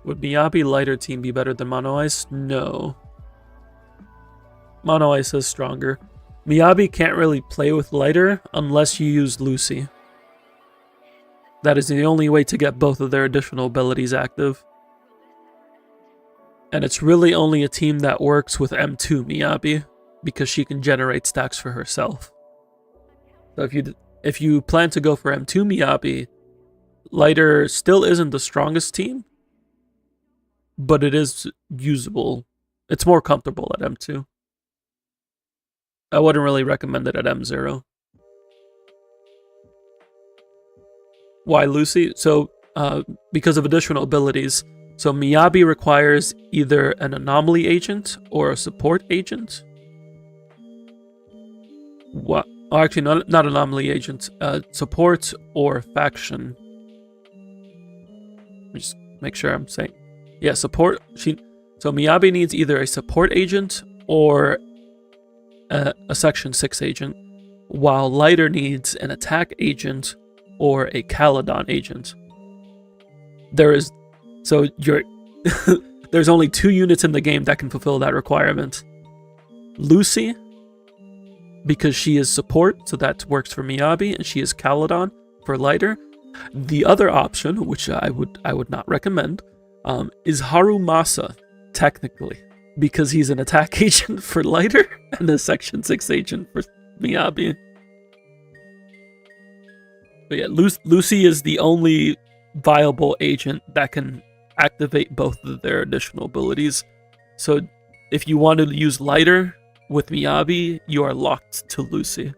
Would Miyabi lighter team be better than Mono Ice? No. Mono Ice is stronger. Miyabi can't really play with lighter unless you use Lucy. That is the only way to get both of their additional abilities active. And it's really only a team that works with M2 Miyabi, because she can generate stacks for herself. So if you plan to go for M2 Miyabi, lighter still isn't the strongest team, but it is usable. It's more comfortable at M2. I wouldn't really recommend it at M0. Why Lucy? So, because of additional abilities. So Miyabi requires either an anomaly agent or a support agent. What? Oh, actually, not anomaly agent. Support or faction. Let me just make sure I'm saying. Yeah, support. So Miyabi needs either a support agent or a Section 6 agent, while Lighter needs an attack agent or a Caledon agent. There is... So the there's only 2 units in the game that can fulfill that requirement. Lucy, because she is support, so that works for Miyabi, and she is Caladon for lighter. The other option, which I would not recommend, is Harumasa, technically, because he's an attack agent for lighter and a Section 6 agent for Miyabi. But yeah, Lucy is the only viable agent that can activate both of their additional abilities. So if you want to use lighter with Miyabi, you are locked to Lucy.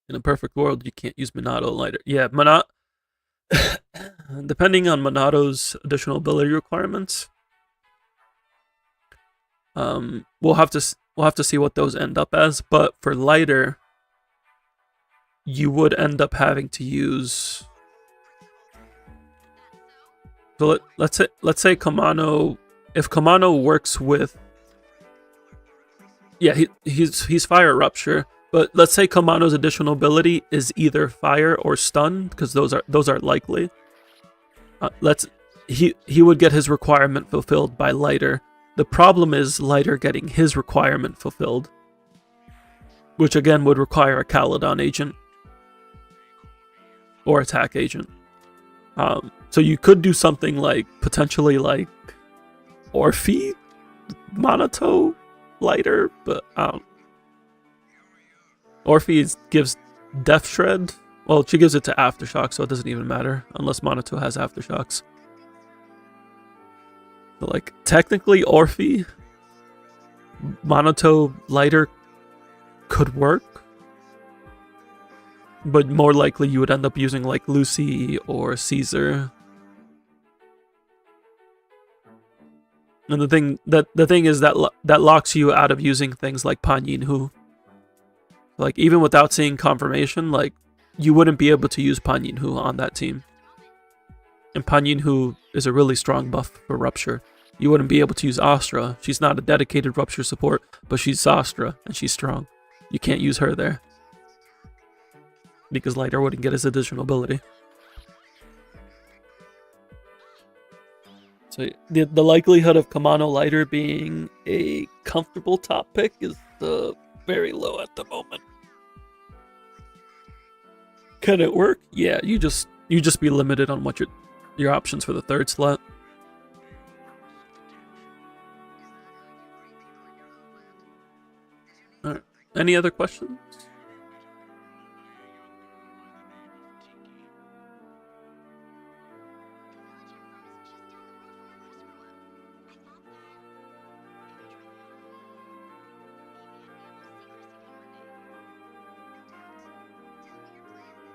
In a perfect world, you can't use Minato lighter. Yeah, Minato. Depending on Minato's additional ability requirements, we'll have to see what those end up as. But for lighter, you would end up having to use. So let's say Kamano. If Kamano works with, yeah, he's fire rupture. But let's say Kamano's additional ability is either fire or stun, because those are likely. He would get his requirement fulfilled by lighter. The problem is lighter getting his requirement fulfilled, which again would require a Caladon agent or attack agent. So you could do something like potentially like Orphe, Minato, lighter, but Orphe gives Death Shred. Well, she gives it to Aftershock, so it doesn't even matter unless Minato has Aftershocks. So, like, technically, Orphe, Minato lighter could work, but more likely you would end up using like Lucy or Caesar. And the thing is that that locks you out of using things like Pan Yin-Hu. Like, even without seeing confirmation, like, you wouldn't be able to use Pan Yin-Hu on that team. And Pan Yin-Hu is a really strong buff for Rupture. You wouldn't be able to use Astra. She's not a dedicated Rupture support, but she's Astra, and she's strong. You can't use her there. Because lighter wouldn't get his additional ability. So the likelihood of Kamano lighter being a comfortable top pick is very low at the moment. Can it work? Yeah, you just be limited on what your options for the third slot. All right. Any other questions?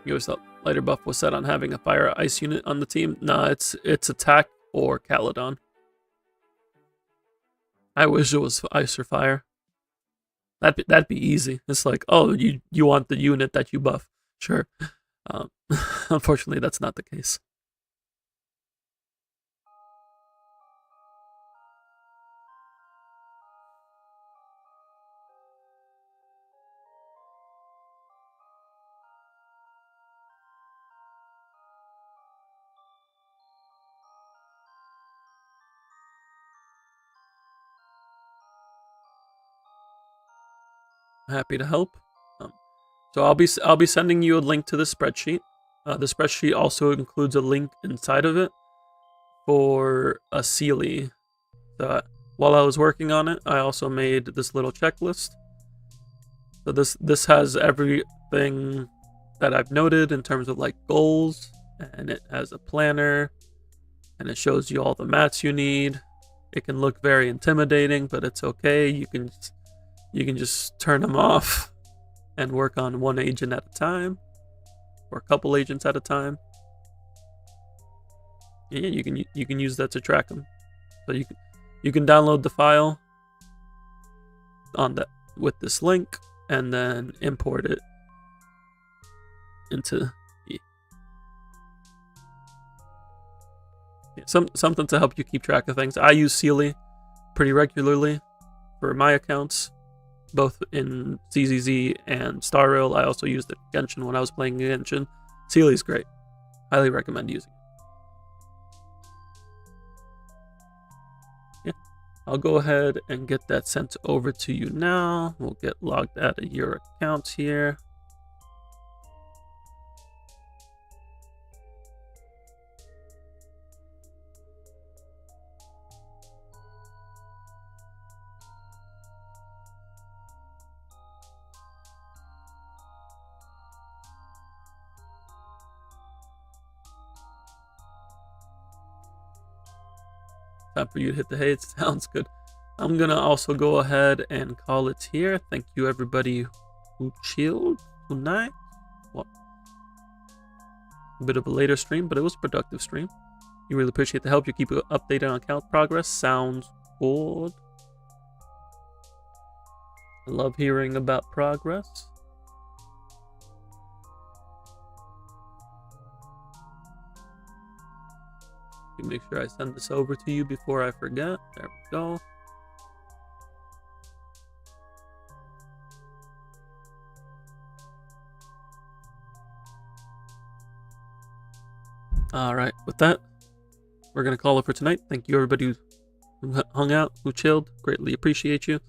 You always thought lighter buff was set on having a fire or ice unit on the team. Nah, it's attack or Caladon. I wish it was ice or fire. That'd be easy. It's like, oh, you want the unit that you buff. Sure. Unfortunately, that's not the case. Happy to help. So I'll be sending you a link to the spreadsheet. The spreadsheet also includes a link inside of it for a Sealy. So while I was working on it, I also made this little checklist. So this has everything that I've noted in terms of like goals, and it has a planner, and it shows you all the mats you need. It can look very intimidating, but it's okay. You can just turn them off and work on one agent at a time, or a couple agents at a time. Yeah, you can use that to track them. So you can download the file on that with this link and then import it. into something to help you keep track of things. I use Sealy pretty regularly for my accounts, both in ZZZ and Star Rail. I also used it in Genshin when I was playing Genshin. Sealy's great. Highly recommend using it. Yeah, I'll go ahead and get that sent over to you now. We'll get logged out of your account here. Time for you to hit the hay. It sounds good. I'm gonna also go ahead and call it here. Thank you everybody who chilled tonight. Well, a bit of a later stream, but it was a productive stream. You really appreciate the help. You keep updated on account progress. Sounds good. I love hearing about progress. Make sure I send this over to you before I forget. There we go. All right, with that, we're gonna call it for tonight. Thank you everybody who hung out, who chilled. Greatly appreciate you.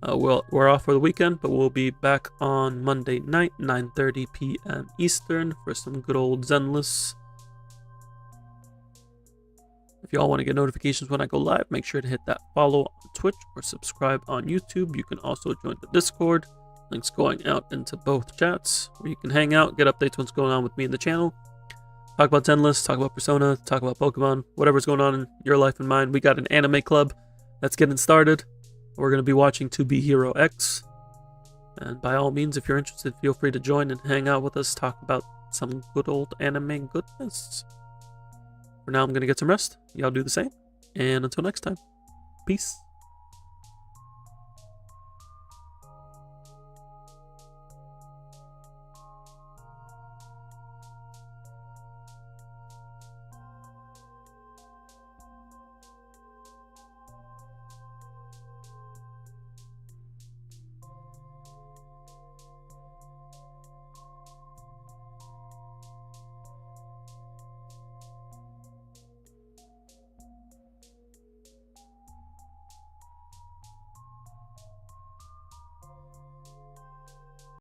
We're off for the weekend, but we'll be back on Monday night, 9:30 p.m. Eastern, for some good old Zenless. If y'all want to get notifications when I go live, make sure to hit that follow on Twitch or subscribe on YouTube. You can also join the Discord. Links going out into both chats, where you can hang out, get updates what's going on with me in the channel. Talk about Zenless, talk about Persona, talk about Pokemon, whatever's going on in your life and mine. We got an anime club that's getting started. We're going to be watching To Be Hero X. And by all means, if you're interested, feel free to join and hang out with us, talk about some good old anime goodness. For now, I'm going to get some rest. Y'all do the same. And until next time, peace.